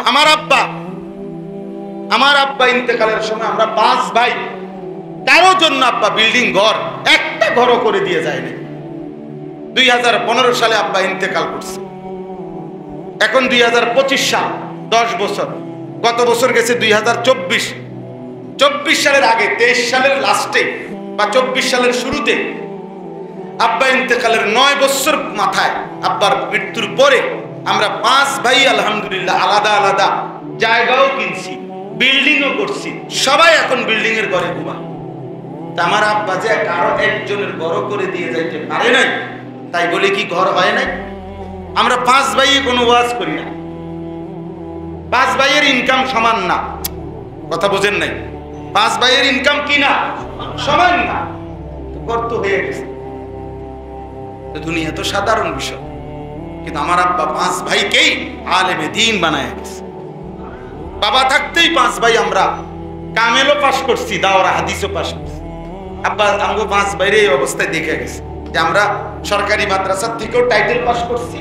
আমার আব্বা ইন্তেকালের সময় আমরা 5 ভাই, কারো জন্য আব্বা বিল্ডিং ঘর একটা ঘরও করে দিয়ে যায়নি। 2015 সালে আব্বা ইন্তেকাল করছে, এখন 2025 সাল, 10 বছর। গত বছর গেছে 2024 সালের আগে 23 সালের লাস্টে বা 24 সালের শুরুতে আব্বা ইন্তেকালের 9 বছর মাথায়, আব্বার মৃত্যুর পরে আমরা 5 ভাই আলহামদুলিল্লাহ আলাদা আলাদা জায়গাও কিনছি, বিল্ডিংও করছি, সবাই এখন বিল্ডিং এর ঘরে ঘুমা। আমার আব্বা যে কারো একজনের ঘর করে দিয়ে যাইতে পারে নাই, তাই বলে কি ঘর হয় নাই? আমরা 5 ভাই কোনো ওয়াজ করি না, 5 ভাইয়ের ইনকাম সমান না, কথা বোঝেন নাই? 5 ভাইয়ের ইনকাম কি না সমান না, ঘর তো হয়ে গেছে। দুনিয়া তো সাধারণ বিষয়, কিন্তু আমার আব্বা 5 ভাইকেই আলেমে দ্বীন বানায় গেছে। বাবা থাকতেই 5 ভাই আমরা কামেলও পাশ করছি, দাওরা হাদিসও পাশ করছি। আব্বা আমাকে 5 ভাইয়ের এই অবস্থায় দেখে গেছে যে আমরা সরকারি মাদ্রাসা থেকেও টাইটেল পাশ করছি,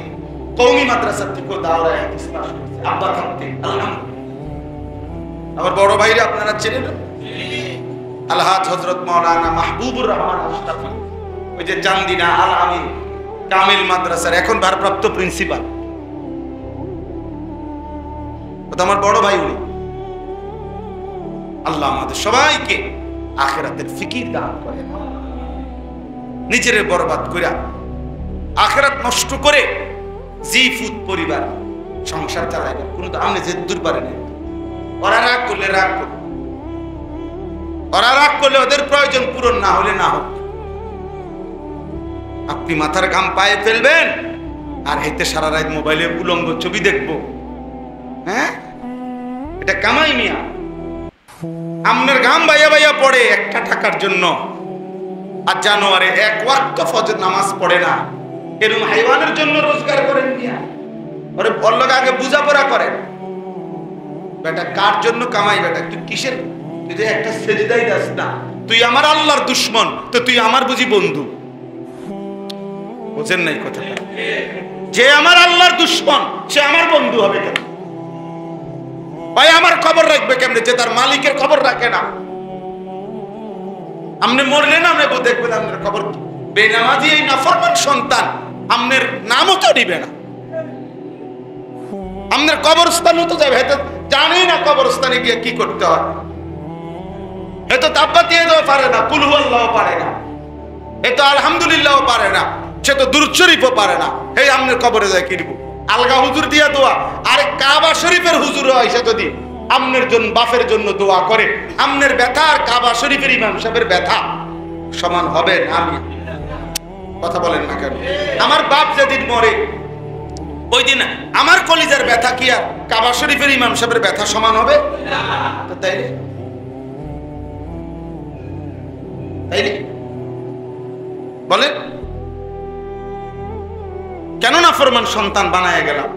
কওমি মাদ্রাসা থেকেও দাওরা হাদিস পাশ করছি আব্বা থাকতে, আলহামদুলিল্লাহ। আমার বড় ভাইরা আপনারা চেনেন, আলহাজ হযরত মাওলানা মাহবুবুর রহমান আশরাফি, ওই যে চান্দিনা আল আমিন কামিল মাদ্রাসার এখন ভারপ্রাপ্ত প্রিন্সিপাল, আমার বড় ভাই উনি। আল্লাহ আমাদের সবাইকে আখিরাতের ফিকির দান করেন। নিজের বরবাদ করে আখিরাত নষ্ট করে জিফুত পরিবার সংসার চালাইবেন, কোনো আপনি যে দূর পারেন। ওরা রাগ করলে রাগ করবে, ওরা রাগ করলে ওদের প্রয়োজন পূরণ না হলে না হোক। আপনি মাথার ঘাম পায়ে ফেলবেন আর হেতে সারা রাত মোবাইলে উলঙ্গ ছবি দেখবো, হ্যাঁ? এটা কামাই মিয়া। আপনার ঘাম বাইয়া বাইয়া পড়ে একটা টাকার জন্য, আর জানোয়ারে 1 ওয়াক্ত ফজর নামাজ পড়ে না, এরকম হাইওয়ানের জন্য রোজগার করেন মিয়া। ওরে বললো আগে বুঝাপড়া করেন, বেটা কার জন্য কামাই? বেটা তুই কিসের, তুই যে একটা সেজদাই দাস না, তুই আমার আল্লাহর দুশ্মন, তো তুই আমার বুঝি বন্ধু? বুঝেন নাই কথাটা? যে আমার আল্লাহর দুশ্মন সে আমার বন্ধু হবে কেন? ভাই আমার খবর রাখবে কেমনে যে তার মালিকের খবর রাখে না? আপনি মরলে না আপনি দেখবেন আপনার খবর কি? বেনামাজি এই নাফরমান সন্তান আপনার নামও তো নিবে না, আপনার কবরস্থানও তো যাবে, হয়তো জানেই না কবরস্থানে গিয়ে কি করতে হয়, হয়তো তাব্বা দিয়ে দেওয়া পারে না, কুল হুয়াল্লাহও পারে না, হয়তো আলহামদুলিল্লাহও পারে না, সে তো দুরূদ শরীফও পারে না। এই আপনার কবরে যায় কি দিব? আলগা হুজুর দিয়া দোয়া, আরে কাবা শরীফের হুজুর এসে যদি আমনের জন্য বাপের জন্য দোয়া করে, আমনের ব্যথা আর কাবা শরীফের ইমাম সাহেবের ব্যথা সমান হবে না? আমি কথা বলেন না কেন? আমার বাপ যেদিন মরে ওই দিন আমার কলিজার ব্যথা কি আর কাবা শরীফের ইমাম সাহেবের ব্যথা সমান হবে? তাইলে তাইলে বলেন কেন নাফরমান সন্তান বানায় গেলাম?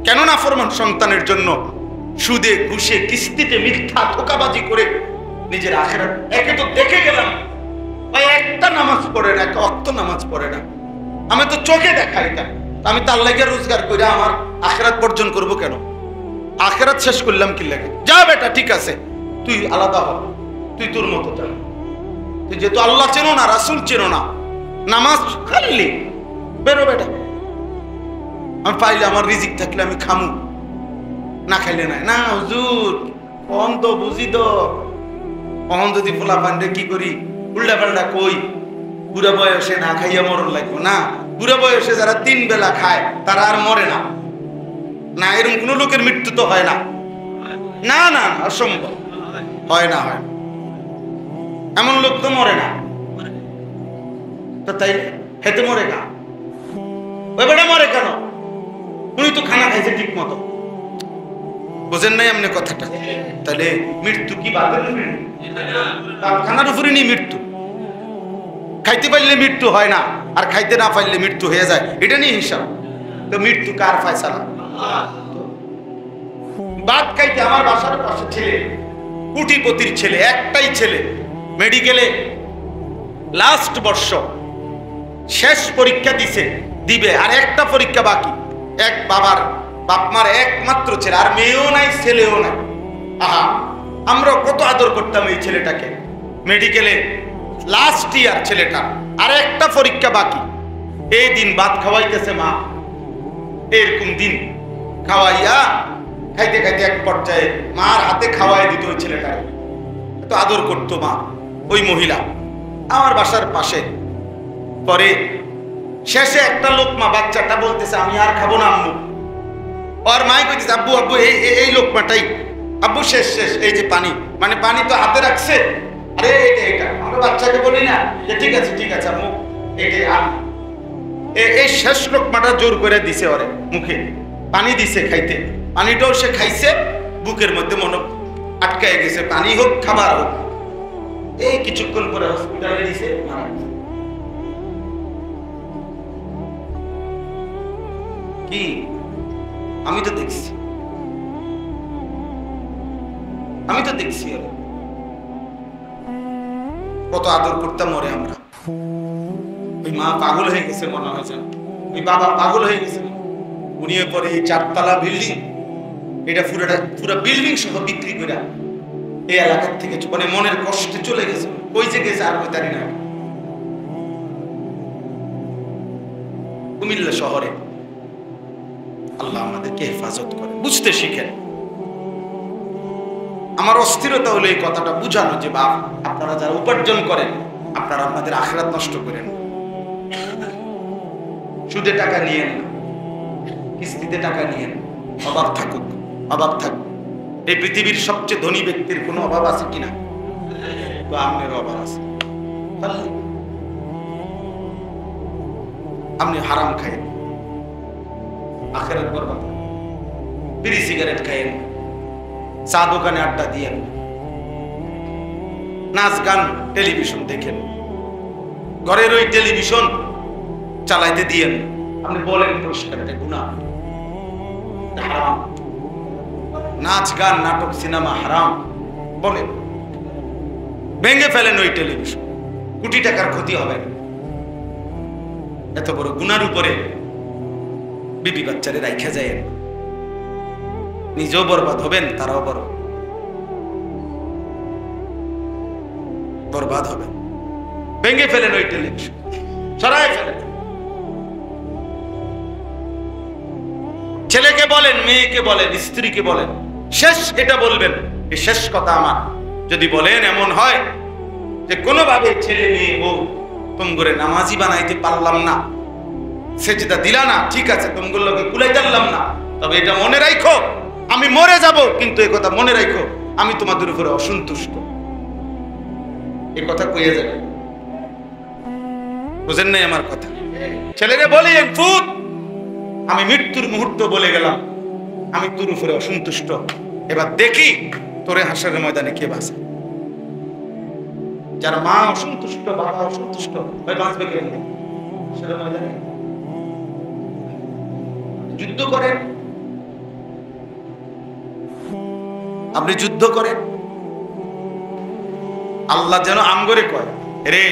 কেন নাফরমান সন্তানের জন্য সুদে ঘুষে কিস্তিতে মিথ্যা ধোঁকাবাজি করে নিজের আখিরাত? একে তো দেখে গেলাম ভাই একটা নামাজ পড়ে না, একটা ওয়াক্ত নামাজ পড়ে না, আমি তো চোখে দেখাই না, আমি তার লাগে রোজগার করে আমার আখিরাত বর্জন করব কেন? আখিরাত শেষ করলাম কি লাগে? যা বেটা ঠিক আছে, তুই আলাদা হ, তুই তোর মতো যা, তুই যেহেতু আল্লাহ চেনো না, রাসূল চেনো না, নামাজ খালি বেরো বেটা। আমি পাইলে আমার রিজিক থাকলে আমি খামু, না খাইলে নাই। না হুজুর কখন তো বুঝি তো, কখন যদি পোলা পান্ডে কি করি উল্টা পাল্টা কই, বুড়া বয়সে না খাইয়া মরণ লাগবো না। বুড়া বয়সে যারা 3 বেলা খায় তারা আর মরে না, না এরকম কোন লোকের মৃত্যু তো হয় না, না না অসম্ভব, হয় না, হয় এমন লোক তো মরে না। তো তাই হেতে মরে না, ওই বেটা মরে কেন? উনি তো খানা খাইছে ঠিক মতো, বোঝেন নাই আপনি কথাটা? তাহলে মৃত্যু কি বাদের খানার উপরে নেই মৃত্যু? খাইতে পারলে মৃত্যু হয় না, আর খাইতে না পারলে মৃত্যু হয়ে যায়, এটা নিয়ে হিসাব। তো মৃত্যু কার ফয়সালা? ভাত খাইতে আমার বাসার পাশে ছেলে, কোটিপতির ছেলে, একটাই ছেলে, মেডিকেলে লাস্ট বর্ষ, শেষ পরীক্ষা দিবে আর একটা পরীক্ষা বাকি। এক বাবার বাপ মার একমাত্র ছেলে, আর মেয়েও নাই ছেলেও নাই। আহা, আমরা কত আদর করতাম এই ছেলেটাকে। মেডিকেলে লাস্ট ইয়ার ছেলেটা, আর একটা পরীক্ষা বাকি। এই দিন ভাত খাওয়াইতেছে মা, এরকম দিন খাওয়াইয়া খাইতে খাইতে এক পর্যায়ে মার হাতে খাওয়াই দিত ওই ছেলেটাকে। তো আদর করতো মা ওই মহিলা, আমার বাসার পাশে। পরে শেষে একটা লোকমা বাচ্চাটা বলতেছে আমি আর খাবো না আম্মু। আর মাই কইতেছে আব্বু আব্বু এই লোকমাটাই আব্বু, শেষ শেষ, এই যে পানি, মানে পানি তো হাতে রাখছে। আরে এটা আমরা বাচ্চাকে বলি না যে ঠিক আছে আম্মু এইটাই, এই শেষ লোকমাটা জোর করে দিছে ওরে মুখে, পানি দিছে খাইতে। পানিটাও সে খাইছে, বুকের মধ্যে মনে আটকায় গেছে, পানি হোক খাবার হোক। এই কিছুক্ষণ পরে হসপিটালে দিছে, মারা গেছে। কি আমি তো দেখছি কত আদর করতাম ওরে আমরা। ওই মা পাগল হয়ে গেছে মনে হয়, ওই বাবা পাগল হয়ে গেছে। উনি পরে এই 4 তলা বিল্ডিং, এটা পুরো বিল্ডিং সহ বিক্রি করে এই এলাকার থেকে মানে মনের কষ্টে চলে গেছে। ওই যে গেছে আর জানি না, কুমিল্লা শহরে। আল্লাহ আমাদেরকে হেফাজত করে, বুঝতে শিখেন। আমার অস্থিরতা হলো এই কথাটা বুঝানো যে বাপ, আপনারা যারা উপার্জন করেন আপনারা আপনাদের আখিরাত নষ্ট করেন। সুদে টাকা নিয়েন, কিস্তিতে টাকা নিয়েন। অভাব থাকুক, অভাব থাকুক। এই পৃথিবীর সবচেয়ে ধনী ব্যক্তির কোনো অভাব আছে কিনা? তো আপনার অভাব আছে। আপনি হারাম খাইেন, আখিরাত বরবাদ। বিড়ি সিগারেট খাইেন, চা দোকানে আড্ডা দিয়েন, নাচ গান টেলিভিশন দেখেন, ঘরের ওই টেলিভিশন চালাইতে দিয়েন। আপনি বলেন পুরস্কার, এটা গুনাহ, হারাম। নাচ গান নাটক সিনেমা হারাম বলেন, ভেঙে ফেলেন ওই টেলিভিশন, কোটি টাকার ক্ষতি হবে। এত বড় গুনার উপরে বিবি বাচ্চারে রাইখা যায়, নিজেও বরবাদ হবেন, তারাও বরবাদ হবে। ভেঙে ফেলেন ওই টেলিভিশন, সরাই ফেলেন। ছেলেকে বলেন, মেয়েকে বলেন, স্ত্রীকে বলেন, শেষ এটা বলবেন, এই শেষ কথা আমার। যদি বলেন এমন হয় যে কোনোভাবে ছেলে মেয়ে বউ তোমগরে নামাজি বানাইতে পারলাম না, সেজদা দিলা না, ঠিক আছে, তোমগুলোর লোকে কুলাই জানলাম না, তবে এটা মনে রাখো আমি মরে যাব, কিন্তু এই কথা মনে রাখো আমি তোমাদের উপরে অসন্তুষ্ট। এই কথা কইয়া যাবে, বুঝেন নাই আমার কথা? ছেলেরে বলি ফুট, আমি মৃত্যুর মুহূর্ত বলে গেলাম আমি তোর উপরে অসন্তুষ্ট, এবার দেখি তোরে হাসরের ময়দানে কে বাঁচে। যার মা অসন্তুষ্ট, বাবা অসন্তুষ্ট, ওই বাঁচবে কে হাসরের ময়দানে? যুদ্ধ করেন, আপনি যুদ্ধ করেন। আল্লাহ যেন আমগরে কয়, রে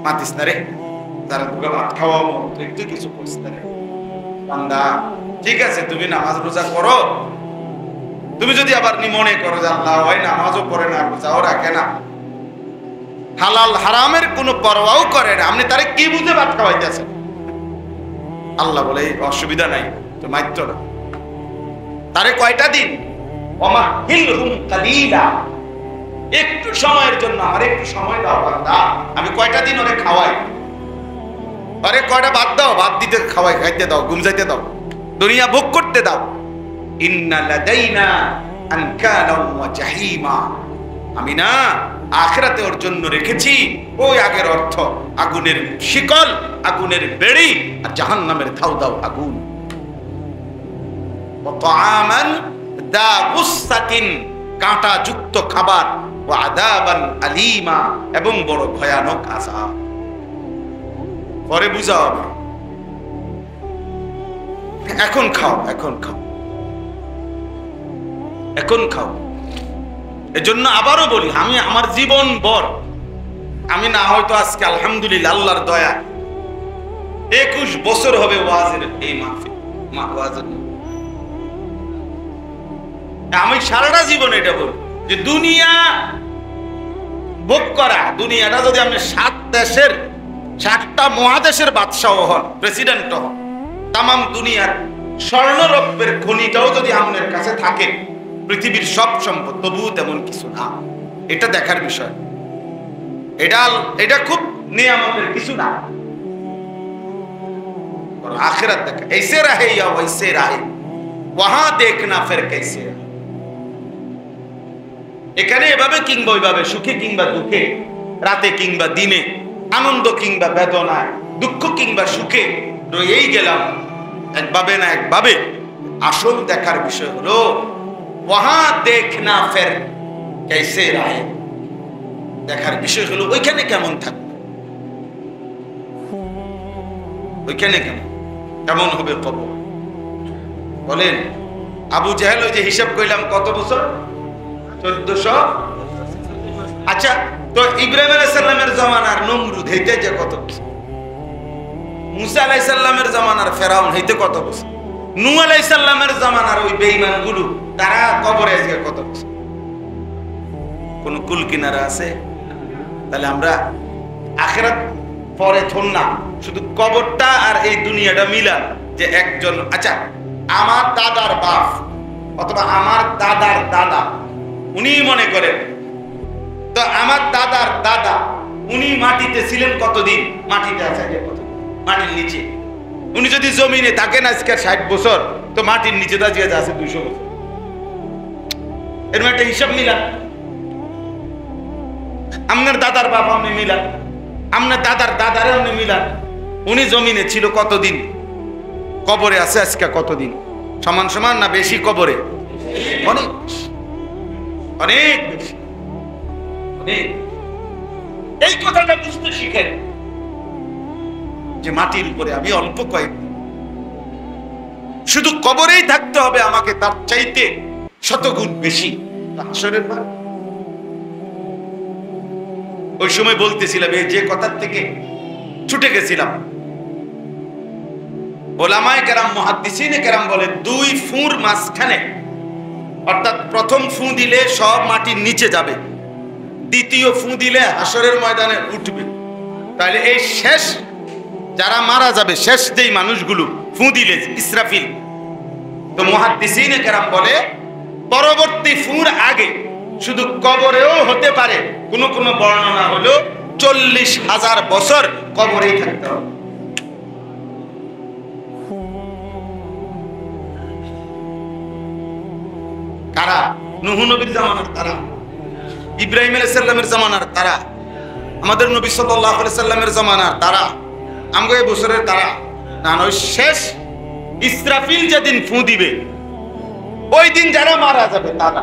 মাতিস না রে, তারা তোকে ভাত খাওয়াবো, তুই একটু কিছু করিস না রে বান্দা। ঠিক আছে, তুমি নামাজ রোজা করো, তুমি যদি আবার মনে করো যে আল্লাহ হয় নামাজও পড়ে না, রোজাও রাখে না, হালাল হারামের কোনো পরোয়াও করে না, আপনি তারে কি বুঝে ভাত খাওয়াইতেছেন? আল্লাহ বলে অসুবিধা নাই, তো মাইত্র না। তারে কয়টা দিন, একটু সময়ের জন্য আমার একটু সময় দাও বান্দা, আমি কয়টা দিন ওরে খাওয়াই, আরে কয়টা বাদ দাও, বাদ দিতে খাওয়াই, খাইতে দাও, ঘুম যাইতে দাও, দুনিয়া ভোগ করতে দাও। ইন্না লাদাইনা আনকালাম ওয়া জাহিমা, আমি না আখিরাতে ওর জন্য রেখেছি ওই আগের অর্থ, আগুনের শিকল, আগুনের বেড়ি, আর জাহান্নামের ধাউ দাও আগুন। ওয়া তাআমান দা গুসসাতিন, কাঁটা যুক্ত খাবার, ওয়া আযাবান আলীমা, এবং বড় ভয়ানক আযাব। পরে বুঝাও, এখন খাও, এখন খাও, এখন খাও। এজন্য আবারও বলি, আমি আমার জীবন ভর, আমি না হয়তো আজকে আলহামদুলিল্লাহ আল্লাহর দয়া 21 বছর হবে ওয়াজের এই মাহফিল, ওয়াজের আমি সারাটা জীবন এটা বলি যে দুনিয়া ভোগ করা, দুনিয়াটা যদি আপনি 7 দেশের 7টা মহাদেশের বাদশাহ হন, প্রেসিডেন্ট হন, তামাম দুনিয়ার স্বর্ণরৌপ্যের খনিটাও যদি আপনার কাছে থাকে, পৃথিবীর সব সম্পদ, তবুও তেমন কিছু না। এটা দেখার বিষয়। এটা খুব নিয়ামতের কিছু না। आखिरत तक ऐसे रहे या वैसे रहे, वहां देखना फिर कैसे। এখানে এভাবে কিংবা ওইভাবে, সুখে কিংবা দুঃখে, রাতে কিংবা দিনে, আনন্দ কিংবা বেদনায়, দুঃখ কিংবা সুখে রয়েই গেলাম একভাবে না একভাবে। আসল দেখার বিষয় হলো वहां देखना फिर कैसे रहे, দেখার বিষয় হলো ওইখানে কেমন থাকবে, ওইখানে কেমন হবে কবর। বলেন আবু জাহেল ওই যে হিসাব কইলাম কত বছর, 1400। আচ্ছা, তো ইব্রাহিম আলাইহিস সালামের জামানার নমরুদ হইতে যে কত বছর, মুসা আলাইহিস সালামের জামানার ফেরাউন হইতে কত বছর, নূহ আলাইহিস সালামের জামানার ওই বেঈমান গুলো তারা কবরে আজকে কত বছর, কোন কুল কিনারা আছে? তাহলে আমরা আখিরাত পরে থন না, শুধু কবরটা আর এই দুনিয়াটা মিলা যে একজন। আচ্ছা, আমার দাদার বাপ অথবা আমার দাদার দাদা, উনি মনে করেন তো আমার দাদার দাদা উনি মাটিতে ছিলেন কতদিন, মাটিতে আছে কতদিন, মাটির নিচে। উনি যদি জমিনে থাকেন আজকে 60 বছর, তো মাটির নিচে দাঁড়িয়ে আছে 200 বছর। এর একটা হিসাব মিলান। আপনার দাদার বাপ আপনি মিলান, আপনার দাদার দাদারে আপনি মিলান। উনি জমিনে ছিল কতদিন, কবরে আছে আজকে কতদিন, সমান সমান না বেশি কবরে? অনেক অনেক বেশি, অনেক। এই কথাটা বুঝতে শিখেন যে মাটির উপরে আমি অল্প কয়েকদিন, শুধু কবরেই থাকতে হবে আমাকে, তার চাইতে শতগুণ বেশি হাসরের মাঠ। ওই সময় বলতেছিলাম এই যে কথার থেকে ছুটে গেছিলাম, ওলামায়ে কেরাম মুহাদ্দিসিনে কেরাম বলে 2 ফুঁর মাঝখানে, অর্থাৎ প্রথম ফু দিলে সব মাটির নিচে যাবে, দ্বিতীয় ফু দিলে হাসরের ময়দানে উঠবে। তাহলে এই শেষ যারা মারা যাবে, শেষ যেই মানুষগুলো ফু দিলে ইসরাফিল, তো মুহাদ্দিসিনে কেরাম বলে পরবর্তী ফুঁর আগে শুধু কবরেও হতে পারে, কোন কোন বর্ণনা হলো 40,000 বছর কবরেই থাকতে হবে। কারা? নূহ নবীর জামানার তারা, ইব্রাহিম আলাইহিস সালামের জামানার তারা, আমাদের নবী সাল্লাল্লাহু আলাইহি সাল্লামের জামানার তারা, আমগো এই বছরের তারা না। ওই শেষ ইসরাফিল যেদিন ফু দিবে ওই দিন যারা মারা যাবে তারা।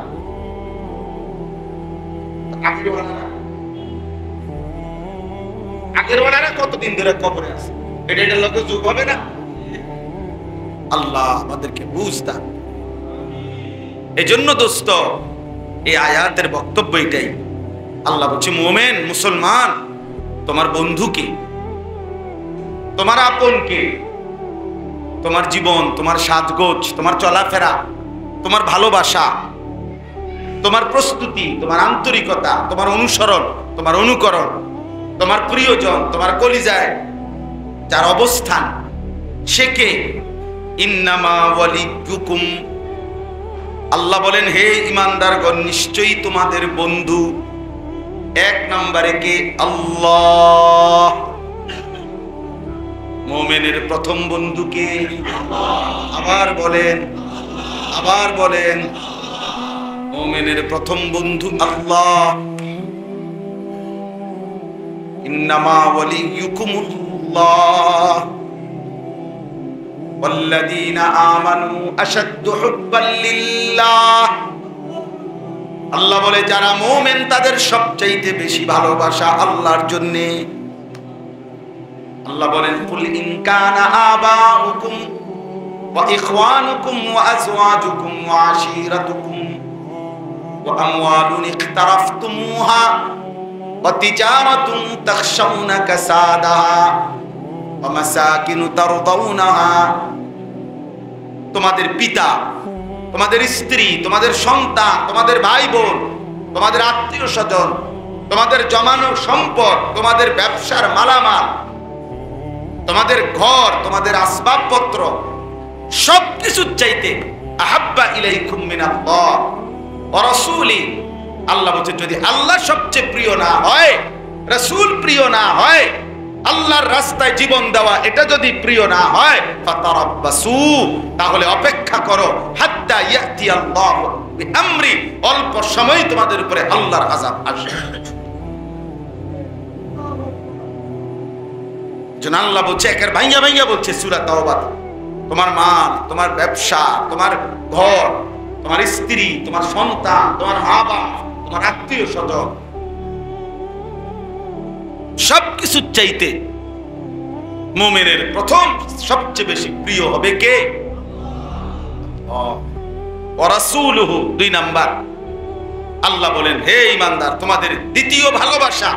আগের ওনারা কতদিন ধরে কবরে আছে, এটার লোকে যুগ হবে না। আল্লাহ আমাদেরকে বুঝতে। এই জন্য দোস্ত, এই আয়াতের বক্তব্য এটাই। আল্লাহ বলছে মুমিন মুসলমান, তোমার বন্ধুকে, তোমার আপনকে, তোমার জীবন, তোমার সাজগোজ, তোমার চলাফেরা, তোমার ভালোবাসা, তোমার প্রস্তুতি, তোমার আন্তরিকতা, তোমার অনুসরণ, তোমার অনুকরণ, তোমার প্রিয়জন, তোমার কলিজায় যার অবস্থান, সে কে? ইন্নামা ওয়ালিয়ুকুম, আল্লাহ বলেন হে ঈমানদারগণ, নিশ্চয়ই তোমাদের বন্ধু 1 নম্বরে কে? আল্লাহ। মুমিনের প্রথম বন্ধু কে? আবার বলেন, আবার বলেন, মুমিনের প্রথম বন্ধু আল্লাহ। ইন্নামা ওয়ালিয়ুকুমুল্লাহ ওয়াল্লাযীনা আমানু আশাদ্দু হুব্বান লিল্লাহ। আল্লাহ বলে যারা মুমিন তাদের সবচাইতে বেশি ভালোবাসা আল্লাহর জন্য। আল্লাহ বলেন কুল ইন কানা আবাউকুম ওয়া ইখওয়ানুকুম ওয়া আজওয়াজুকুম ওয়া আশীরাতুকুম ওয়া আমওয়ালুন ইখতারাফতুমুহা ওয়া তিজারাতুন তাখশাউনা কাসাদাহা ওয়া মাসাকিনু তারদাউনাহা। তোমাদের পিতা, তোমাদের স্ত্রী, তোমাদের সন্তান, তোমাদের ভাই বোন, তোমাদের আত্মীয় স্বজন, তোমাদের জমানো সম্পদ, তোমাদের ব্যবসার মালামাল, তোমাদের ঘর, তোমাদের আসবাবপত্র, সবকিছুর চাইতে আহাব্বা ইলাইকুম মিনাল্লাহ ওয়া রাসূলি, আল্লাহ বলছেন যদি আল্লাহ সবচেয়ে প্রিয় না হয়, রাসূল প্রিয় না হয়, আল্লাহর রাস্তায় জীবন দেওয়া এটা যদি প্রিয় না হয়, ফাতারাব্বাসু, তাহলে অপেক্ষা করো, হাত্তা ইয়াতি আল্লাহু বিআমরি, অল্প সময় তোমাদের উপরে আল্লাহর আযাব আসবে। যেন আল্লাহ বলছে, একের ভাইয়া ভাইয়া বলছে সূরা তাওবা, তোমার মাল, তোমার ব্যবসা, তোমার ঘর, তোমার স্ত্রী, তোমার সন্তান, তোমার মা বাবা, তোমার আত্মীয় স্বজন, সবকিছুর চাইতে মুমিনের প্রথম সবচেয়ে বেশি প্রিয় হবে কে? ওয়া রাসূলুহু। 2 নাম্বার আল্লাহ বলেন, হে ঈমানদার, তোমাদের দ্বিতীয় ভালোবাসা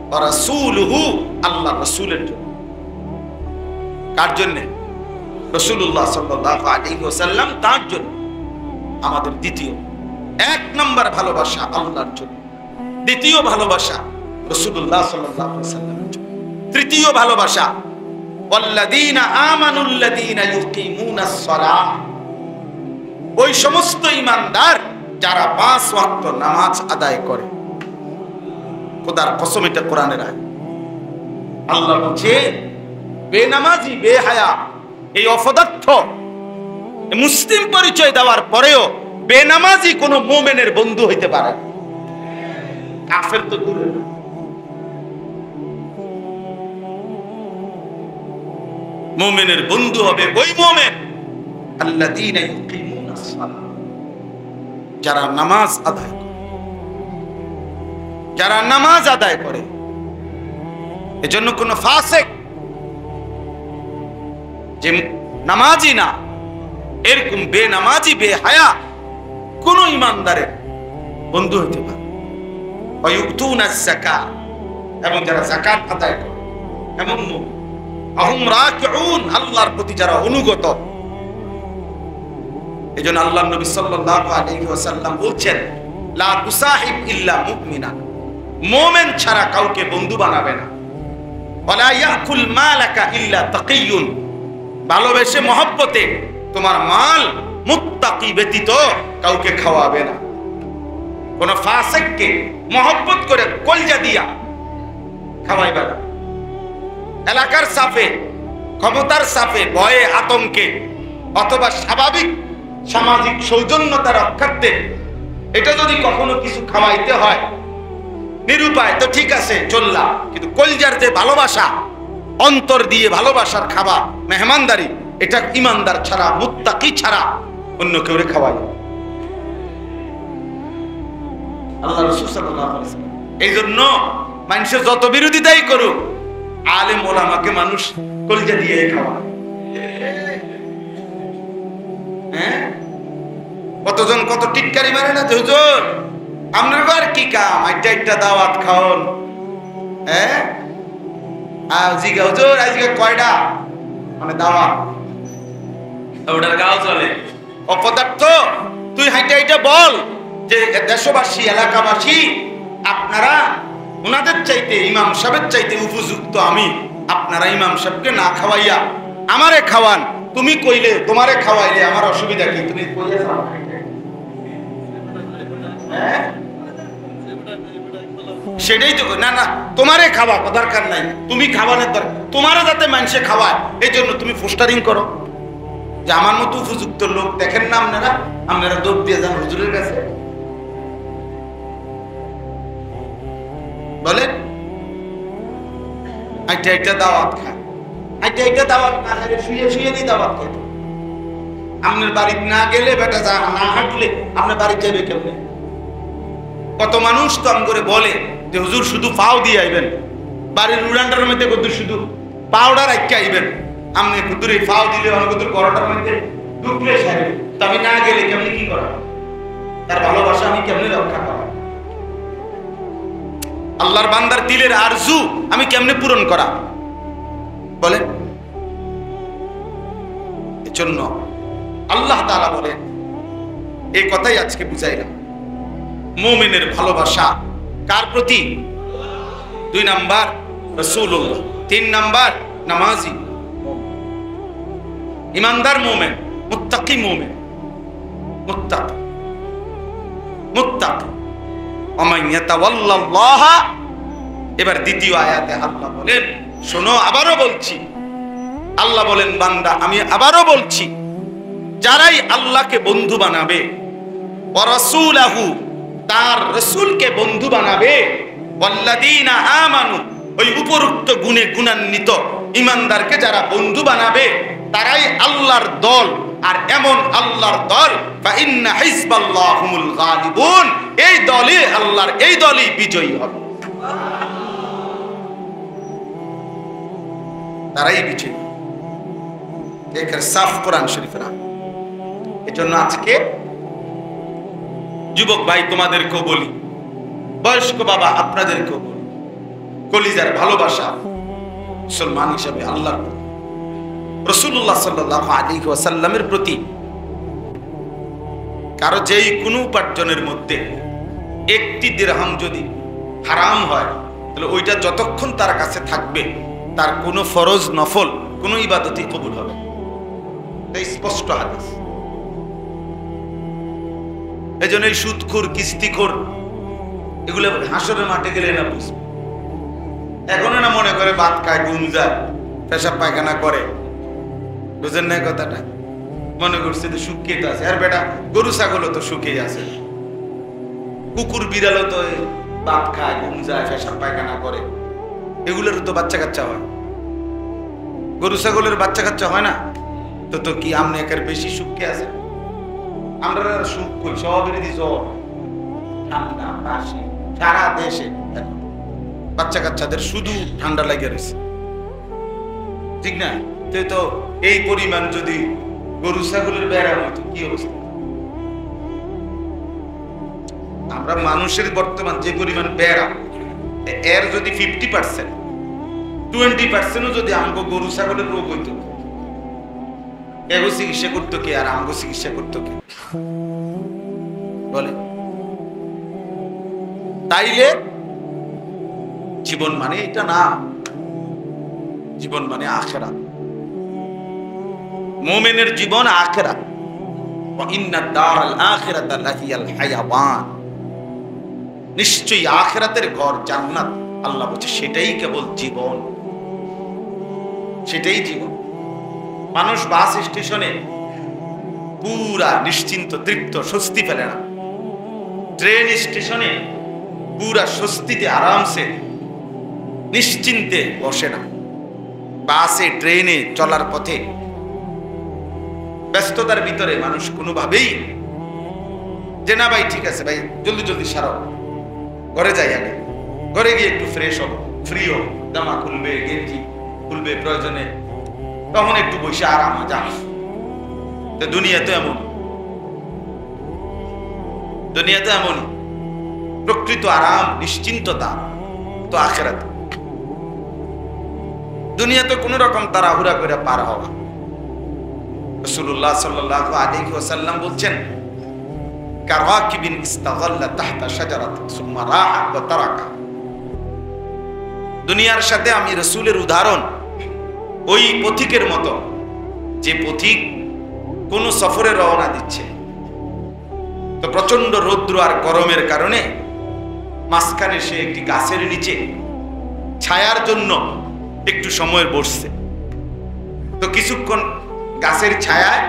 ওয়া রাসূলুহু, আল্লাহ রাসূলের জন্য। কার জন্য? রাসূলুল্লাহ সাল্লাল্লাহু আলাইহি ওয়াসাল্লাম, তার জন্য আমাদের দ্বিতীয় 1 নাম্বার ভালোবাসা আল্লাহর জন্য, দ্বিতীয় ভালোবাসা রাসূলুল্লাহ সাল্লাল্লাহু আলাইহি ওয়াসাল্লামের জন্য, তৃতীয় ভালোবাসা ওয়াল্লাযীনা আমানুল্লাযীনা ইউকিমুনাস সালাহ, ওই সমস্ত ঈমানদার যারা 5 ওয়াক্ত নামাজ আদায় করে। খোদার কসম, এটা কোরআনের আয়াত। আল্লাহ বলছে বেনামাজি, বেহায়া, এই অপদার্থ মুসলিম পরিচয় দেওয়ার পরেও বেনামাজি কোন মুমিনের বন্ধু হইতে পারে, কাফের তো দূরে। মুমিনের বন্ধু হবে ওই মুমিন আল্লাযীনা ইউকিমুনাস সালাহ, যারা নামাজ আদায় করে, যারা নামাজ আদায় করে। এজন্য কোন ফাসিক যে নামাজি না, এরকম বেনামাজি, বেহায়া কোন ঈমানদারের বন্ধু হইতে পারে। ওয়া ইউতুনাস যাকাত, এবং যারা যাকাত আদায় করে, এমন মুমিন। আহুম রাকিউন, আল্লাহর প্রতি যারা অনুগত। এজন্য আল্লাহর নবী সাল্লাল্লাহু আলাইহি ওয়াসাল্লাম বলছেন, লা তুসাহিব ইল্লা মুমিনা, মুমিন ছাড়া কাউকে বন্ধু বানাবে না। ওয়ালা ইয়াকুল মালাকা ইল্লা তাকিয়ুন, ভালোবেসে মহব্বতে তোমার মাল মুত্তাকি ব্যতীত কাউকে খাওয়াবে না। কোন ফাসিককে মহব্বত করে কলজা দিয়া খাওয়াইবে না। এলাকার চাপে, ক্ষমতার চাপে, ভয়ে, আতঙ্কে, অথবা স্বাভাবিক সামাজিক সৌজন্যতা রক্ষার্থে এটা যদি কখনো কিছু খাওয়াইতে হয়, নিরুপায়, তো ঠিক আছে চললাম, কিন্তু কলজার যে ভালোবাসা, অন্তর দিয়ে ভালোবাসার খাবার, মেহমানদারি, এটা ঈমানদার ছাড়া, মুত্তাকি ছাড়া অন্য কেউ খাওয়ায়। আল্লাহ রাসূল সাল্লাল্লাহু আলাইহি ওয়াসাল্লাম এই জন্য মানুষের যত বিরোধিতাই করুক, আলেম ওলামাকে মানুষ কলজা দিয়ে খাওয়ায়। হ্যাঁ, কতজন কত টিটকারি মারে না, হুজুর আপনার আর কি কাম, একটা দাওয়াত খাওন। হ্যাঁ, জিগা হুজুর আজকে কয়টা মানে দাওয়াত, ওটার গাও চলে। অপদার্থ, তুই হাইটা বল যে দেশবাসী, এলাকাবাসী, আপনারা ওনাদের চাইতে, ইমাম সাহেবের চাইতে উপযুক্ত আমি, আপনারা ইমাম সাহেবকে না খাওয়াইয়া আমারে খাওয়ান। তুমি কইলে, তোমারে খাওয়াইলে আমার অসুবিধা কি? তুমি কইলে সেটাই তো, না না তোমারে খাওয়া দরকার নাই, তুমি খাওয়ানোর দরকার, তোমারও যাতে মানুষে খাওয়ায়, এই জন্য তুমি পোস্টারিং করো যে আমার মতো উপযুক্ত লোক দেখেন না আপনারা দৌড় দিয়ে যান হুজুরের কাছে। বলেন একটা দাওয়াত খায়, একটা দাওয়াত না খেলে শুয়ে দিয়ে দাওয়াত খেত। আপনার বাড়িতে না গেলে, বেটা না হাঁটলে আপনার বাড়ি যাবে কেমনে? কত মানুষ তো আম করে বলে যে হুজুর শুধু পাও দিয়ে আইবেন, বাড়ির উড়ানটার মধ্যে কত শুধু পাউডার আইকে আইবেন। আপনি কুতুরে পাও দিলে অনেক গরটার মধ্যে ঢুকলে সারে, তো আমি না গেলে কেমনি কি করা? তার ভালোবাসা আমি কেমনি রক্ষা করা? আল্লাহর বান্দার দিলের আরজু আমি কেমনে পূরণ করা? বলেন। এজন্য আল্লাহ তাআলা বলেন এই কথাই আজকে বুঝাইলাম। মুমিনের ভালোবাসা কার প্রতি? 2 নাম্বার রাসূলুল্লাহ, 3 নাম্বার নামাজি ইমানদার মুমিন, মুত্তাকি মুমিন, মুত্তাকি মুত্তাকি। ওমান ইয়াতাওয়াল্লাল্লাহ। এবার দ্বিতীয় আয়াতে আল্লাহ বলেন, শোনো আবারও বলছি, আল্লাহ বলেন বান্দা আমি আবারও বলছি, যারাই আল্লাহকে বন্ধু বানাবে, ওয়া রাসূলাহু তার রাসূলকে বন্ধু বানাবে, ওয়াল্লাযীনা আমানু ওই উপরোক্ত গুণে গুণান্বিত ঈমানদারকে যারা বন্ধু বানাবে তারাই আল্লাহর দল। আর এমন আল্লাহর দল, ফা ইন্না হিজবাল্লাহ হুমুল গালিবুন, এই দলই আল্লাহর, এই দলই বিজয়ী হবে, তারাই বিজয়ী। এর সাফ কোরআন শরীফের। এজন্য আজকে যুবক ভাই তোমাদেরকেও বলি, বয়স্ক বাবা আপনাদেরকেও বলি, কলিজার ভালোবাসা মুসলমান হিসেবে আল্লাহর প্রতি, রাসূলুল্লাহ সাল্লাল্লাহু আলাইহি ওয়াসাল্লামের প্রতি। কারো যেই কোনো উপার্জনের মধ্যে একটি দিরহাম যদি হারাম হয়, তাহলে ওইটা যতক্ষণ তার কাছে থাকবে তার কোনো ফরজ নফল কোনো ইবাদতই কবুল হবে, এই স্পষ্ট হাদিস। এই জন্য এই সুদখোর কিস্তিখোর এগুলো হাসরের মাঠে গেলে না বুঝবে। এখন না মনে করে ভাত খায়, ঘুম যায়, পেশাব পায়খানা করে, বুঝেন না কথাটা? মনে করছে তো শুকিয়ে আছে। আর বেটা গরু ছাগলও তো শুকিয়ে আছে, কুকুর বিড়ালও তো ভাত খায়, ঘুম যায়, পেশাব পায়খানা করে, এগুলোর তো বাচ্চা কাচ্চা হয়। গরু ছাগলের বাচ্চা কাচ্চা হয় না তো তো কি আমনে একের বেশি শুকিয়ে আছে? আমরা সুখ কই সবের দিস ঠান্ডা কাশি সারা দেশে এখন বাচ্চা কাচ্চাদের শুধু ঠান্ডা লাগে রয়েছে, ঠিক না? তো এই পরিমাণ যদি গরু ছাগলের বেড়া হইতো কি অবস্থা? আমরা মানুষের বর্তমান যে পরিমাণ বেড়া, এর যদি 50% 20% যদি আমগো গরু ছাগলের রোগ হইতো, এগো চিকিৎসা করতো কে আর আমগো চিকিৎসা করতো কে বলে? তাইলে জীবন মানে এটা না, জীবন মানে আখিরাত। মুমিনের জীবন আখিরাত। ওয়া ইন্নাদ দারাল আখিরাতা লাহিয়াল হায়াওয়ান, নিশ্চয়ই আখিরাতের ঘর জান্নাত, আল্লাহ বলছে সেটাই কেবল জীবন, সেটাই জীবন। মানুষ বাস স্টেশনে পুরা নিশ্চিন্ত তৃপ্ত স্বস্তি ফেলে না, ট্রেন স্টেশনে পুরা স্বস্তিতে আরামসে নিশ্চিন্তে বসে না, বাসে ট্রেনে চলার পথে ব্যস্ততার ভিতরে মানুষ কোনোভাবেই যে না ভাই ঠিক আছে ভাই জলদি জলদি সারো, ঘরে যাই, আগে ঘরে গিয়ে একটু ফ্রেশ হবো, ফ্রি হবো, জামা খুলবে, গেঞ্জি খুলবে প্রয়োজনে, তখন একটু বসে আরাম যা। তো দুনিয়া তো এমন, দুনিয়া তো এমন প্রকৃত আরাম নিশ্চিন্ততা তো আখিরাত। দুনিয়া তো কোন রকম তাড়াহুড়া করে পার হওয়া। রাসূলুল্লাহ সাল্লাল্লাহু আলাইহি ওয়াসাল্লাম বলছেন, কারাকিবিন ইস্তাযাল্লা তাহতা শাজারাতিন সুম্মা রাহা ওয়া তারাকা। দুনিয়ার সাথে আমি রাসূলের উদাহরণ ওই পথিকের মতো, যে পথিক কোন সফরে রওনা দিচ্ছে, তো প্রচন্ড রৌদ্র আর গরমের কারণে মাঝখানে সে একটি গাছের নিচে ছায়ার জন্য একটু সময় বসছে। তো কিছুক্ষণ গাছের ছায়ায়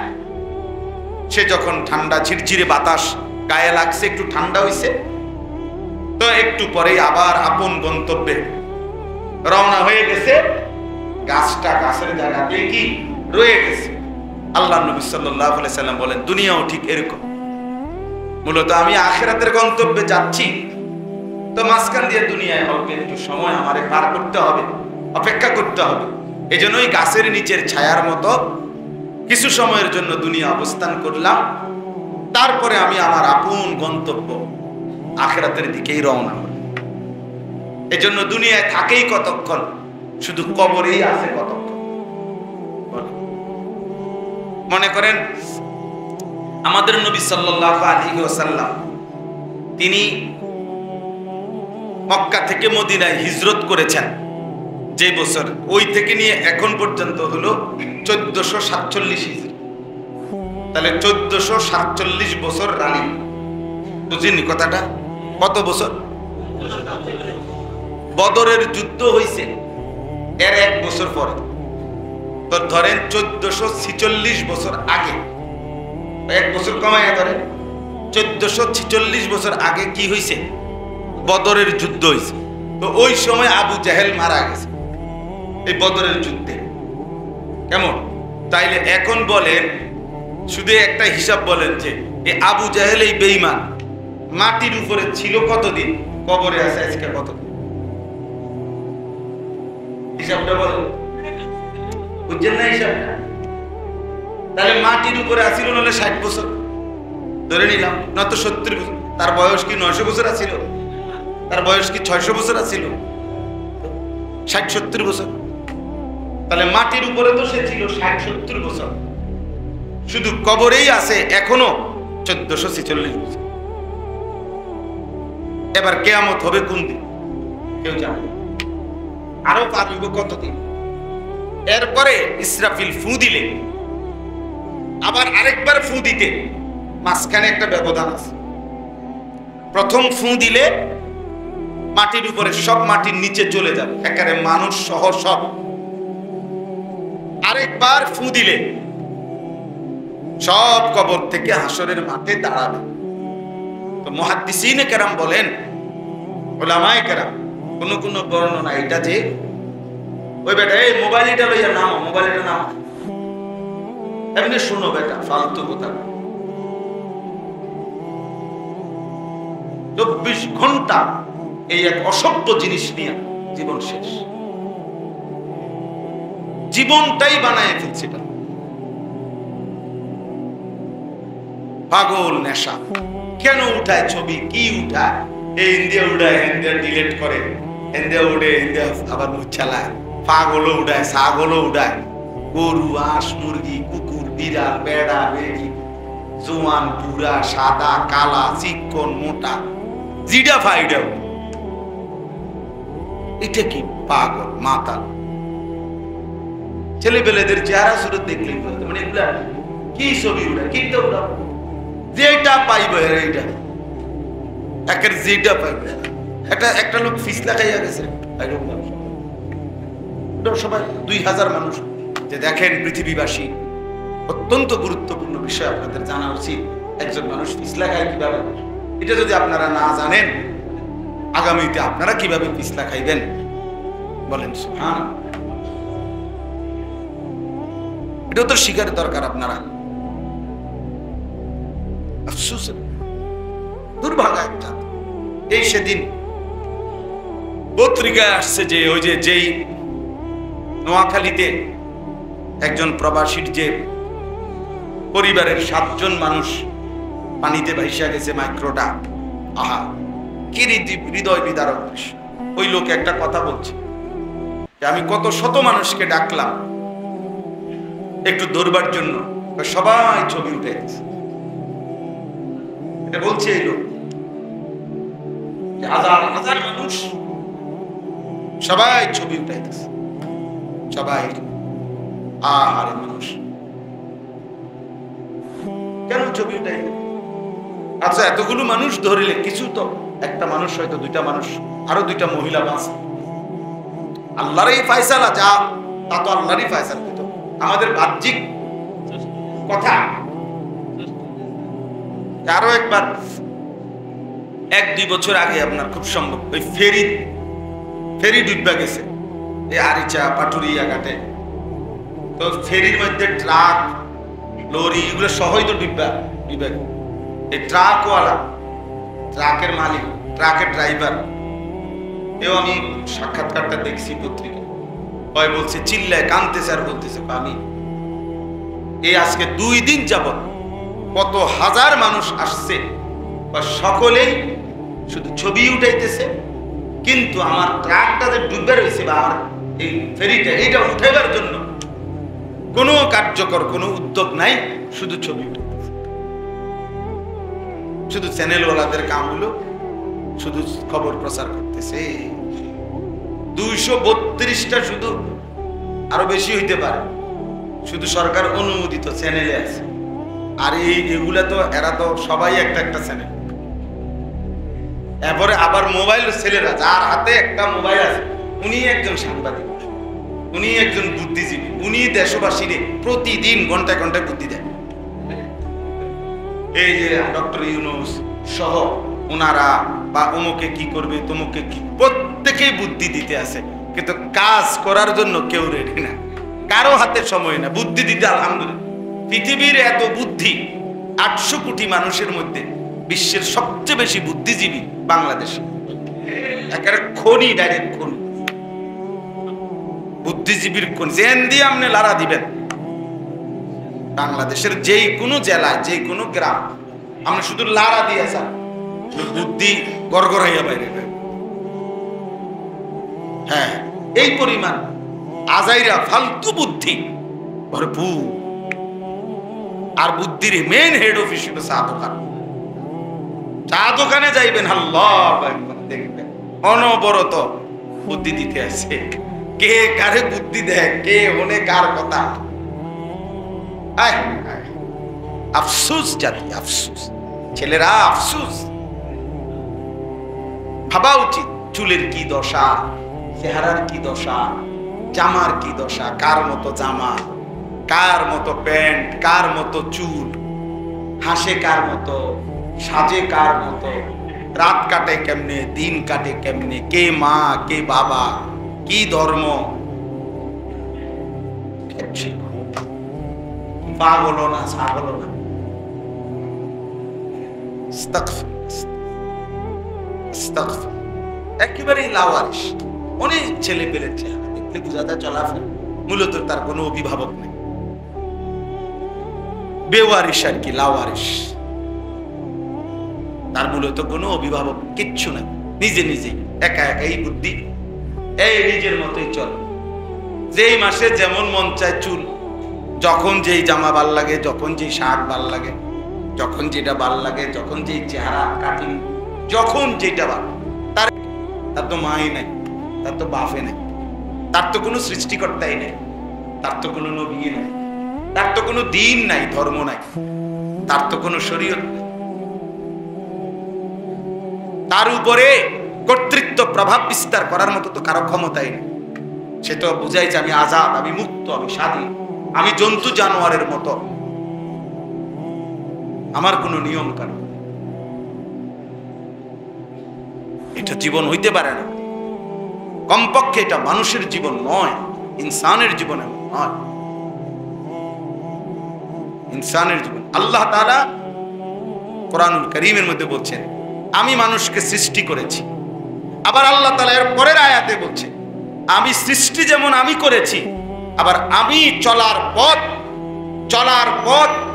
সে যখন ঠান্ডা ঝিরঝিরে বাতাস গায়ে লাগছে, একটু ঠান্ডা হইছে, তো একটু পরেই আবার আপন গন্তব্যে রওনা হয়ে গেছে। গাছটা গাছের জায়গাতে কি রয়ে গেছে। আল্লাহ নবী সাল্লাল্লাহু আলাইহি সাল্লাম বলেন, দুনিয়াও ঠিক এরকম। মূলত আমি আখিরাতের গন্তব্যে যাচ্ছি, তো মাঝখান দিয়ে দুনিয়ায় অল্প একটু সময় আমারে পার করতে হবে, অপেক্ষা করতে হবে। এই জন্যই গাছের নিচের ছায়ার মতো কিছু সময়ের জন্য দুনিয়া অবস্থান করলাম, তারপরে আমি আমার আপন গন্তব্য আখিরাতের দিকেই রওনা হই। এই জন্য দুনিয়ায় থাকেই কতক্ষণ, শুধু কবরেই আছে কতক্ষণ। মনে করেন আমাদের নবী সাল্লাল্লাহু আলাইহি ওয়াসাল্লাম তিনি মক্কা থেকে মদিনায় হিজরত করেছেন যে বছর, ওই থেকে নিয়ে এখন পর্যন্ত হলো 1447 হিজরি। তাহলে 1447 বছর রানিং। বুঝিনি কথাটা? কত বছর? বদরের যুদ্ধ হয়েছে এর 1 বছর পরে, তো ধরেন 1446 বছর আগে, 1 বছর কমাইয়া ধরেন 1446 বছর আগে কি হয়েছে? বদরের যুদ্ধ হয়েছে। তো ওই সময় আবু জাহেল মারা গেছে এই বদরের যুদ্ধে। কেমন? তাইলে এখন বলেন, শুধু একটা হিসাব বলেন যে এই আবু জাহেল এই বেঈমান মাটির উপরে ছিল কতদিন, কবরে আছে আজকে কতদিন? হিসাবটা বলেন, বুঝছেন না হিসাবটা? তাহলে মাটির উপরে আসিল নাহলে 60 বছর ধরে নিলাম, না তো 70 বছর। তার বয়স কি 900 বছর আছিল? তার বয়স কি 600 বছর আছিল? 60-70 বছর। তাহলে মাটির উপরে তো সে ছিল 60-70 বছর, শুধু কবরেই আছে এখনো 1446 বছর। এবার কিয়ামত হবে কোন দিন কেউ জানে না। আরো পার হইব কতদিন? এরপরে ইসরাফিল ফু দিলে আবার আরেকবার ফু দিতে মাঝখানে একটা ব্যবধান আছে। প্রথম ফু দিলে মাটির উপরে সব মাটির নিচে চলে যাবে, একেবারে মানুষ সহ সব। আরেকবার ফু দিলে সব কবর থেকে হাসরের মাঠে দাঁড়াবে। তো মুহাদ্দিসিনে কেরাম বলেন, উলামায়ে কেরাম, কোন কোন বর্ণনা এটা যে ওই বেটা এই মোবাইলটা লইয়া নামো, মোবাইলটা নামো, এমনি শুনো বেটা, ফালতু কথা। 24 ঘন্টা এই এক অসভ্য জিনিস নিয়ে জীবন শেষ, জীবনটাই বানায় ফেলছে এটা। পাগল নেশা। কেন উঠায় ছবি, কি উঠায়? এই ইন্ডিয়া উঠায়, ইন্ডিয়া ডিলিট করে, ইন্ডিয়া উঠে, ইন্ডিয়া আবার মুছালায়। পাগলও উঠায়, ছাগলও উঠায়, গরু, হাঁস, মুরগি, কুকুর, বিড়াল, বেড়া, বেড়ি, জোয়ান, বুড়া, সাদা, কালা, চিকন, মোটা, জিডা ফাইডাও। এটা কি পাগল মাতাল ছেলেবেলেদের চেহারা সুরত দেখলে মানে এগুলা কি ছবি উঠা, কিন্তু যেটা পাইবে এইটা একের যেটা পাইবে। একটা লোক ফিসলা খাইয়া গেছে, সবাই 2000 মানুষ। যে দেখেন পৃথিবীবাসী, অত্যন্ত গুরুত্বপূর্ণ বিষয় আপনাদের জানা উচিত, একজন মানুষ ফিসলা খায় কিভাবে। এটা যদি আপনারা না জানেন, আগামীতে আপনারা কিভাবে ফিসলা খাইবেন বলেন সুবহানাল্লাহ। এটা তো শিকার দরকার আপনারা। আফসোস, দুর্ভাগ্য একটা। এই সেদিন পত্রিকায় আসছে যে ওই যে যেই নোয়াখালীতে একজন প্রবাসীর যে পরিবারের 7 জন মানুষ পানিতে ভাইসা গেছে, মাইক্রোটা, আহা কি হৃদয় বিদারক। ওই লোক একটা কথা বলছে, আমি কত শত মানুষকে ডাকলাম একটু ধরবার জন্য, সবাই ছবি উঠে গেছে। এটা বলছে এই লোক, হাজার হাজার মানুষ সবাই ছবি উঠে গেছে, সবাই। আরে মানুষ কেন ছবি উঠে? আচ্ছা, এতগুলো মানুষ ধরিলে কিছু তো, একটা মানুষ হয়তো, 2টা মানুষ, আরো 2টা মহিলা বাঁচ। আল্লাহরই ফয়সালা, যা তা তো আল্লাহরই ফয়সালা। কিন্তু আমাদের বাহ্যিক কথা। আরো একবার 1-2 বছর আগে আপনার খুব সম্ভব ওই ফেরি ডুববা গেছে এই আরিচা পাটুরিয়া ঘাটে। তো ফেরির মধ্যে ট্রাক, লরি, এগুলো সহই তো ডুববা। এই ট্রাকওয়ালা, ট্রাকের মালিক, ট্রাকের ড্রাইভার, এও আমি সাক্ষাৎকারটা দেখছি পত্রিকা। ওই বলছে, চিল্লায় কানতেছে আর বলতেছে, আমি এই আজকে 2 দিন যাবত কত হাজার মানুষ আসছে, সকলেই শুধু ছবি উঠাইতেছে, কিন্তু আমার ট্রাকটা যে ডুবে রয়েছে বা আমার এই ফেরিটা, এইটা উঠাইবার জন্য কোনো কার্যকর কোনো উদ্যোগ নাই, শুধু ছবি উঠাইতেছে। শুধু চ্যানেলওয়ালাদের কাম হলো শুধু খবর প্রচার করতেছে। 232টা, শুধু আরো বেশি হইতে পারে, শুধু সরকার অনুমোদিত চ্যানেলে আছে। আর এগুলা তো এরা তো সবাই একটা একটা চ্যানেল। এরপরে আবার মোবাইল ছেলেরা, যার হাতে একটা মোবাইল আছে, উনি একজন সাংবাদিক, উনি একজন বুদ্ধিজীবী, উনি দেশবাসীরে প্রতিদিন ঘন্টায় ঘন্টায় বুদ্ধি দেন। এই যে ডক্টর ইউনূস সহ ওনারা, বা অমুকে কি করবে, তমুকে কি, প্রত্যেকেই বুদ্ধি দিতে আছে, কিন্তু কাজ করার জন্য কেউ রেডি না, কারো হাতে সময় না বুদ্ধি দিতে। আলহামদুলিল্লাহ, পৃথিবীর এত বুদ্ধি, 800 কোটি মানুষের মধ্যে বিশ্বের সবচেয়ে বেশি বুদ্ধিজীবী বাংলাদেশ। একেবারে খনি, ডাইরেক্ট খনি, বুদ্ধিজীবীর খনি। জেন দিয়ে আপনি লারা দিবেন বাংলাদেশের যেই কোনো জেলায়, যেই কোনো গ্রাম, আপনি শুধু লারা দিয়ে যান, বুদ্ধি গড়গড়াইয়া বাইরে। হ্যাঁ, এই পরিমাণ আজাইরা ফালতু বুদ্ধি ভরপুর। আর বুদ্ধির মেন হেড অফিস হলো চা দোকান। চা দোকানে যাইবেন, আল্লাহ দেখবেন অনবরত বুদ্ধি দিতে আছে। কে কারে বুদ্ধি দেয়, কে হনে কার কথা। আফসুস জাতি, আফসুস ছেলেরা, আফসুস। ভাবা উচিত চুলের কি দশা, চেহারার কি দশা, জামার কি দশা, কার মতো জামা, কার মতো প্যান্ট, কার মতো চুল, হাসে কার মতো, সাজে কার মতো, রাত কাটে কেমনে, দিন কাটে কেমনে, কে মা কে বাবা, কি ধর্ম, পাগল না ছাগল না। একেবারেই লাওয়ারিস। অনেক ছেলে পেলেছে, দেখলে বোঝা যায় চলাফেরা মূলত তার কোনো অভিভাবক নেই, বেওয়ারিস আর কি, লাওয়ারিস। তার মূলত কোনো অভিভাবক কিচ্ছু নাই, নিজে নিজেই একা একাই বুদ্ধি, এই নিজের মতোই চল। যেই মাসে যেমন মন চায় চুল, যখন যেই জামা ভাল লাগে, যখন যেই শার্ট ভাল লাগে, যখন যেটা ভাল লাগে, যখন যেই চেহারা কাটিং, যখন যেটা ভাল। তার তো মাই নাই, তার তো বাপে নাই, তার তো কোনো সৃষ্টিকর্তাই নাই, তার তো কোনো নবী নাই, তার তো কোনো দিন নাই, ধর্ম নাই, তার তো কোনো শরীয়ত নাই। তার উপরে কর্তৃত্ব প্রভাব বিস্তার করার মতো তো কারো ক্ষমতাই নেই। সে তো বুঝাইছে আমি আজাদ, আমি মুক্ত, আমি স্বাধীন, আমি জন্তু জানোয়ারের মতো, আমার কোনো নিয়ম কানুন। এটা জীবন হইতে পারে না, কমপক্ষে এটা মানুষের জীবন নয়, ইনসানের জীবন নয়, ইনসানের জীবন। আল্লাহ তাআলা কোরআনুল কারীমের মধ্যে বলছেন আমি মানুষকে সৃষ্টি করেছি। আবার আল্লাহ তাআলা এর পরের আয়াতে বলছে আমি সৃষ্টি যেমন আমি করেছি, আবার আমি চলার পথ,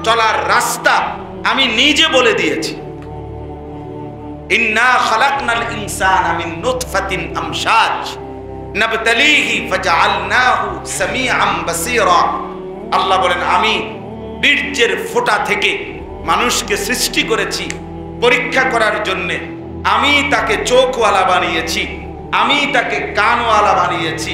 চলার রাস্তা আমি নিজে বলে দিয়েছি। ইন্না খালাকনাল ইনসানা মিন নুতফাতিন আমশাজ নাবতালিহি ফাজআলনাহু সামিআন বাসীরা। আল্লাহ বলেন আমি বীর্যের ফোঁটা থেকে মানুষকে সৃষ্টি করেছি পরীক্ষা করার জন্য। আমি তাকে চোখওয়ালা বানিয়েছি, আমি তাকে কানওয়ালা বানিয়েছি।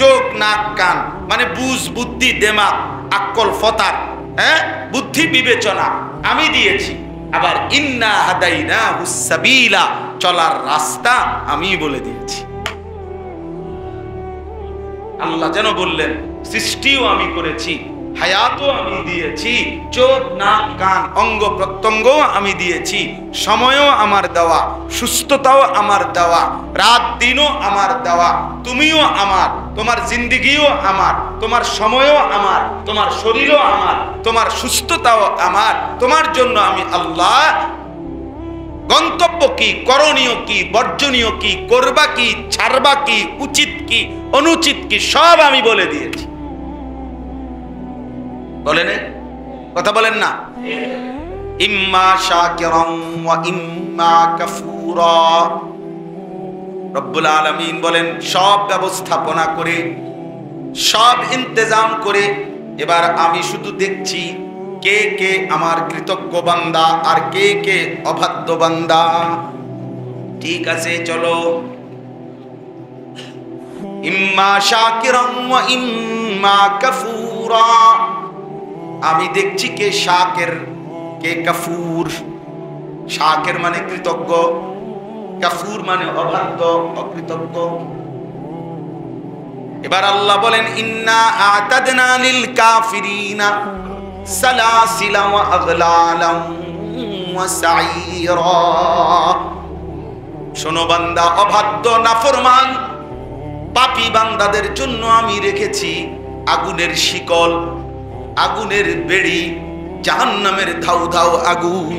চোখ নাক কান মানে বুঝ, বুদ্ধি, দেমাগ, আক্কল, ফতার, হ্যাঁ, বুদ্ধি বিবেচনা আমি দিয়েছি। আবার ইন্না হাদাইনাহুস সাবিলা, চলার রাস্তা আমি বলে দিয়েছি। আল্লাহ যেন বললেন সৃষ্টিও আমি করেছি, হায়াতও আমি দিয়েছি, চোখ নাক কান অঙ্গ প্রত্যঙ্গ আমি দিয়েছি, সময়ও আমার দেওয়া, সুস্থতাও আমার দেওয়া, রাত দিনও আমার দেওয়া, তুমিও আমার, তোমার জিন্দেগিও আমার, তোমার সময়ও আমার, তোমার শরীরও আমার, তোমার সুস্থতাও আমার। তোমার জন্য আমি আল্লাহ গন্তব্য কি, করণীয় কি, বর্জনীয় কি, করবা কি, ছাড়বা কি, উচিত কি, অনুচিত কি, সব আমি বলে দিয়েছি। বলেন কথা বলেন না? ইম্মা শাকিরান ওয়া ইম্মা কাফুরা। রব্বুল আলামিন বলেন সব ব্যবস্থাপনা করে, সব ইন্তজাম করে, এবার আমি শুধু দেখছি কে কে আমার কৃতজ্ঞ বান্দা আর কে কে অবাধ্য বান্দা? ঠিক আছে, চলো। ইম্মা শাকিরান ওয়া ইম্মা কাফুরা। আমি দেখছি কে শাকির, কে কাফুর। শাকির মানে কৃতজ্ঞ, কাফুর মানে অবাধ্য, অকৃতজ্ঞ। এবার আল্লাহ বলেন, ইন্না আ'তাদনা লিল কাফিরিনা সালাসিলা ওয়া আগলালাম ওয়া সাইরা। শোনো বান্দা, অবাধ্য নাফরমান পাপী বান্দাদের জন্য আমি রেখেছি আগুনের শিকল, আগুনের বেড়ি, জাহান্নামের ধাউ ধাউ আগুন।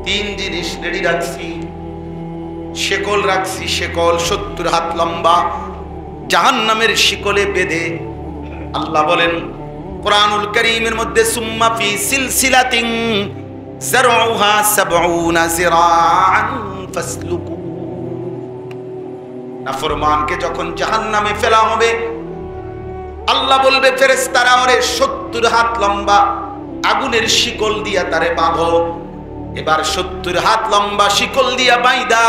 তিন জিনিস রেডি রাখছি। শিকল রাখছি, শিকল 70 হাত লম্বা, জাহান্নামের শিকলে বেঁধে। আল্লাহ বলেন কোরআনুল কারীমের মধ্যে, সুম্মা ফি সিলসিলাতিন যারউহা 70 যিরাআন ফাসলুকু। নাফরমানকে যখন জাহান্নামে ফেলা হবে, আল্লাহ বলবে ফেরেশতারা, ওরে 70 হাত লম্বা আগুনের শিকল দিয়া তারে বাঁধো। এবার 70 হাত লম্বা শিকল দিয়া বাইদা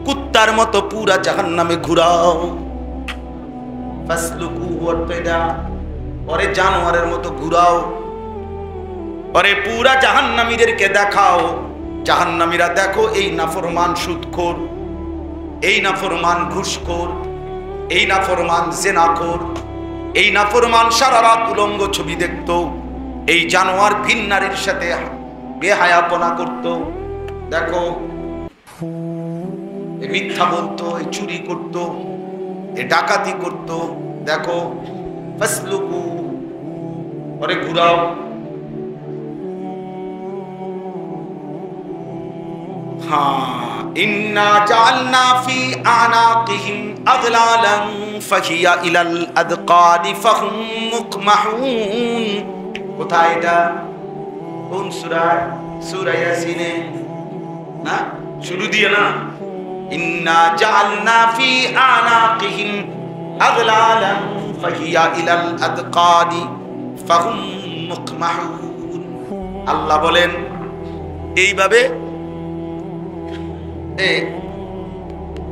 কুত্তার মতো পুরা জাহান্নামে ঘুরাও। ফাসলুকু ওয়াতদা, ওরে জানোয়ারের মতো ঘুরাও, ওরে পুরা জাহান্নামীদেরকে দেখাও। জাহান্নামীরা দেখো, এই নাফরমান সুদখোর, এই নাফরমান ঘুষখোর, এই নাফরমান জিনাখোর, এই নাফরমান সারা রাত উলঙ্গ ছবি দেখতো, এই জানোয়ার ভিন নারীর সাথে বেহায়াপনা করত। দেখো, এ মিথ্যা বলতো, এ চুরি করত, এ ডাকাতি করত। দেখো, ফাসলুকু, ওরে ঘুরাও। হ্যাঁ, ইন্না জাআলনা ফি আনাকিহিম আগলালান ফাহিয়া ইলাল আদকানি ফাহুম মুকমাহুন। কোথায় এটা? কোন সূরা? সূরা ইয়াসিনে না? শুরু দিয়ে না, ইন্না জাআলনা ফি আনাকিহিম আগলালান ফাহিয়া ইলাল আদকানি ফাহুম মুকমাহুন। আল্লাহ বলেন এইভাবে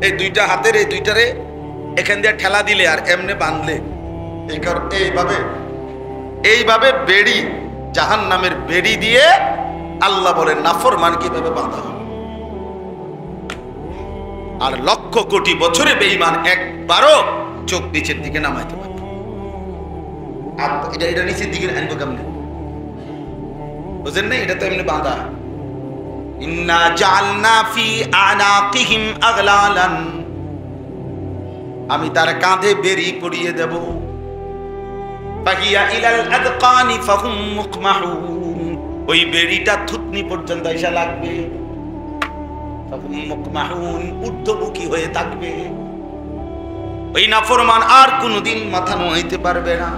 এই দুইটা হাতের এই দুইটারে এখান দিয়ে ঠেলা দিলে আর এমনে বাঁধলে, এইভাবে বেড়ি, জাহান্নামের বেড়ি দিয়ে আল্লাহ বলেন নাফরমান কিভাবে বাঁধা হবে। আর লক্ষ কোটি বছরে বেঈমান একবারও চোখ নিচের দিকে নামাইতে পারবে। আর এটা নিচের দিকে আনবো কেমনে? বুঝেন না? এটা তো এমনি বাঁধা। ইন্না জাআলনা ফি আনাকিহিম আগলালান, আমি তার কাঁধে বেড়ি পরিয়ে দেব। ফাহিয়া ইলাল আদকানি ফাহুম মুকমাহুন, ওই বেড়িটা থুতনি পর্যন্ত এসে লাগবে। ফাহুম মুকমাহুন, ঊর্ধ্বমুখী হয়ে থাকবে। ওই নাফরমান আর কোনদিন মাথা নোয়াইতে পারবে না।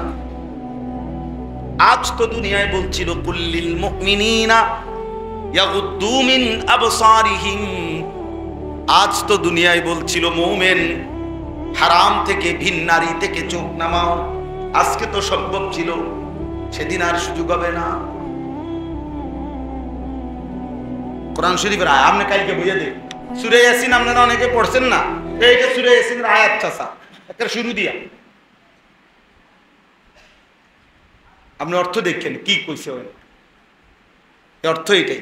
আজ তো দুনিয়ায় বলছিল কুল্লিল মুমিনিনা ইয়াগুদ্দু মিন আবসারিহিম, আজ তো দুনিয়ায় বলছিল মুমিন হারাম থেকে, ভিন নারী থেকে চোখ নামাও। আজকে তো সম্ভব ছিল, সেদিন আর সুযোগ হবে না। কোরআন শরীফের আয়াত আপনি কালকে বুঝে দেন। সূরা ইয়াসিন আপনারা অনেকে পড়ছেন না? এইটা সূরা ইয়াসিনের আয়াত চাচা, একটা শুরু দিয়া আপনি অর্থ দেখেন কি কইছে। ওই অর্থ এটাই,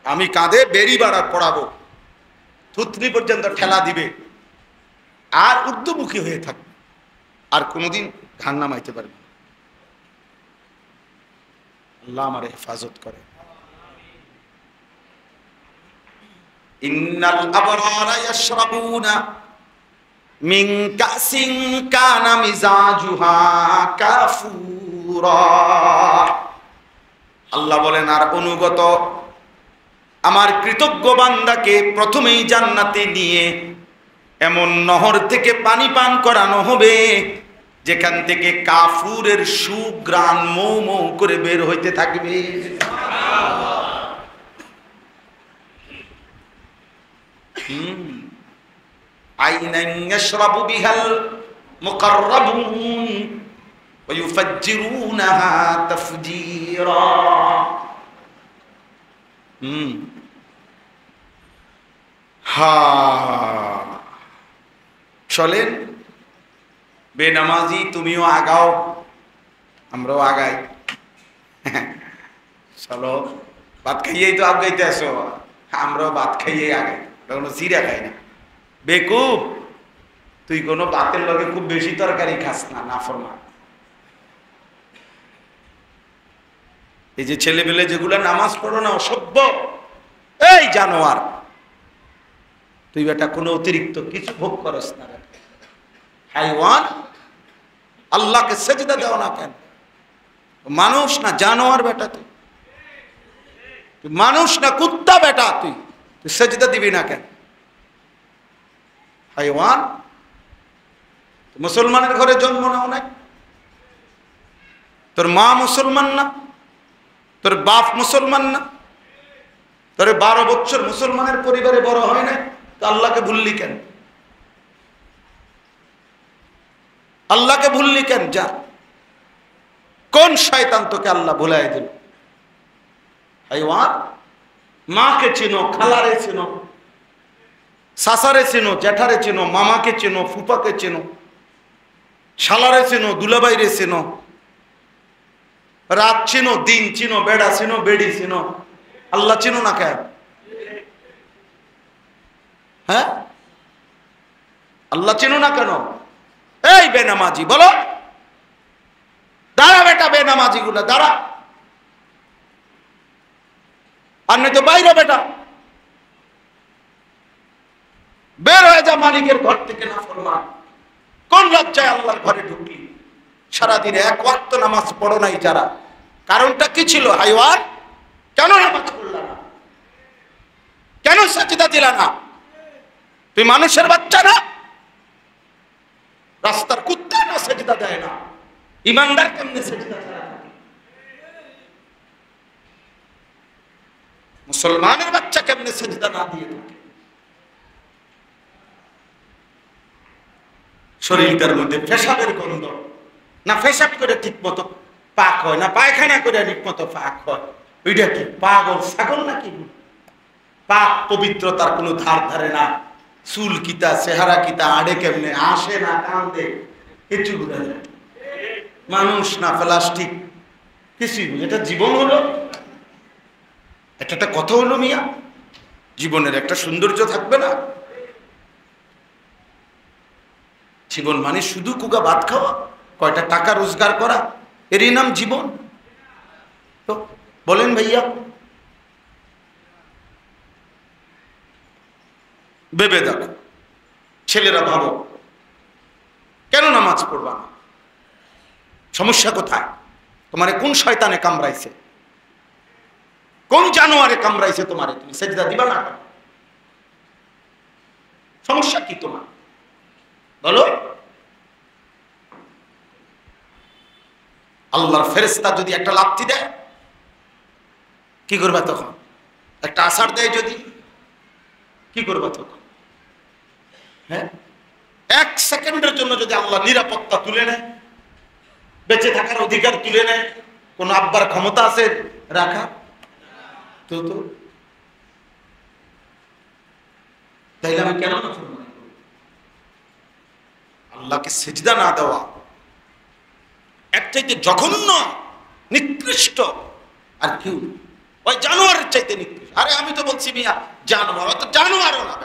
আমি কাঁধে বেড়ি বাড়া পড়াবো, থুতনি পর্যন্ত ঠেলা দিবে, আর ঊর্ধ্বমুখী হয়ে থাকবে, আর কোনোদিন ঘাড় নামাইতে পারবে। আল্লাহ আমার হেফাজত করে। ইন্নাল আবরারা ইয়াশরাবুনা মিন কাসিন কানা মিজাজুহা কাফুরা। আল্লাহ বলেন, আর অনুগত আমার কৃতজ্ঞ বান্দাকে প্রথমেই জান্নাতে নিয়ে এমন নহর থেকে পানি পান করানো হবে যেখান থেকে কাফুরের সুঘ্রাণ মৌ মৌ করে বের হইতে থাকবে। আইনান ইয়াশরাবু বিহাল মুকাররাবুন, ওয়ায়ুফাজ্জিরুনাহা তাফজীরা। চলেন বেনামাজি, তুমিও আগাও আমরাও আগাই। চলো, ভাত খাইয়েই তো আগাইতে আসো, আমরাও ভাত খাইয়েই আগাই, কোনো চিরা খাই না। বেকুব, তুই কোনো ভাতের লগে খুব বেশি তরকারি খাস না, নাফরমান। এই যে ছেলেবেলে যেগুলা নামাজ পড়ো না, অসভ্য, এই জানোয়ার, তুই বেটা কোনো অতিরিক্ত কিছু ভোগ করস না, হাইওয়ান। আল্লাহকে সেজদা দাও না কেন? মানুষ না জানোয়ার বেটা, তুই মানুষ না কুত্তা বেটা, তুই সেজদা দিবি না কেন? হাইওয়ান। মুসলমানের ঘরে জন্ম নাও নাই? তোর মা মুসলমান না? তোর বাপ মুসলমান না? তোর 12 বছর মুসলমানের পরিবারে বড় হয় নাই, তো আল্লাহকে ভুললি কেন? আল্লাহকে ভুললি কেন? যা, কোন শয়তান তোকে আল্লাহ ভুলাই দিল? হাইওয়ান। মাকে চিনো, খালারে চিনো, সাসারে চিনো, জ্যাঠারে চিনো, মামাকে চিনো, ফুপাকে চিনো, শালারে চিনো, দুলাবাইরে চিনো, রাত চিনো, দিন চিনো, বেড়া চিনো, বেড়ি চিনো, আল্লাহ চিনো না কেন? হ্যাঁ, আল্লাহ চিনো না কেন? এই বেনামাজি, বলো, দাঁড়া বেটা, বেনামাজি গুলা দাঁড়া, আর নয় তো বাইরে বেটা, বের হয়ে যা মালিকের ঘর থেকে, না ফরমান। কোন লজ্জায় আল্লাহর ঘরে ঢুকলি? সারাদিনে এক ওয়াক্ত নামাজ পড়ো নাই যারা, কারণটা কি ছিল? হাইওয়ান, কেন নামাজ পড়লা না? কেন সাজদা দিলা না? তুই মানুষের বাচ্চা না? রাস্তার কুত্তা না সেজদা দেয় না, ইমানদার কেমনে সেজদা দেয়? মুসলমানের বাচ্চা কেমনে সেজদা না দিয়ে থাকে? শরীরটার মধ্যে পেশাবের গন্ধ, না পেশাব করে ঠিক মতো পাক হয়, না পায়খানা করে ঠিক মতো পাক হয়। ওইটা কি পাগল ছাগল নাকি? পাক পবিত্রতার কোনো ধার ধারে না। চুল কিতা, চেহারা কিতা, আড়ে কেমনে, আসে না কান্দে, কিছু বোঝা যায়। মানুষ না প্লাস্টিক, কিছুই। এটা জীবন হলো? একটা কথা হলো মিয়া, জীবনের একটা সৌন্দর্য থাকবে না? জীবন মানে শুধু কুকা ভাত খাওয়া, কয়টা টাকা রোজগার করা, এরই নাম জীবন? তো বলেন ভাইয়া, ভেবে দেখো। ছেলেরা ভাবো, কেন নামাজ পড়বা না? সমস্যা কোথায়? তোমারে কোন শয়তানে কামড়াইছে? কোন জানোয়ারে কামড়াইছে তোমারে? তুমি সেজদা দিবা না? সমস্যা কি তোমার বলো? আল্লাহর ফেরেশতা যদি একটা লাথি দেয় কি করবা তখন? একটা আছাড় দেয় যদি, কি করবা তখন? হ্যাঁ, 1 সেকেন্ডের জন্য যদি আল্লাহ নিরাপত্তা তুলে নেয়, বেঁচে থাকার অধিকার তুলে নেয়, কোন আব্বার ক্ষমতা আছে রাখা? তো তাইলে আমি কেন আল্লাহকে সিজদা না দেওয়া এর চাইতে জঘন্য, নিকৃষ্ট আর কেউ? ওই জানোয়ারের চাইতে নিকৃষ্ট। আরে আমি তো বলছি মিয়া জানোয়ার, তো জানোয়ারও না,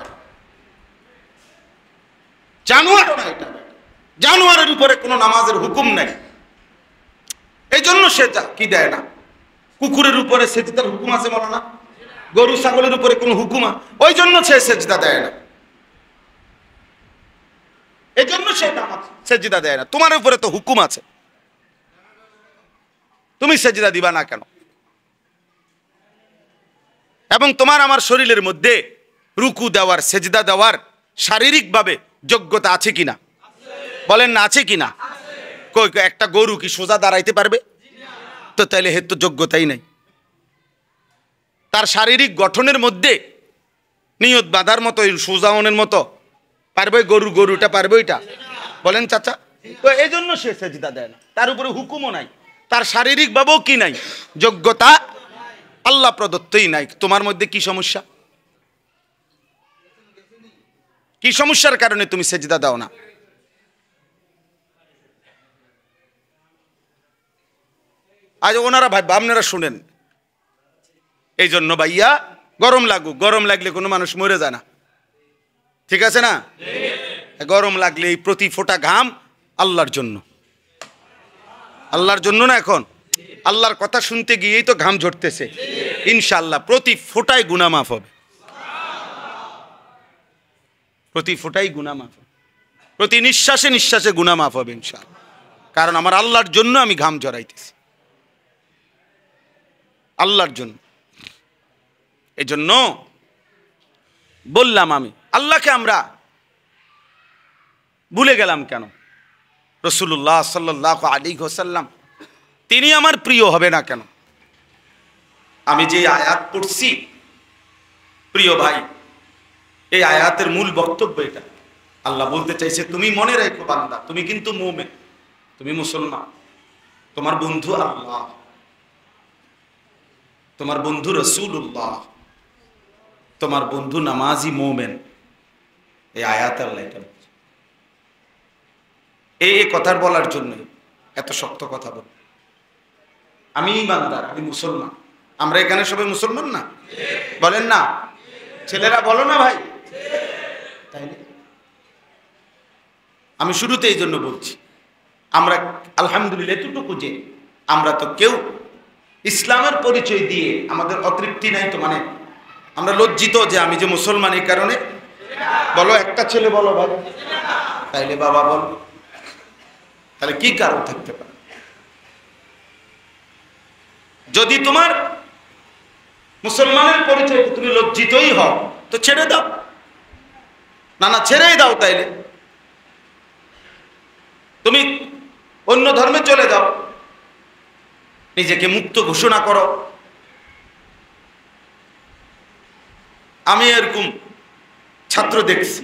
জানোয়ারও না। এটা জানোয়ারের উপরে কোনো নামাজের হুকুম নাই, এই জন্য সে কি দেয় না। কুকুরের উপরে সেজদার হুকুম আছে বলো না? গরু ছাগলের উপরে কোনো হুকুম, ওই জন্য সে সেজদা দেয় না, এই জন্য সে নামাজ সেজদা দেয় না। তোমার উপরে তো হুকুম আছে, তুমি সেজদা দিবা না কেন? এবং তোমার আমার শরীরের মধ্যে রুকু দেওয়ার, সেজদা দেওয়ার শারীরিকভাবে যোগ্যতা আছে কিনা? বলেন না, আছে কিনা? কই একটা গরু কি সোজা দাঁড়াইতে পারবে? তো তাইলে হের তো যোগ্যতাই নাই। তার শারীরিক গঠনের মধ্যে নিয়ত বাঁধার মতো, সোজাওনের মতো পারবে গরুটা পারবে? ওইটা বলেন চাচা, তো এই জন্য সে সেজদা দেয় না, তার উপরে হুকুমও নাই, তার শারীরিক ভাবেও কি নাই, যোগ্যতা আল্লাহ প্রদত্তই নাই। তোমার মধ্যে কি সমস্যা? কি সমস্যার কারণে তুমি সেজদা দাও না? আজ ওনারা ভাই আপনারা শুনেন, এই জন্য ভাইয়া গরম লাগুক, গরম লাগলে কোনো মানুষ মরে যায় না, ঠিক আছে না? গরম লাগলে এই প্রতি ফোঁটা ঘাম আল্লাহর জন্য, আল্লাহর জন্য না। এখন আল্লাহর কথা শুনতে গিয়েই তো ঘাম ঝরতেছে, ইনশাআল্লাহ প্রতি ফোঁটায় গুনাহ মাফ হবে, প্রতি ফোঁটাই গুনাহ মাফ হবে, প্রতি নিঃশ্বাসে নিঃশ্বাসে গুনাহ মাফ হবে ইনশাআল্লাহ। কারণ আমার আল্লাহর জন্য আমি ঘাম ঝরাইতেছি, আল্লাহর জন্য। এই জন্য বললাম আমি আল্লাহকে আমরা ভুলে গেলাম কেন? রাসূলুল্লাহ সাল্লাল্লাহু আলাইহি ওয়াসাল্লাম তিনি আমার প্রিয় হবে না কেন? আমি যে আয়াত পড়ছি প্রিয় ভাই, এই আয়াতের মূল বক্তব্য এটা। আল্লাহ বলতে চাইছে তুমি মনে রাখো বান্দা, তুমি কিন্তু মুমিন, তুমি মুসলমান, তোমার বন্ধু আল্লাহ, তোমার বন্ধু রাসূলুল্লাহ, তোমার বন্ধু নামাজি মুমিন। এই আয়াত আল্লাহ এটা বলছে। এই কথার বলার জন্য এত শক্ত কথা বল। আমি ইমানদার, আমি মুসলমান। আমরা এখানে সবাই মুসলমান না? বলেন না? ছেলেরা বলো না ভাই? তাই না? আমি শুরুতে এই জন্য বলছি, আমরা আলহামদুলিল্লাহ এতটুকু যে আমরা তো কেউ ইসলামের পরিচয় দিয়ে আমাদের অতৃপ্তি নাই তো, মানে আমরা লজ্জিত যে আমি যে মুসলমান এই কারণে। বলো একটা ছেলে বলো ভাই, তাইলে বাবা বল, তাহলে কি কারণ থাকতে পারে? যদি তোমার মুসলমানের পরিচয় তুমি লজ্জিতই হও তো ছেড়ে দাও, না না ছেড়েই দাও, তাইলে তুমি অন্য ধর্মে চলে যাও, নিজেকে মুক্ত ঘোষণা করো। আমি এরকম ছাত্র দেখছি,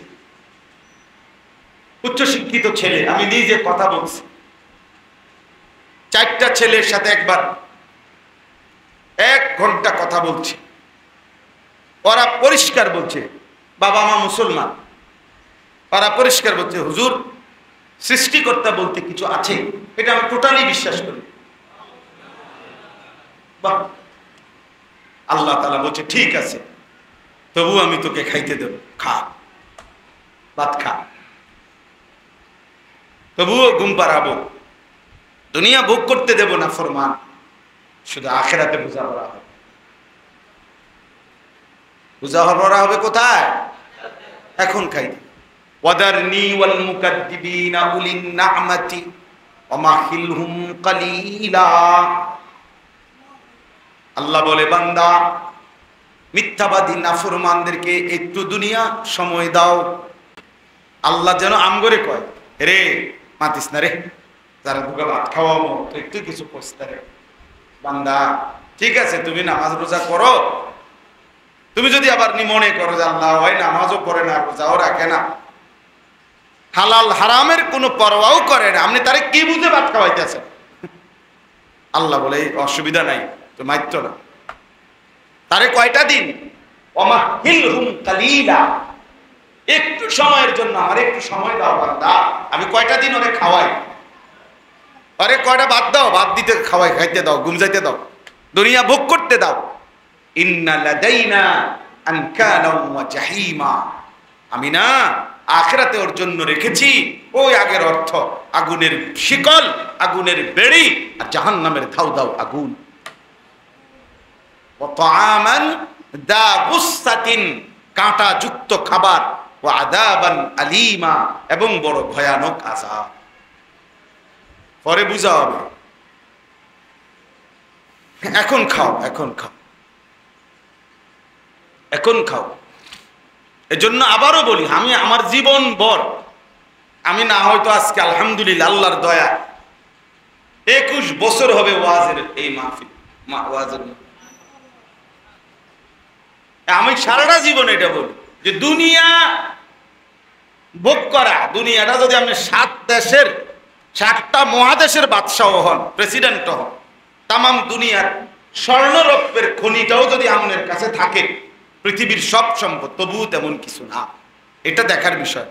উচ্চশিক্ষিত ছেলে, আমি নিজে কথা বলছি, 4টা ছেলের সাথে একবার 1 ঘন্টা কথা বলছি। ওরা পরিষ্কার বলছে বাবা মা মুসলমান, ওরা পরিষ্কার বলছে হুজুর সৃষ্টিকর্তা বলতে কিছু আছে, এটা আমি টোটালি বিশ্বাস করি। বাহ, আল্লাহ তাআলা বলছে ঠিক আছে, তবু আমি তোকে খাইতে দেব, খা, ভাত খা, তবুও ঘুম পাড়াবো, দুনিয়া ভোগ করতে দেব না ফরমান, শুধু আখিরাতে বোঝাপড়া হবে। বোঝাপড়া হবে কোথায়? এখন খাই। ওয়াদারনি ওয়াল মুকাদ্দিবিনা উলিন নি'মাতি ওয়া মাহিলহুম কালিলা। আল্লাহ বলে বান্দা মিথ্যাবাদী নাফরমানদেরকে একটু দুনিয়া সময় দাও। আল্লাহ যেন আমগরে কয় রে মাতিস না রে, যারা দুটো ভাত খাওয়াবো তো একটু কিছু পৌঁছতে রে বান্দা, ঠিক আছে তুমি নামাজ রোজা করো, তুমি যদি আবার মনে করো যে আল্লাহ হয় নামাজও পড়ে না রোজাও রাখে না, হালাল হারামের কোনো পরোয়াও করে না, আপনি তারে কি বুঝে ভাত খাওয়াইতেছেন? আল্লাহ বলে অসুবিধা নাই, তো মাইত্র না, তারে কয়টা দিন ওমাহিলহুম কালিলা, একটু সময়ের জন্য আমার একটু সময় দাও বান্দা, আমি কয়টা দিন ওরে খাওয়াই, আরে কয়টা ভাত দাও, ভাত দিতে খাওয়াই, খাইতে দাও, ঘুম যাইতে দাও, দুনিয়া ভোগ করতে দাও। ইন্না লাদাইনা আনকালাম ওয়া জাহিমা, আমি না আখিরাতে ওর জন্য রেখেছি ওই আগের অর্থ, আগুনের শিকল, আগুনের বেড়ি, আর জাহান্নামের ধাউ ধাউ আগুন। ওয়া তাআমান দা গুসসাতিন, কাঁটা যুক্ত খাবার, ওয়া আযাবান আলীমা, এবং বড় ভয়ানক আযাব। পরে বুঝা হবে, এখন খাও, এখন খাও, এখন খাও। এজন্য আবারও বলি, আমি আমার জীবন ভর, আমি না হয়তো আজকে আলহামদুলিল্লাহ আল্লাহর দয়া 21 বছর হবে ওয়াজের এই মাহফিল, ওয়াজের, আমি সারাটা জীবন এটা বলি যে দুনিয়া ভোগ করা, দুনিয়াটা যদি আপনি 7 দেশের 7টা মহাদেশের বাদশাহ হন, প্রেসিডেন্ট হন, তামাম দুনিয়ার স্বর্ণরৌপ্যের খনিটাও যদি আপনার কাছে থাকে, পৃথিবীর সব সম্পদ, তবুও তেমন কিছু না। এটা দেখার বিষয়।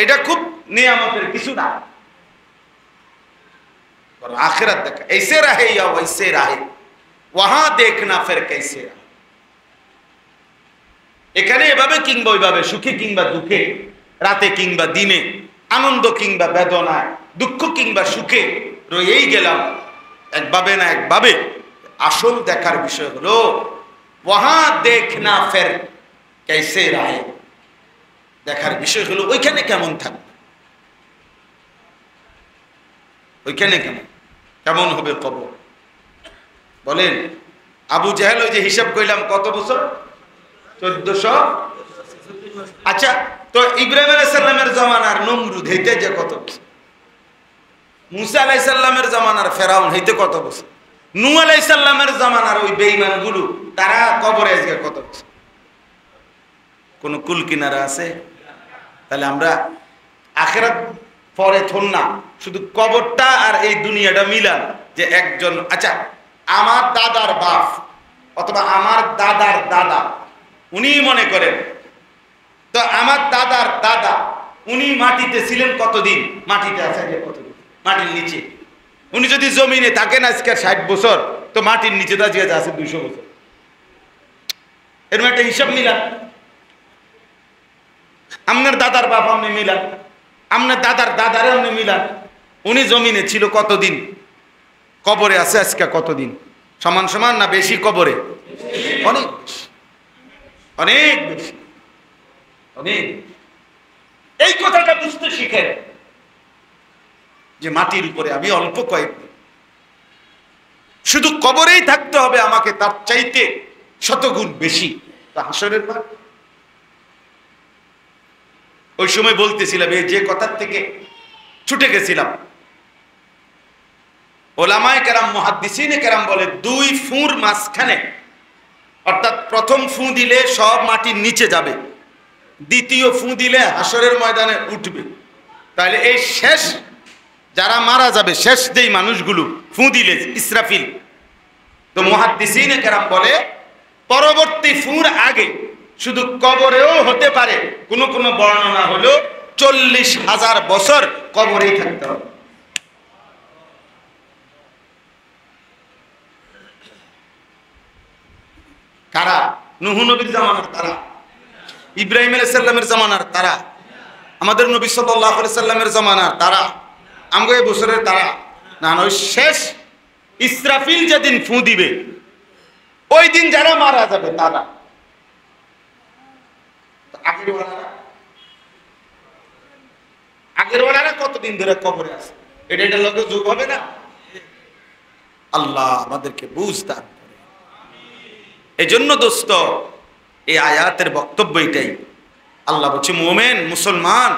এটা খুব নিয়ামতের কিছু না। आखिरत देखा ऐसे रहे या वैसे रहे, वहां देखना फिर कैसे रहे। এখানে এভাবে কিংবা ওইভাবে, সুখে কিংবা দুঃখে, রাতে কিংবা দিনে, আনন্দ কিংবা বেদনায়, দুঃখ কিংবা সুখে রয়েই গেলাম একভাবে না একভাবে। আসল দেখার বিষয় হলো वहां देखना फिर कैसे रहे, দেখার বিষয় হলো ওইখানে কেমন থাকবে, ওইখানে কেমন হবে কবর। বলেন আবু জাহেল ওই যে হিসাব কইলাম কত বছর, 1400। আচ্ছা, তো ইব্রাহিম আলাইহিস সালামের জামানার নমরুদ হইতে যে কত বছর, মুসা আলাইহিস সালামের জামানার ফেরাউন হইতে কত বছর, নূহ আলাইহিস সালামের জামানার ওই বেঈমানগুলো তারা কবরে আজকে কত বছর। কোন কুল কিনারা আছে? তাহলে আমরা আখিরাত পরে থন না, শুধু কবরটা আর এই দুনিয়াটা মিলান যে একজন, আচ্ছা আমার দাদার বাপ অথবা আমার দাদার দাদা উনি মনে করেন, তো আমার দাদার দাদা উনি মাটিতে ছিলেন কতদিন, মাটিতে আছে কতদিন, মাটির নিচে। উনি যদি জমিনে থাকেন আজকে 60 বছর, তো মাটির নিচে দাঁড়িয়ে আছে 200 বছর। এরকম একটা হিসাব মিলান। আপনার দাদার বাপ আপনি মিলান, আপনার দাদার দাদারে আপনি মিলান, উনি জমিনে ছিল কতদিন, কবরে আছে আজকে কতদিন, সমান সমান না বেশি কবরে? অনেক বেশি, অনেক বেশি, অনেক। এই কথাটা বুঝতে শিখেন যে মাটির উপরে আমি অল্প কয়েকদিন, শুধু কবরেই থাকতে হবে আমাকে, তার চাইতে শতগুণ বেশি তা হাসরের মাঠ। ওই সময় বলতেছিলাম এই যে কথার থেকে ছুটে গেছিলাম, ওলামায়ে কেরাম মুহাদ্দিসিনে কেরাম বলে 2 ফুঁর মাঝখানে, অর্থাৎ প্রথম ফুঁ দিলে সব মাটির নিচে যাবে, দ্বিতীয় ফুঁ দিলে হাসরের ময়দানে উঠবে। তাহলে এই শেষ যারা মারা যাবে, শেষ যেই মানুষগুলো ফুঁ দিলে ইসরাফিল, তো মুহাদ্দিসিনে কেরাম বলে পরবর্তী ফুঁর আগে শুধু কবরেও হতে পারে, কোন কোন বর্ণনা হলো 40,000 বছর কবরেই থাকতে হবে। কারা? নূহ নবীর জামানার তারা, ইব্রাহিম আলাইহিস সালামের জামানার তারা, আমাদের নবী সাল্লাল্লাহু আলাইহি সাল্লামের জামানার তারা, আমগো এই বছরের তারা না। ওই শেষ ইসরাফিল যেদিন ফুঁ দিবে ওই দিন যারা মারা যাবে তারা। আগের ওয়ালারা কতদিন ধরে কবরে আছে, এটা লোকে যোগ হবে না। আল্লাহ আমাদেরকে বুঝ দান করে। এই জন্য দোস্ত এই আয়াতের বক্তব্য এটাই। আল্লাহ বলছে মুমিন মুসলমান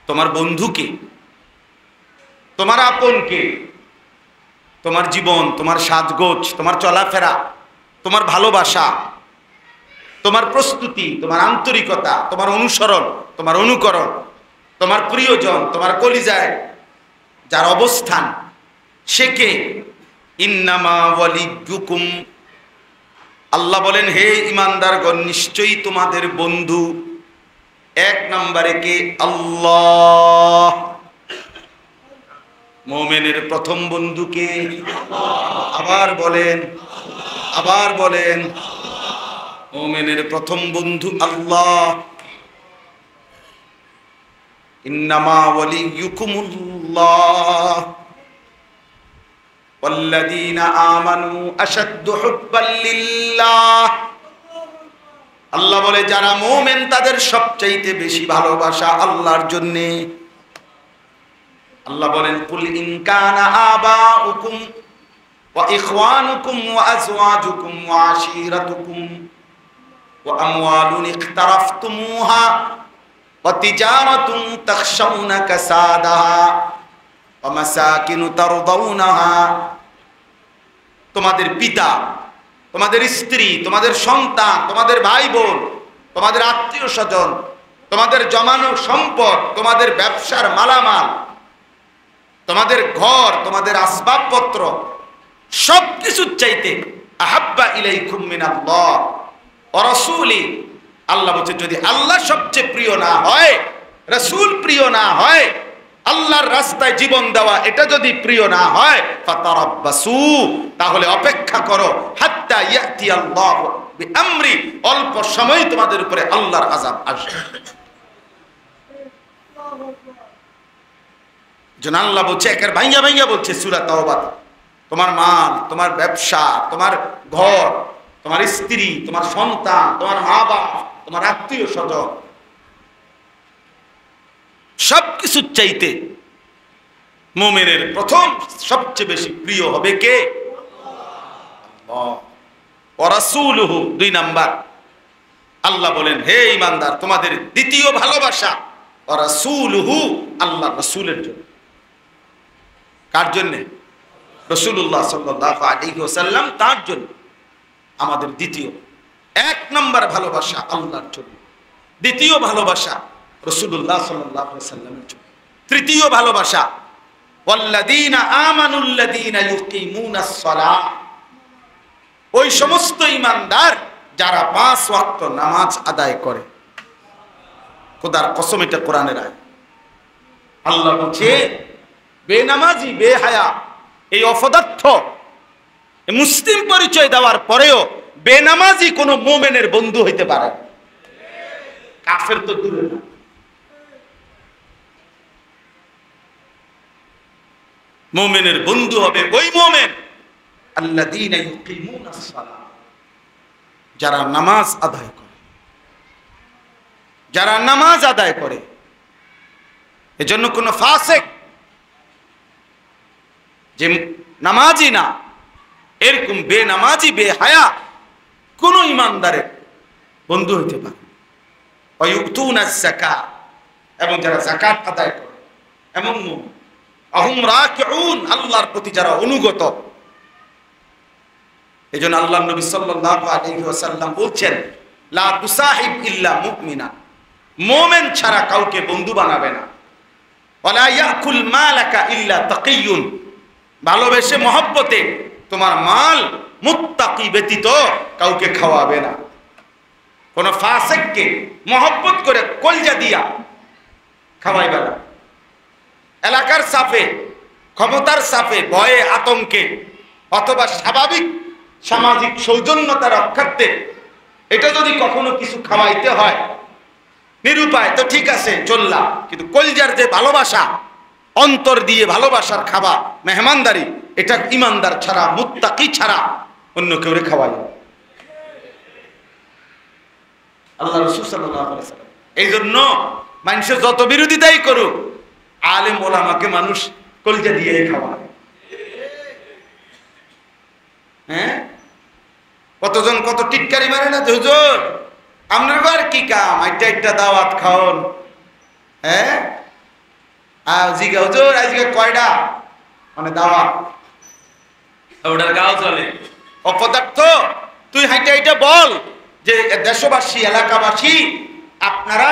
তোমার বন্ধুকে, তোমার আপনকে, তোমার জীবন, তোমার সাজগোজ, তোমার চলাফেরা, তোমার ভালোবাসা, তোমার প্রস্তুতি, তোমার আন্তরিকতা, তোমার অনুসরণ, তোমার অনুকরণ, তোমার প্রিয়জন, তোমার কলিজায় যার অবস্থান, সে কে? ইন্নামা ওয়ালিয়ুকুম, আল্লাহ বলেন হে ইমানদারগণ নিশ্চয়ই তোমাদের বন্ধু 1 নম্বরে কে? আল্লাহ। মুমিনের প্রথম বন্ধু কে? আবার বলেন, আবার বলেন, মুমিনের প্রথম বন্ধু আল্লাহ। ইন্নামা ওয়ালিয়ুকুমুল্লাহ ওয়াল্লাযীনা আমানু আশাদ্দু হুব্বাল লিল্লাহ। আল্লাহ বলে যারা মুমিন তাদের সবচাইতে বেশি ভালোবাসা আল্লাহর জন্য। আল্লাহ বলেন কুল ইন কানা আবাউকুম ওয়া ইখওয়ানুকুম ওয়া আজওয়াজুকুম ওয়া আশীরাতুকুম ওয়া আমওয়ালুন ইকতারাফতুমুহা ওয়া তিজারাতুন তাখশাউনা কাসাদাহা ওয়া মাসাকিনু তারদাউনাহা। তোমাদের পিতা, তোমাদের স্ত্রী, তোমাদের সন্তান, তোমাদের ভাই বোন, তোমাদের আত্মীয় স্বজন, তোমাদের জমানো সম্পদ, তোমাদের ব্যবসার মালামাল, তোমাদের ঘর, তোমাদের আসবাবপত্র সবকিছুর চাইতে আহাব্বা ইলাইকুম মিনাল্লাহ ওয়া রাসূলি, আল্লাহ বলছে যদি আল্লাহ সবচেয়ে প্রিয় না হয়, রাসূল প্রিয় না হয়, আল্লাহর রাস্তায় জীবন দেওয়া এটা যদি প্রিয় না হয়, ফাতারাব্বাসু, তাহলে অপেক্ষা করো, হাত্তা ইয়াতি আল্লাহু বিআমরি, অল্প সময় তোমাদের উপরে আল্লাহর আযাব আসবে। যেন আল্লাহ বলছে, একের ভাইয়া ভাইয়া বলছে সূরা তাওবা, তোমার মাল, তোমার ব্যবসা, তোমার ঘর, তোমার স্ত্রী, তোমার সন্তান, তোমার মা বাবা, তোমার আত্মীয় স্বজন, সবকিছুর চাইতে মুমিনের প্রথম সবচেয়ে বেশি প্রিয় হবে কে? আল্লাহ ওয়া রাসূলুহু। 2 নাম্বার আল্লাহ বলেন, হে ঈমানদার, তোমাদের দ্বিতীয় ভালোবাসা ওয়া রাসূলুহু, আল্লাহ রাসূলের জন্য। কার জন্য? রাসূলুল্লাহ সাল্লাল্লাহু আলাইহি ওয়াসাল্লাম, তার জন্য আমাদের দ্বিতীয় 1 নাম্বার ভালোবাসা আল্লাহর জন্য, দ্বিতীয় ভালোবাসা রাসূলুল্লাহ সাল্লাল্লাহু আলাইহি ওয়াসাল্লামের জন্য, তৃতীয় ভালোবাসা ওয়াল্লাযীনা আমানুল্লাযীনা ইউকিমুনাস সালাহ, ওই সমস্ত ঈমানদার যারা 5 ওয়াক্ত নামাজ আদায় করে। খোদার কসম, এটা কোরআনের আয়াত। আল্লাহ বলছে বেনামাজি, বেহায়া, এই অপদার্থ মুসলিম পরিচয় দেওয়ার পরেও বেনামাজি কোন মুমিনের বন্ধু হইতে পারে, কাফের তো দূরে না। মুমিনের বন্ধু হবে ওই মুমিন আল্লাযীনা ইউকিমুনাস সালাহ, যারা নামাজ আদায় করে, যারা নামাজ আদায় করে। এজন্য কোন ফাসিক যে নামাজি না, এরকম বেনামাজি, বেহায়া কোন ঈমানদারের বন্ধু হইতে পারে। ওয়ায়ুতুনাস যাকাত, এবং যারা যাকাত আদায় করে, এমন মুমিন। আহুম রাকিউন, আল্লাহর প্রতি যারা অনুগত। এজন্য আল্লাহর নবী সাল্লাল্লাহু আলাইহি ওয়াসাল্লাম বলছেন, লা তুসাহিব ইল্লা মুমিনা, মুমিন ছাড়া কাউকে বন্ধু বানাবে না। ওয়ালা ইয়াকুল মালাকা ইল্লা তাকিয়ুন, ভালোবেসে মহব্বতে তোমার মাল মুত্তাকি ব্যতীত কাউকে খাওয়াবে না। কোন ফাসিককে মহব্বত করে কলজা দিয়া খাওয়াইবে না। এলাকার চাপে, ক্ষমতার চাপে, ভয়ে, আতঙ্কে, অথবা স্বাভাবিক সামাজিক সৌজন্যতা রক্ষার্থে এটা যদি কখনো কিছু খাওয়াইতে হয় নিরুপায়, তো ঠিক আছে, চললাম। কিন্তু কলজার যে ভালোবাসা, অন্তর দিয়ে ভালোবাসার খাবার, মেহমানদারি, এটা ঈমানদার ছাড়া, মুত্তাকি ছাড়া অন্য কেউ খাওয়াই। আল্লাহ রাসূল সাল্লাল্লাহু আলাইহি ওয়াসাল্লাম এই জন্য মানুষের যত বিরোধিতাই করুক, আলেম ওলামাকে মানুষ কলজা দিয়ে খাওয়ায়। হ্যাঁ, কতজন কত টিটকারি মারে না, হুজুর আপনার ঘর কি কাম, একটা দাওয়াত খাওন। হ্যাঁ, জিগা হুজুর আজকে কয়টা মানে দাওয়াত, ওটার গাও চলে। অপদার্থ, তুই হাইটা বল যে দেশবাসী, এলাকাবাসী, আপনারা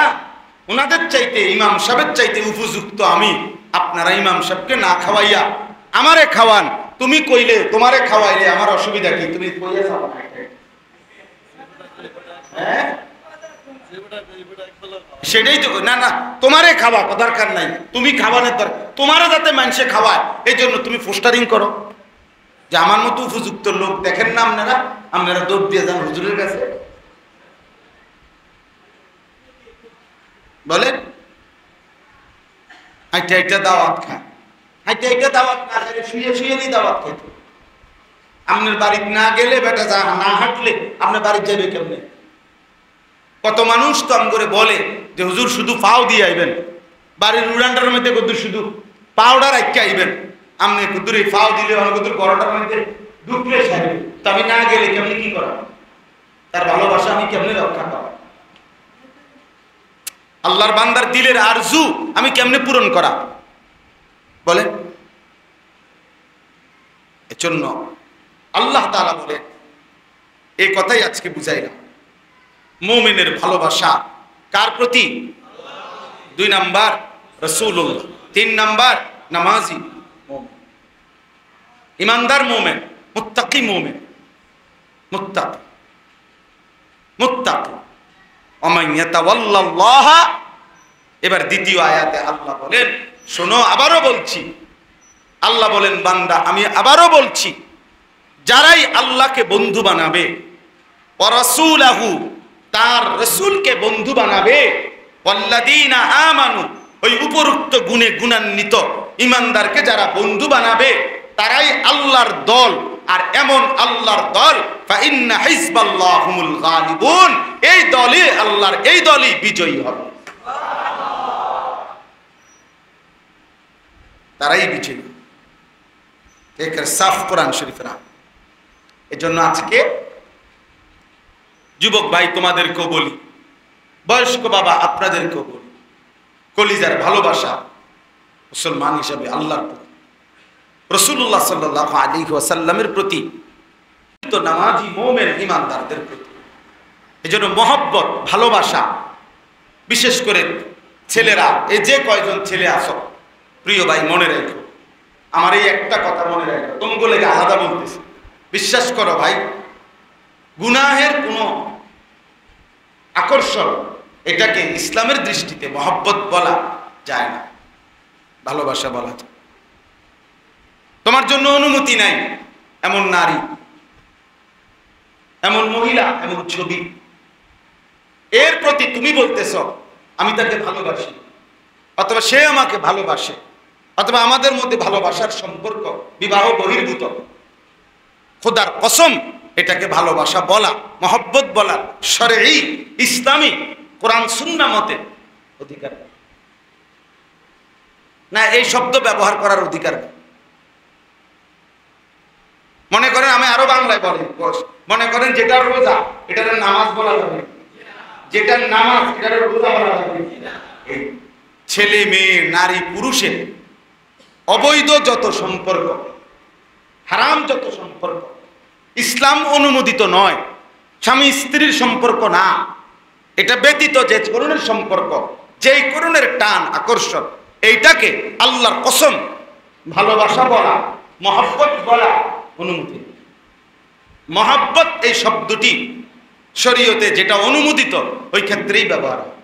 ওনাদের চাইতে, ইমাম সাহেবের চাইতে উপযুক্ত আমি, আপনারা ইমাম সাহেবকে না খাওয়াইয়া আমারে খাওয়ান। তুমি কইলে, তোমারে খাওয়াইলে আমার অসুবিধা কি? তুমি কইলে যাও না। হ্যাঁ, সেটাই তো। না না, তোমারে খাওয়া দরকার নাই, তুমি খাওয়ানোর দরকার, তোমারও যাতে মানুষে খাওয়ায় এই জন্য তুমি পোস্টারিং করো যে আমার মতো উপযুক্ত লোক দেখেন না আপনারা, আপনারা দৌড় দিয়ে যান হুজুরের কাছে। বলেন, হাইটা দাওয়াত খায়, হাইটা দাওয়াত না খেলে শুয়ে শুয়ে নি দাওয়াত খেত। আপনার বাড়িতে না গেলে, বেটা যা না হাঁটলে আপনার বাড়িতে যাবে কেমনে? কত মানুষ তো আম করে বলে যে হুজুর শুধু পাও দিয়ে আইবেন, বাড়ির উড়ানটার মধ্যে কত শুধু পাউডার আইকে আইবেন। আপনি কুদুর এই পাও দিলে কুদুর বড়টার মধ্যে ঢুকলে সাহেব, তো আমি না গেলে কেমনি কি করা? তার ভালোবাসা আমি কেমনে রক্ষা করা? আল্লাহর বান্দার দিলের আরজু আমি কেমনে পূরণ করা? বলেন। এজন্য আল্লাহ তাআলা বলে, এই কথাই আজকে বুঝাইলাম, মুমিনের ভালোবাসা কার প্রতি? 2 নাম্বার রাসূলুল্লাহ, 3 নাম্বার নামাজি, ইমানদার মুমিন, মুত্তাকি মুমিন, মুত্তাকি মুত্তাকি। ওমান ইয়াতাওয়াল্লাল্লাহ, এবার দ্বিতীয় আয়াতে আল্লাহ বলেন, শোনো আবারও বলছি, আল্লাহ বলেন বান্দা আমি আবারও বলছি, যারাই আল্লাহকে বন্ধু বানাবে, ওয়া রাসূলাহু, তার রাসূলকে বন্ধু বানাবে, ওয়াল্লাযীনা আমানু, ওই উপরোক্ত গুণে গুণান্বিত ইমানদারকে যারা বন্ধু বানাবে তারাই আল্লাহর দল। আর এমন আল্লাহর দল, ফাইন্না হিজবাল্লাহ হুমুল গালিবুন, এই দলই আল্লাহর, এই দলই বিজয়ী হবে, তারাই বিজয়ী। একের সাফ কোরআন শরীফের। এজন্য আজকে যুবক ভাই তোমাদেরকেও বলি, বয়স্ক বাবা আপনাদেরকেও বলি, কলিজার ভালোবাসা মুসলমান হিসাবে আল্লাহর প্রতি, রাসূলুল্লাহ সাল্লাল্লাহু আলাইহি ওয়াসাল্লামের প্রতি, তো নামাজি মুমিন ইমানদারদের প্রতি। এজন্য মহব্বত, ভালোবাসা, বিশেষ করে ছেলেরা, এই যে কয়জন ছেলে আসো প্রিয় ভাই, মনে রেখো, আমার এই একটা কথা মনে রেখো, তোমাগুলো আলাদা বলতেছি, বিশ্বাস করো ভাই, গুনাহের কোনো আকর্ষণ, এটাকে ইসলামের দৃষ্টিতে মহব্বত বলা যায় না, ভালোবাসা বলা যায়। তোমার জন্য অনুমতি নাই এমন নারী, এমন মহিলা, এমন ছবি, এর প্রতি তুমি বলতেছ আমি তাকে ভালোবাসি, অথবা সে আমাকে ভালোবাসে, অথবা আমাদের মধ্যে ভালোবাসার সম্পর্ক বিবাহ বহির্ভূত। খোদার কসম, এটাকে ভালোবাসা বলা, মহব্বত বলার শরঈ ইসলামী কোরআন সুন্নাহ মতে অধিকার না, এই শব্দ ব্যবহার করার অধিকার। মনে করেন আমি আরো বাংলায় বলি, মনে করেন যেটা রোজা এটার নামাজ বলা যাবে, যেটা নামাজ এটার রোজা বলা যাবে। ছেলে মেয়ে, নারী পুরুষের অবৈধ যত সম্পর্ক, হারাম যত সম্পর্ক, ইসলাম অনুমোদিত নয়, স্বামী স্ত্রীর সম্পর্ক না, এটা ব্যতীত যে করণের সম্পর্ক, যেই করণের টান আকর্ষণ, এইটাকে আল্লাহর কসম ভালোবাসা বলা, মহব্বত বলা অনুমতি। মহব্বত এই শব্দটি শরীয়তে যেটা অনুমোদিত ওই ক্ষেত্রেই ব্যবহার হয়।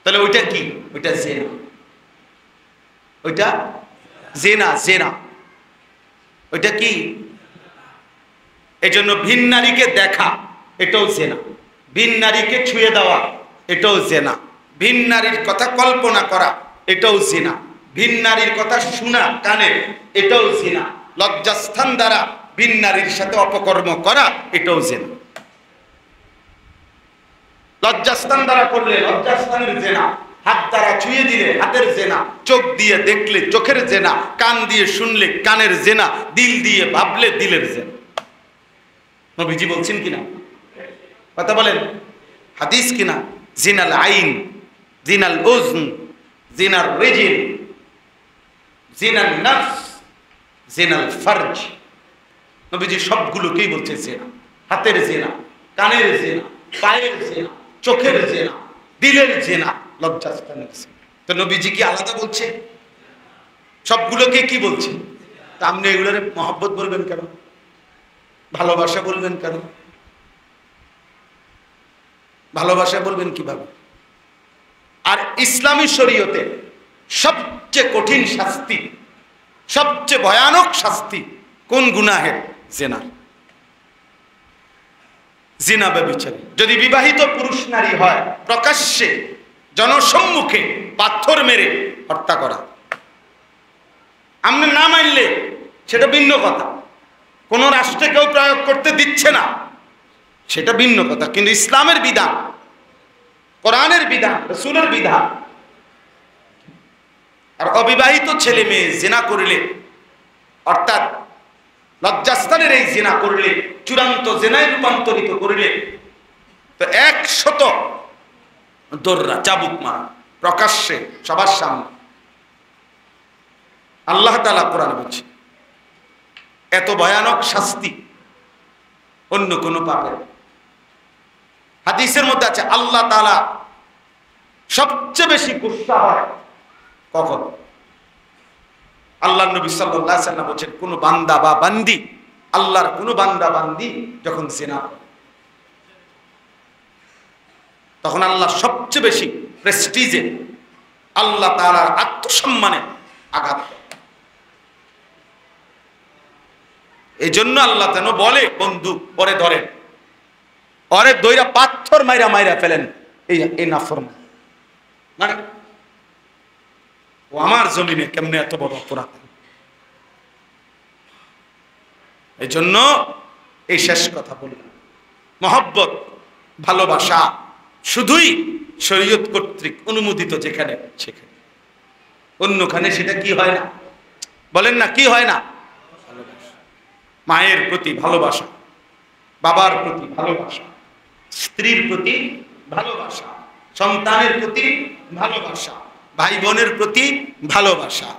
তাহলে ওইটা কি? ওইটা জেনা, ওইটা জেনা, জেনা ওইটা কি? এই জন্য ভিন নারীকে দেখা এটাও জেনা, ভিন নারীকে ছুঁয়ে দেওয়া এটাও জেনা, ভিন নারীর কথা কল্পনা করা এটাও জিনা, ভিন নারীর কথা শোনা কানে এটাও জিনা, লজ্জাস্থান দ্বারা ভিন নারীর সাথে অপকর্ম করা এটাও জিনা। লজ্জাস্থান দ্বারা করলে লজ্জাস্থানের জেনা, হাত দ্বারা ছুঁয়ে দিলে হাতের জেনা, চোখ দিয়ে দেখলে চোখের জেনা, কান দিয়ে শুনলে কানের জেনা, দিল দিয়ে ভাবলে দিলের জেনা। নবীজি বলছেন কিনা? কথা বলেন, হাদিস কিনা? জিনাল আইন, জিনাল উজন, জিনাল রিজিল, জিনাল নফস, জিনাল ফরজ। নবীজি সবগুলোকেই বলছে জেনা, হাতের জেনা, কানের জেনা, পায়ের জেনা, চোখের জেনা, দিলের জেনা, লজ্জাস্থানের জেনা। তো নবীজি কি আলাদা বলছে? সবগুলোকে কি বলছে? তা আপনি এগুলোর মহব্বত বলবেন কেন? ভালোবাসা বলবেন কেন? ভালোবাসা বলবেন কিভাবে? আর ইসলামী শরীয়তে সবচেয়ে কঠিন শাস্তি, সবচেয়ে ভয়ানক শাস্তি কোন গুনাহের? জিনা। জিনা ব্যভিচারী যদি বিবাহিত পুরুষ নারী হয়, প্রকাশ্যে জনসম্মুখে পাথর মেরে হত্যা করা। আপনি না মানলে সেটা ভিন্ন কথা, কোন রাষ্ট্রে কেউ প্রয়োগ করতে দিচ্ছে না, সেটা ভিন্ন কথা। কিন্তু ইসলামের বিধান, কোরআনের বিধান, রাসূলের বিধান। আর অবিবাহিত ছেলে মেয়ে জিনা করলে, অর্থাৎ লজ্জাস্থানের এই জিনা করলে, চূড়ান্ত জিনায় রূপান্তরিত করলে, তো 100 দৌড়া চাবুক মারা প্রকাশ্যে সবার সামনে। আল্লাহ তাআলা কোরআন বলছে এত ভয়ানক শাস্তি অন্য কোন পাপের। হাদিসের মধ্যে আছে আল্লাহ তাআলা সবচেয়ে বেশি গুসা হয় কখন? আল্লাহ নবী সাল্লাল্লাহু আলাইহি ওয়াসাল্লাম বলেন কোন বান্দা বা বান্দি, আল্লাহর কোন বান্দা বান্দি যখন জিনা করে, তখন আল্লাহ সবচেয়ে বেশি প্রেস্টিজে, আল্লাহ তাআলার আত্মসম্মানে আঘাত করে। এই জন্য আল্লাহ তেন বলে, বন্ধু পরে ধরেন, ওরে দইরা পাথর মাইরা মাইরা ফেলেন, এই নাফরমান, মানে ও আমার জমিনে কেমনে এত বড় অপরাধ। এই জন্য এই শেষ কথা বললাম, মহব্বত, ভালোবাসা শুধুই শরীয়ত কর্তৃক অনুমোদিত যেখানে সেখানে, অন্যখানে সেটা কি হয় না, বলেন না কি হয় না। মায়ের প্রতি ভালোবাসা, বাবার প্রতি ভালোবাসা, স্ত্রীর প্রতি ভালোবাসা, সন্তানের প্রতি ভালোবাসা, ভাই বোনের প্রতি ভালোবাসা,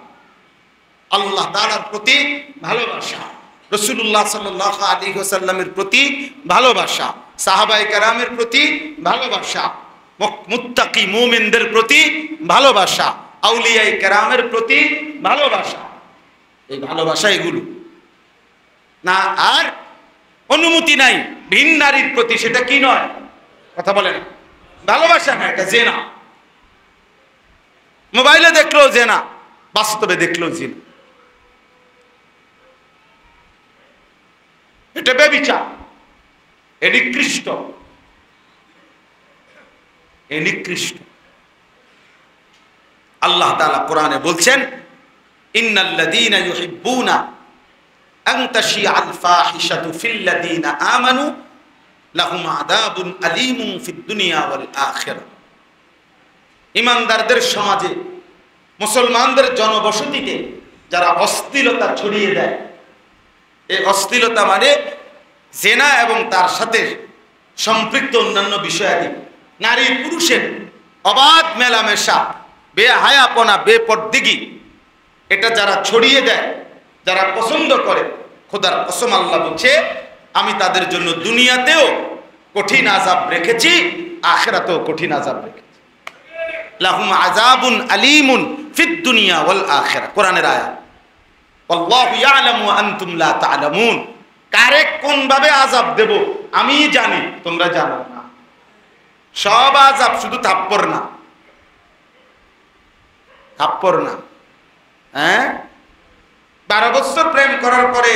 আল্লাহ তাআলার প্রতি ভালোবাসা, রাসূলুল্লাহ সাল্লাল্লাহু আলাইহি ওয়াসাল্লামের প্রতি ভালোবাসা, সাহাবায়ে কেরামের প্রতি ভালোবাসা, মুত্তাকি মুমিনদের প্রতি ভালোবাসা, আউলিয়ায়ে কেরামের প্রতি ভালোবাসা। এই ভালোবাসা এগুলো না, আর অনুমতি নাই ভিন নারীর প্রতি, সেটা কি নয়, কথা বলেন, ভালোবাসা না, এটা জেনা। মোবাইলে দেখলো জেনা, বাস্তবে দেখলো জিনা, এটা ব্যভিচার, এ নিকৃষ্ট, এ নিকৃষ্ট। আল্লাহ তাআলা কোরআনে বলছেন, ইন্নাল্লাযীনা ইউহিব্বুনা আন তাশিআল ফাহিশাতু ফিল্লাযীনা আমানু লাহুম আযাবুন আলীমুন ফিদ দুনিয়া ওয়াল আখিরাহ। ঈমানদারদের সমাজে, মুসলমানদের জনবসতিতে যারা অশ্লীলতা ছড়িয়ে দেয়, এই অশ্লীলতা মানে জেনা এবং তার সাথে সম্পৃক্ত অন্যান্য বিষয়াদি, নারী পুরুষের অবাধ মেলামেশা, বেহায়াপনা, বেপরদিগি, এটা যারা ছড়িয়ে দেয়, যারা পছন্দ করে, খোদার কসম আল্লাহ বলছে আমি তাদের জন্য দুনিয়াতেও কঠিন আযাব রেখেছি, আখিরাতেও কঠিন আযাব রেখেছি। লাহুম আযাবুন আলীমুন ফিদ দুনিয়া ওয়াল আখিরাহ, কোরআনের আয়াত। আল্লাহু ইয়ালামু ওয়া আনতুম লা তা'লামুন, কারে কোন ভাবে আযাব দেব আমি জানি, তোমরা জানো না। সব আযাব, শুধু থাপ্পড় না, থাপ্পড় না। হ্যাঁ, 12 বছর প্রেম করার পরে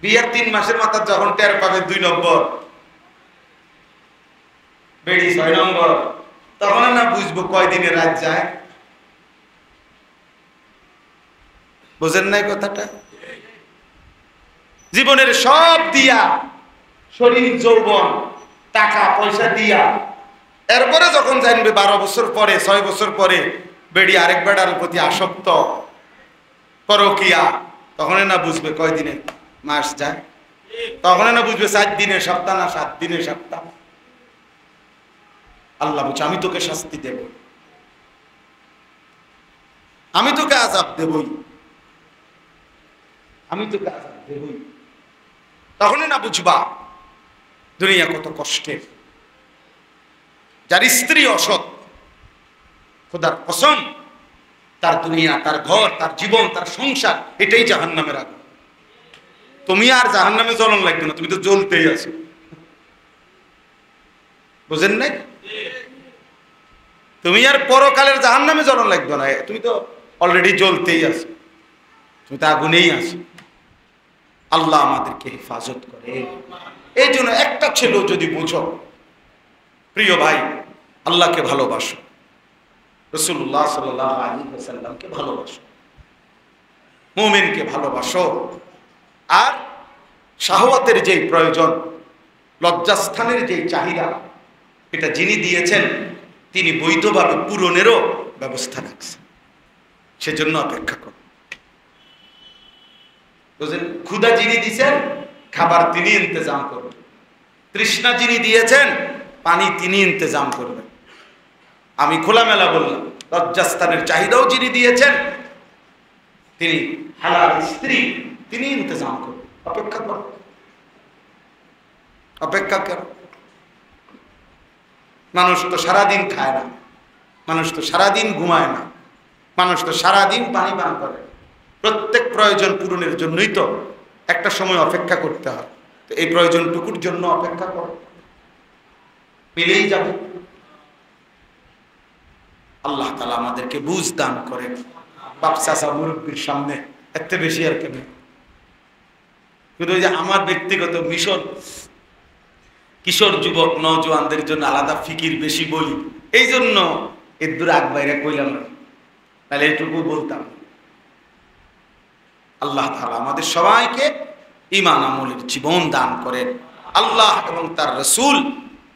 বিয়ের 3 মাসের মাথা যখন টের পাবে 2 নম্বর, বেড়ি 6 নম্বর, তখন না বুঝবো কয়দিনে রাত যায়। বুঝেন নাই কথাটা? জীবনের সব দিয়া, শরীর যৌবন টাকা পয়সা দিয়া, এরপরে যখন জানবে 12 বছর পরে, 6 বছর পরে বেড়ি আরেক বেড়ার প্রতি আসক্ত, পরকিয়া, তখন না বুঝবে কয়দিনে মাস যায়, তখন না বুঝবে 4 দিনে সপ্তাহ না 7 দিনে সপ্তাহ। আল্লাহ বলছে আমি তোকে শাস্তি দেব, আমি তোকে আযাব দেবই, আমি তোকে আযাব দেবই। তখন না বুঝবা দুনিয়া কত কষ্টের। যার স্ত্রী অসৎ, খোদার কসম, তার দুনিয়া, তার ঘর, তার জীবন, তার সংসার, এটাই জাহান্নামের আগুন। তুমি আর জাহান্নামে জ্বলন লাগবে না, তুমি তো জ্বলতেই আছো। বুঝেন নাই? তুমি আর পরকালের জাহান্নামে জ্বলন লাগবে না, তুমি তো অলরেডি জ্বলতেই আছো, তুমি তো আগুনেই আছো। আল্লাহ আমাদেরকে হেফাজত করে। এই জন্য একটা ছেলে যদি বুঝো, প্রিয় ভাই, আল্লাহকে ভালোবাসো, রাসূলুল্লাহ সাল্লাল্লাহু আলাইহি ওয়াসাল্লামকে ভালোবাসো, মুমিনকে ভালোবাসো, আর শাহওয়াতের যেই প্রয়োজন, লজ্জাস্থানের যেই চাহিদা, এটা যিনি দিয়েছেন তিনি বৈধভাবে পূরণেরও ব্যবস্থা রাখছেন, সেজন্য অপেক্ষা করো। বুঝলেন? ক্ষুধা যিনি দিয়েছেন খাবার তিনি ইন্তজাম করবেন, তৃষ্ণা যিনি দিয়েছেন পানি তিনি ইন্তজাম করবেন। আমি খোলামেলা বললাম, লজ্জাস্থানের চাহিদাও যিনি দিয়েছেন তিনি হালাল স্ত্রী তিনি ইন্তজাম করবেন। অপেক্ষা করো, অপেক্ষা করো। মানুষ তো সারাদিন খায় না, মানুষ তো সারাদিন ঘুমায় না, মানুষ তো সারাদিন পানি পান করে, প্রত্যেক প্রয়োজন পূরণের জন্যই তো একটা সময় অপেক্ষা করতে হয়। তো এই প্রয়োজনটুকুর জন্য অপেক্ষা করো, পেলেই যাবে। আল্লাহ তাআলা আমাদেরকে বুঝ দান করেন। বাপ চাচা মুরব্বীর সামনে এত বেশি আর কেন, শুধু যে আমার ব্যক্তিগত মিশন কিশোর যুবক নওজোয়ানদের জন্য আলাদা ফিকির বেশি বলি, এই জন্য এর দূর আগ বাইরে কইলাম না, তাহলে এটুকু বলতাম। আল্লাহ তাআলা আমাদের সবাইকে ঈমান আমলের জীবন দান করেন, আল্লাহ এবং তার রাসূল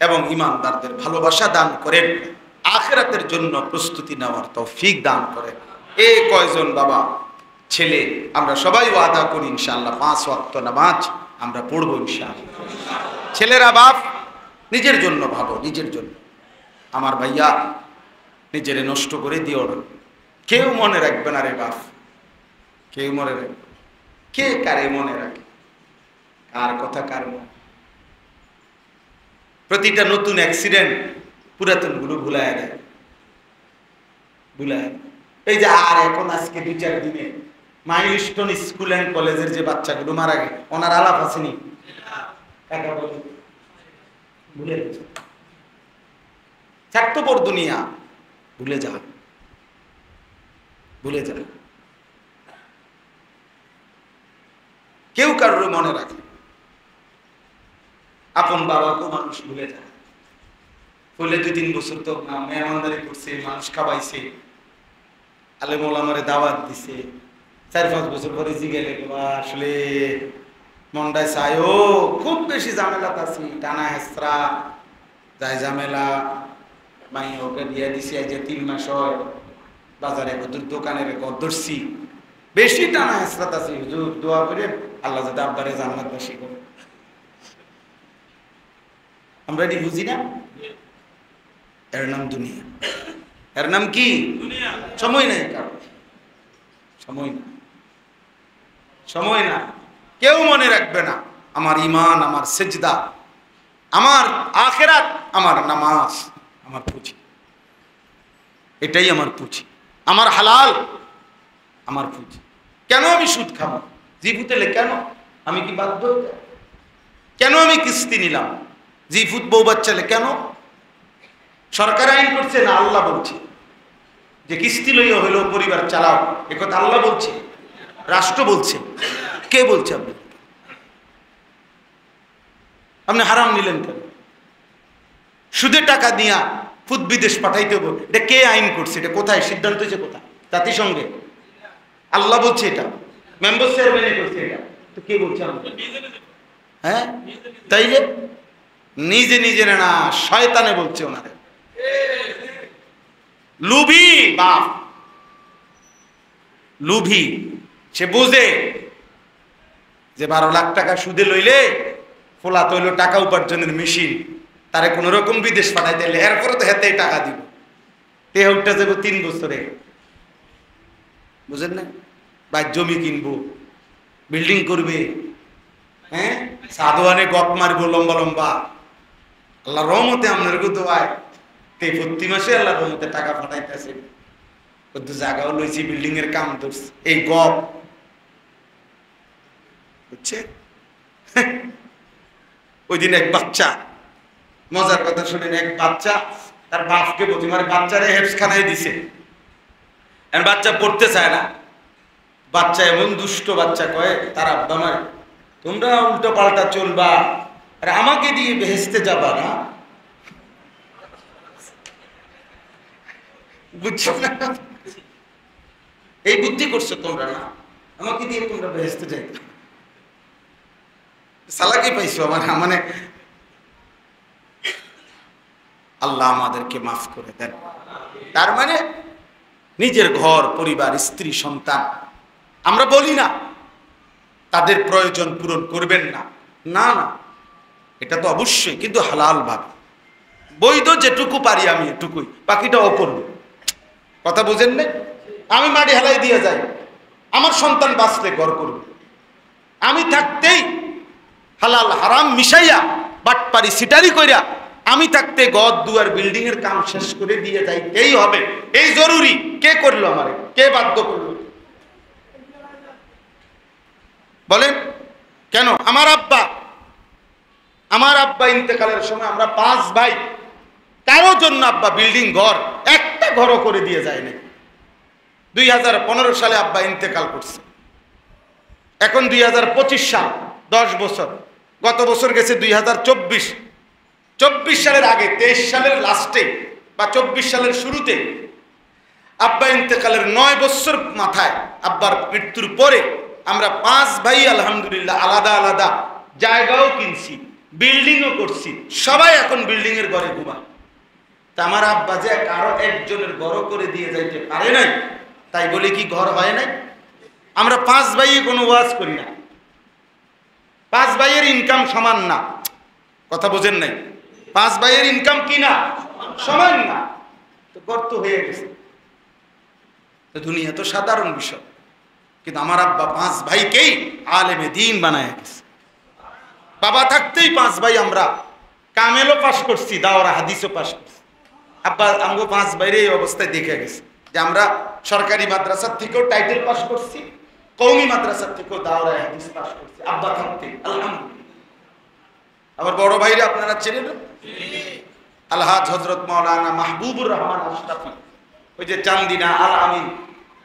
এবং ঈমানদারদের ভালোবাসা দান করেন, আখিরাতের জন্য প্রস্তুতি নেওয়ার তৌফিক দান করেন। এই কয়জন বাবা ছেলে আমরা সবাই ওয়াদা করি ইনশাআল্লাহ 5 ওয়াক্ত নামাজ আমরা পড়ব ইনশাআল্লাহ। ছেলেরা বাপ নিজের জন্য ভাবো, নিজের জন্য। আমার ভাইয়া নিজেরে নষ্ট করে দিও না, কেউ মনে রাখবে না রে বাপ, কেউ মনে রাখবে, কে কারে মনে রাখে, কার কথা কার মনে। প্রতিটা নতুন অ্যাক্সিডেন্ট পুরাতন গুলো ভুলায় দেয়, ভুলায়। এই যে আর এখন আজকে 2-4 দিনে মাইলস্টোন স্কুল অ্যান্ড কলেজের যে বাচ্চাগুলো মারা গেছে, ওনার আলাপ আসেনি, কাকা বলে ভুলে গেছে। স্বার্থপর দুনিয়া, ভুলে যা, ভুলে যা। কেউ কারোর মনে রাখে, আপন বাবাকেও মানুষ ভুলে যায়। বলে 2-3 বছর তো মেহমানদারি করছে, মানুষ খাওয়াইছে, আলেম ওলামারে দাওয়াত দিছে, 4-5 বছর পরে জিগেলে আসলে মনটায় চায় ও খুব বেশি ঝামেলাতে আছি, টানা হেসরা যাই ঝামেলা, মাই ওকে দিয়ে দিছি আজ 3 মাস হয়, বাজারে কদুর দোকানের গদরছি, বেশি টানা হেসরাত আছি, হুজুর দোয়া করে আল্লাহ যাতে আব্বারে জান্নাতবাসী করে। আমরা এটি বুঝি না, এর নাম দুনিয়া। এর নাম কি? সময় নাই কারণ, সময় না, সময় না। কেউ মনে রাখবে না আমার ঈমান, আমার সিজদা, আমার আখিরাত, আমার নামাজ, আমার পুঁজি, এটাই আমার পুঁজি, আমার হালাল, আমার পুঁজি। কেন আমি সুদ খাবো জিফুতেলে? কেন আমি কি বাধ্য? কেন আমি কিস্তি নিলাম জিফুত বউ বাচ্চালে? কেন? সরকার আইন করছে না আল্লাহ বলছে যে কিস্তি লইয়া হইলেও পরিবার চালাও, এ কথা আল্লাহ বলছে, রাষ্ট্র বলছে। কে বলছে? আপনি আপনি হারাম নিলেন কেন? সুদে টাকা দিয়া ফুদ বিদেশ পাঠাইতে হবে, এটা কে আইন করছে? এটা কোথায় সিদ্ধান্ত হয়েছে? কোথায়? জাতিসংঘে? আল্লাহ বলছে এটা, মেম্বার চেয়ারম্যানে করছে এটা, তো কে বলছে? হ্যাঁ, তাইলে নিজে নিজে না, শয়তানে বলছে ওনারে। লুভি বাপ, লুভি, সে বুঝে যে 12 লাখ টাকা সুদে লইলে ফোলা তৈল টাকা উপার্জনের মেশিন, তারে কোন রকম বিদেশ পাঠাই দিলে এরপরে তো হেতেই টাকা দিব, তে উঠতে যাবো 3 বছরে, বুঝেন না? বা জমি কিনবো, বিল্ডিং করবে, হ্যাঁ, সাধুয়ানে গপ মারবো লম্বা লম্বা। আল্লাহ রহমতে আপনার দোয়ায় প্রতি মাসে আল্লাহ রহমতে টাকা পাঠাইতেছে, কত জায়গাও লইছি, বিল্ডিং এর কাম ধরছে, এই গপ, বুঝছে? ওই দিন এক বাচ্চা, মজার কথা শুনেন, এক বাচ্চা তার বাপকে বলছে, মানে বাচ্চারে হেফসখানায় দিছে, বাচ্চা পড়তে চায় না। বাচ্চা এমন দুষ্ট বাচ্চা, কয় তার আব্বা মার, তোমরা উল্টো পাল্টা চলবা, আর আমাকে দিয়ে বেহেশতে যাবা না, বুঝছো না? এই বুদ্ধি করছো তোমরা, না আমাকে দিয়ে তোমরা বেহেশতে যাইতে, সালাকি পাইছো আমার, মানে আল্লাহ আমাদেরকে মাফ করে দেন। তার মানে নিজের ঘর পরিবার, স্ত্রী সন্তান, আমরা বলি না তাদের প্রয়োজন পূরণ করবেন না, না না, এটা তো অবশ্যই, কিন্তু হালাল ভাবে, বৈধ যেটুকু পারি আমি এটুকুই, বাকিটাও করব। কথা বুঝেন না? আমি মাটি হালাই দিয়ে যাই, আমার সন্তান বাঁচলে ঘর করবে, আমি থাকতেই হালাল হারাম মিশাইয়া বাটপারি সিটারি কইরা আমি থাকতে ঘর দুয়ার বিল্ডিং এর কাম শেষ করে দিয়ে যাই, এই হবে, এই জরুরি। কে করলো আমারে? কে বাধ্য করলো? বলেন কেন? আমার আব্বা ইন্তেকালের সময় আমরা 5 ভাই, কারো জন্য আব্বা বিল্ডিং ঘর একটা ঘরও করে দিয়ে যায়নি। 2015 সালে আব্বা ইন্তেকাল করছে, এখন 2025 সাল, 10 বছর। গত বছর গেছে 2024 সালের আগে 23 সালের লাস্টে বা 24 সালের শুরুতে আব্বা ইন্তেকালের 9 বছর মাথায়, আব্বার মৃত্যুর পরে আমরা 5 ভাই আলহামদুলিল্লাহ আলাদা আলাদা জায়গাও কিনছি, বিল্ডিংও করছি, সবাই এখন বিল্ডিং এর ঘরে ঘুমায়। তা আমার আব্বা যে কারো একজনের ঘর করে দিয়ে যাইতে পারে নাই, তাই বলে কি ঘর হয় নাই? আমরা 5 ভাই কোনো ওয়াজ করি না, 5 ভাইয়ের ইনকাম সমান না, কথা বোঝেন নাই? 5 ভাইয়ের ইনকাম কি না? সমান না, তো গর্ত হয়ে গেছে। তো দুনিয়া তো সাধারণ বিষয়, কিন্তু আমার আব্বা 5 ভাইকেই আলেমে দ্বীন বানায় গেছে। বাবা থাকতেই 5 ভাই আমরা কামেলও পাশ করছি, দাওরা হাদিসও পাশ করছি। আব্বা আমগো 5 ভাইয়ের এই অবস্থায় দেখে গেছে যে আমরা সরকারি মাদ্রাসার থেকেও টাইটেল পাশ করছি, কওমি মাদ্রাসার থেকেও দাওরা হাদিস পাশ করছি আব্বা থাকতে, আলহামদুলিল্লাহ। আবার বড় ভাইরা আপনারা চেনেন, আলহাজ হযরত মাওলানা মাহবুবুর রহমান আশরাফি, ওই যে চান্দিনা আল আমিন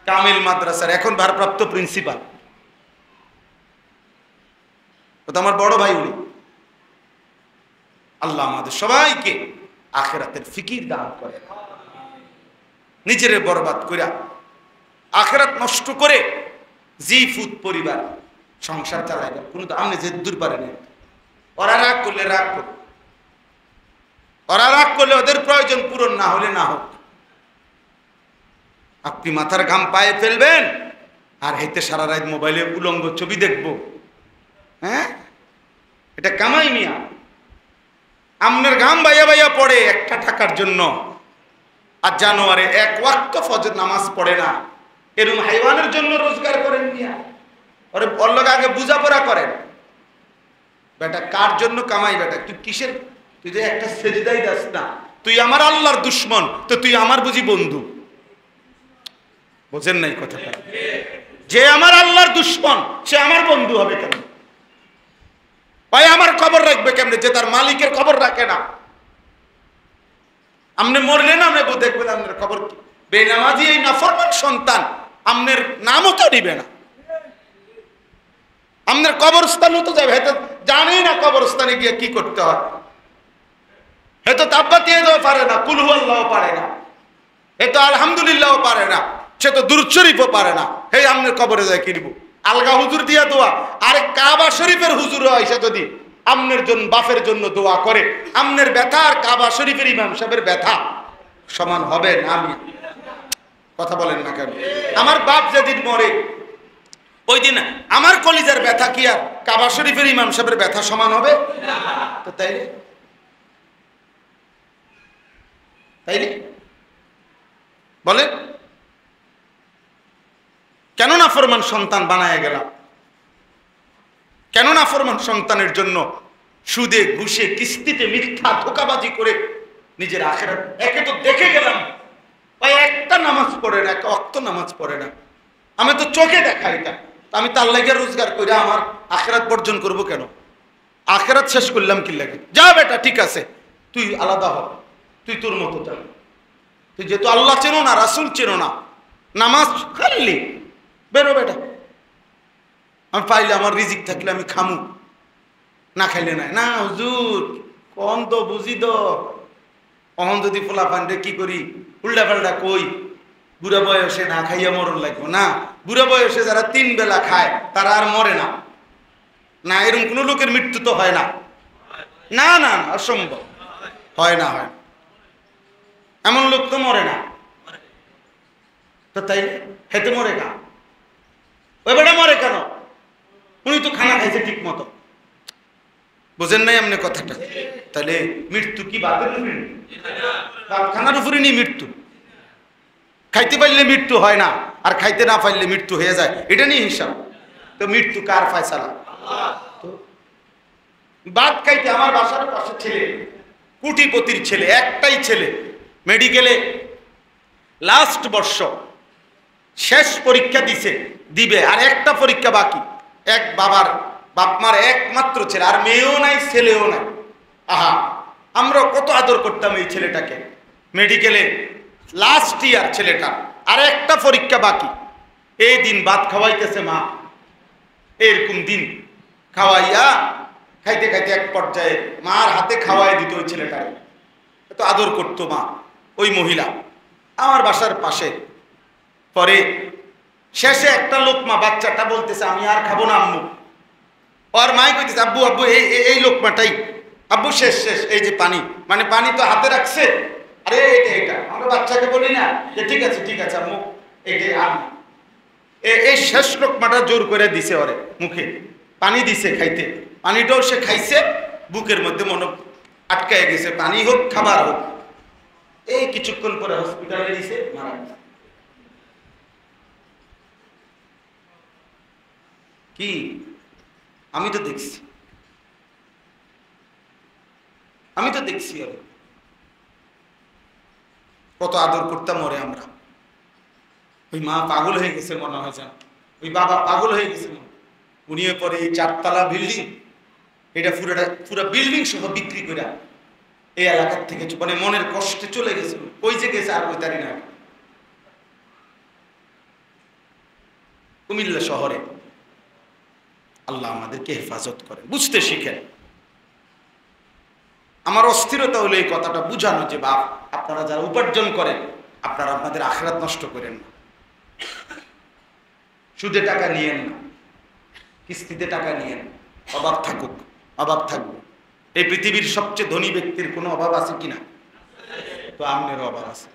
কামিল মাদ্রাসার এখন ভারপ্রাপ্ত প্রিন্সিপাল, ও তো আমার বড় ভাই। উনি আল্লাহ আমাদের সবাইকে আখিরাতের ফিকির দান করে, নিজের বরবাদ করে আখিরাত নষ্ট করে জি ফুত পরিবার সংসার চালাইবে কোনো আপনি যে দূর পারেন। ওরা রাগ করলে রাগ করবে, ওরা রাগ করলে ওদের প্রয়োজন পূরণ না হলে না হোক। আপনি মাথার ঘাম পায়ে ফেলবেন আর হেতে সারা রাত মোবাইলে উলঙ্গ ছবি দেখবো, হ্যাঁ? এটা কামাই মিয়া। আপনার ঘাম বাইয়া বাইয়া পড়ে একটা টাকার জন্য, আর জানোয়ারে 1 ওয়াক্ত ফজর নামাজ পড়ে না, এরকম হাইওয়ানের জন্য রোজগার করেন মিয়া। ওরে অল্লগে আগে বুঝাপড়া করেন, বেটা কার জন্য কামাই? বেটা তুই কিসের? তুই যে একটা সেজদাই দাস না, তুই আমার আল্লাহর দুশ্মন, তো তুই আমার বুঝি বন্ধু? বোঝেন নাই কথাটা? যে আমার আল্লাহর দুশ্মন সে আমার বন্ধু হবে কেন? ভাই আমার খবর রাখবে কেমনে যে তার মালিকের খবর রাখে না? আপনি মরলেন আপনি দেখবেন আপনার খবর কি? বেনামাজি এই নাফরমান সন্তান আপনার নামও তো নিবে না, আপনার কবরস্থানও তো যাবে, হয়তো জানেই না কবরস্থানে গিয়ে কি করতে হয়, হয়তো তাব্বাতিয়া দেওয়া পারে না, কুল হুয়াল্লাহও পারে না, হয়তো আলহামদুলিল্লাহও পারে না, সে তো দুরূদ শরীফও পারে না। হে আপনার কবরে যায় কিনব আলগা হুজুর দিয়া দোয়া, আরে কাবা শরীফের হুজুর এসে যদি আমনের জন্য বাপের জন্য দোয়া করে, আমনের ব্যথা আর কাবা শরীফের ইমাম সাহেবের ব্যথা সমান হবে না? আমি কথা বলেন না কেন? আমার বাপ যেদিন মরে ওই দিন আমার কলিজার ব্যথা কি আর কাবা শরীফের ইমাম সাহেবের ব্যথা সমান হবে? তো তাইলে বলেন কেন নাফরমান সন্তান বানায় গেলাম? কেন নাফরমান সন্তানের জন্য সুদে ঘুষে কিস্তিতে মিথ্যা ধোঁকাবাজি করে নিজের আখিরাত? একে তো দেখে গেলাম ভাই একটা নামাজ পড়ে না, একটা ওয়াক্ত নামাজ পড়ে না, আমি তো চোখে দেখা এটা, আমি তার লাগে রোজগার করে আমার আখিরাত বর্জন করব কেন? আখিরাত শেষ করলাম কি লাগে? যা বেটা ঠিক আছে, তুই আলাদা হ, তুই তোর মতো যা, তুই যেহেতু আল্লাহ চেনো না, রাসূল চেনো না, নামাজ খালি বেরো বেটা। আমি পাইলে আমার রিজিক থাকলে আমি খামু, না খাইলে নাই না। হুজুর কম তো বুঝি তো, অহন যদি পোলা পান্ডে কি করি উল্টা পাল্টা কই, বুড়া বয়সে না খাইয়া মরণ লাগবো না। বুড়া বয়সে যারা 3 বেলা খায় তারা আর মরে না, না এরকম কোনো লোকের মৃত্যু তো হয় না, না না অসম্ভব, হয় না, হয় এমন লোক তো মরে না। তো তাই হেতে মরে না, ওই বেটা মরে কেন? উনি তো খানা খাইছে ঠিক মতো, বুঝেন নাই আপনি কথাটা? তাহলে মৃত্যু কি বাতের উপরে? খানার উপরে নেই মৃত্যু। খাইতে পারলে মৃত্যু হয় না, আর খাইতে না পারলে মৃত্যু হয়ে যায়, এটা নিয়ে হিসাব। তো মৃত্যু কার ফয়সালা? ভাত খাইতে আমার বাসার পাশে ছেলে, কোটিপতির ছেলে, একটাই ছেলে, মেডিকেলে লাস্ট বর্ষ, শেষ পরীক্ষা দিবে আর একটা পরীক্ষা বাকি, এক বাবার বাপমার একমাত্র ছেলে, আর মেয়েও নাই ছেলেও নাই। আহা, আমরা কত আদর করতাম এই ছেলেটাকে। মেডিকেলে লাস্ট ইয়ার ছেলেটা, আর একটা পরীক্ষা বাকি। এই দিন ভাত খাওয়াইতেছে মা, এরকম দিন খাওয়াইয়া খাইতে খাইতে এক পর্যায়ে মার হাতে খাওয়াই দিত ওই ছেলেটাকে। এত আদর করতো মা ওই মহিলা, আমার বাসার পাশে। পরে শেষে একটা লোকমা বাচ্চাটা বলতেছে আমি আর খাবো না আম্মু। আর মাই কইতেছে আব্বু আব্বু এই লোকমাটাই আব্বু, শেষ শেষ, এই যে পানি, মানে পানি তো হাতে রাখছে। আরে এটা আমরা বাচ্চাকে বলি না যে ঠিক আছে আম্মু, এইটাই আমি। এই শেষ লোকমাটা জোর করে দিছে ওরে মুখে, পানি দিছে খাইতে। পানিটাও সে খাইছে, বুকের মধ্যে মনে আটকায় গেছে, পানি হোক খাবার হোক। এই কিছুক্ষণ পরে হসপিটালে দিছে, মারা গেছে। কি আমি তো দেখছি কত আদর করতাম ওরে আমরা। ওই মা পাগল হয়ে গেছে মনে হয়, যেন ওই বাবা পাগল হয়ে গেছে। উনিও পরে এই 4 তলা বিল্ডিং, এটা পুরা বিল্ডিং সহ বিক্রি করে এই এলাকার থেকে মানে মনের কষ্টে চলে গেছে। ওই যে গেছে আর ওই তারি না, কুমিল্লা শহরে। আল্লাহ আমাদেরকে হেফাজত করেন, বুঝতে শিখেন। আমার অস্থিরতা হলো এই কথাটা বুঝানো যে বাপ, আপনারা যারা উপার্জন করেন আপনারা আপনাদের আখিরাত নষ্ট করেন না। সুদে টাকা নিয়েন না, কিস্তিতে টাকা নিয়েন। অভাব থাকুক, অভাব থাকবে। এই পৃথিবীর সবচেয়ে ধনী ব্যক্তির কোনো অভাব আছে কিনা? তো আপনারও অভাব আছে।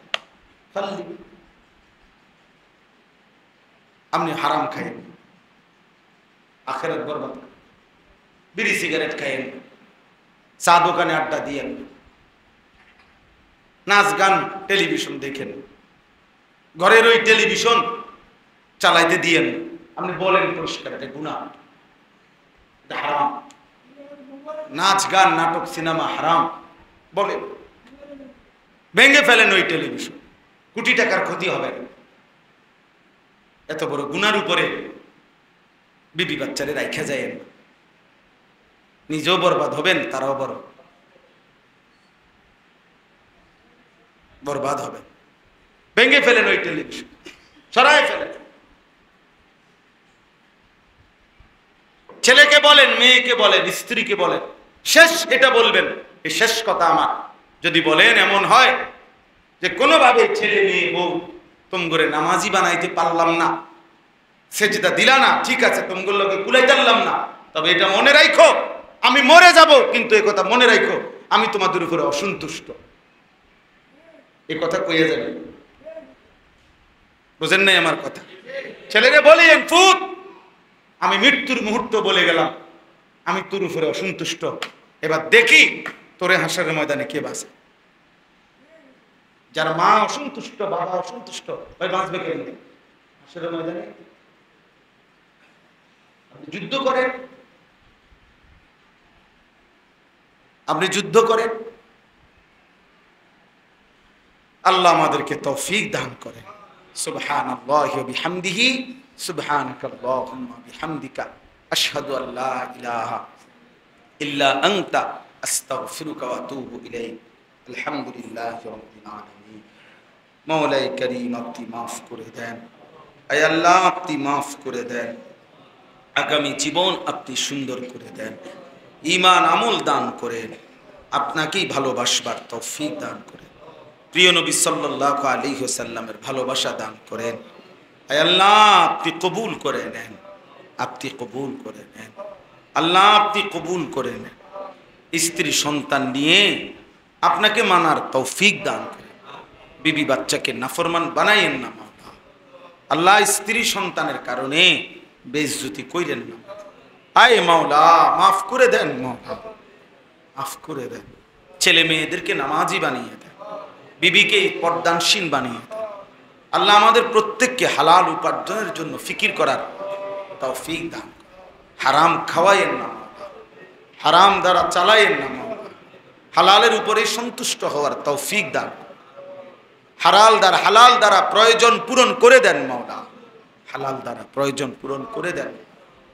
আপনি হারাম খাইেন, আখিরাত বরবাদ। বিড়ি সিগারেট খাইেন, চা দোকানে আড্ডা দিয়েন, নাচ গান টেলিভিশন দেখেন, ঘরের ওই টেলিভিশন চালাইতে দিয়েন। আপনি বলেন পরিষ্কার এটা গুনাহ, এটা হারাম। নাচ গান নাটক সিনেমা হারাম বলেন, ভেঙে ফেলেন ওই টেলিভিশন, কোটি টাকার ক্ষতি হবে। এত বড় গুনার উপরে বিবি বাচ্চারে রাইখা যায়, নিজেও বরবাদ হবেন, তারাও বরবাদ হবে। ভেঙে ফেলেন ওই টেলিভিশন, সরাই ফেলেন। ছেলেকে বলেন, মেয়েকে বলেন, স্ত্রীকে বলেন, শেষ এটা বলবেন, এই শেষ কথা আমার। যদি বলেন এমন হয় যে কোনোভাবে ছেলে মেয়ে বউ তোমগরে নামাজি বানাইতে পারলাম না, সেজদা দিলা না, ঠিক আছে তোমগুলোর লোকে কুলাই চাললাম না, তবে এটা মনে রাখো আমি মরে যাব, কিন্তু এই কথা মনে রাখো আমি তোমাদের উপরে অসন্তুষ্ট। এই কথা কইয়া যাবে, বুঝেন নাই আমার কথা? ছেলেরে বলেন ফুত, আমি মৃত্যুর মুহূর্ত বলে গেলাম আমি তোর উপরে অসন্তুষ্ট, এবার দেখি তোরে হাসরের ময়দানে কে বাঁচে। যারা মা অসন্তুষ্ট, বাবা অসন্তুষ্ট, ওই বাঁচবে কেন হাসরের ময়দানে? আপনি যুদ্ধ করেন, আল্লাহ আমাদেরকে তৌফিক দান করেন। সুবহানাল্লাহি ওয়া বিহামদিহি, সুবহানাকাল্লাহুম্মা বিহামদিকা, আশহাদু আল্লা ইলাহা ইল্লা আনতা, আস্তাগফিরুকা ওয়া আতুবু ইলাইক। আলহামদুলিল্লাহি রাব্বিল আলামিন। মাওলাই করিম আপনি মাফ করে দেন, আয় আল্লাহ আপনি মাফ করে দেন। আগামী জীবন আপনি সুন্দর করে দেন, ঈমান আমল দান করেন, আপনাকেই ভালোবাসবার তৌফিক দান করেন, প্রিয় নবী সাল্লাল্লাহু আলাইহি ওয়াসাল্লামের ভালোবাসা দান করেন। আয় আল্লাহ আপনি কবুল করে নেন, আপনি কবুল করে নেন, আল্লাহ আপনি কবুল করে নেন। স্ত্রী সন্তান নিয়ে আপনাকে মানার তৌফিক দান করেন, বিবি বাচ্চাকে নাফরমান বানাইয়েন না মাওলা। আল্লাহ স্ত্রী সন্তানের কারণে বেইজ্জতি কইরেন না, আয় মাওলা মাফ করে দেন, মাওলা মাফ করে দেন। ছেলে মেয়েদেরকে নামাজি বানিয়ে দেন, বিবিকে পর্দানশীল বানিয়ে দেন। আল্লাহ আমাদের প্রত্যেককে হালাল উপার্জনের জন্য ফিকির করার তৌফিক দান। হারাম খাওয়াইয়েন না মাওলা, হারাম দ্বারা চালাইয়েন না মাওলা, হালালের উপরে সন্তুষ্ট হওয়ার তৌফিক দান। হালাল দ্বারা প্রয়োজন পূরণ করে দেন মাওলা, হালাল দ্বারা প্রয়োজন পূরণ করে দেন।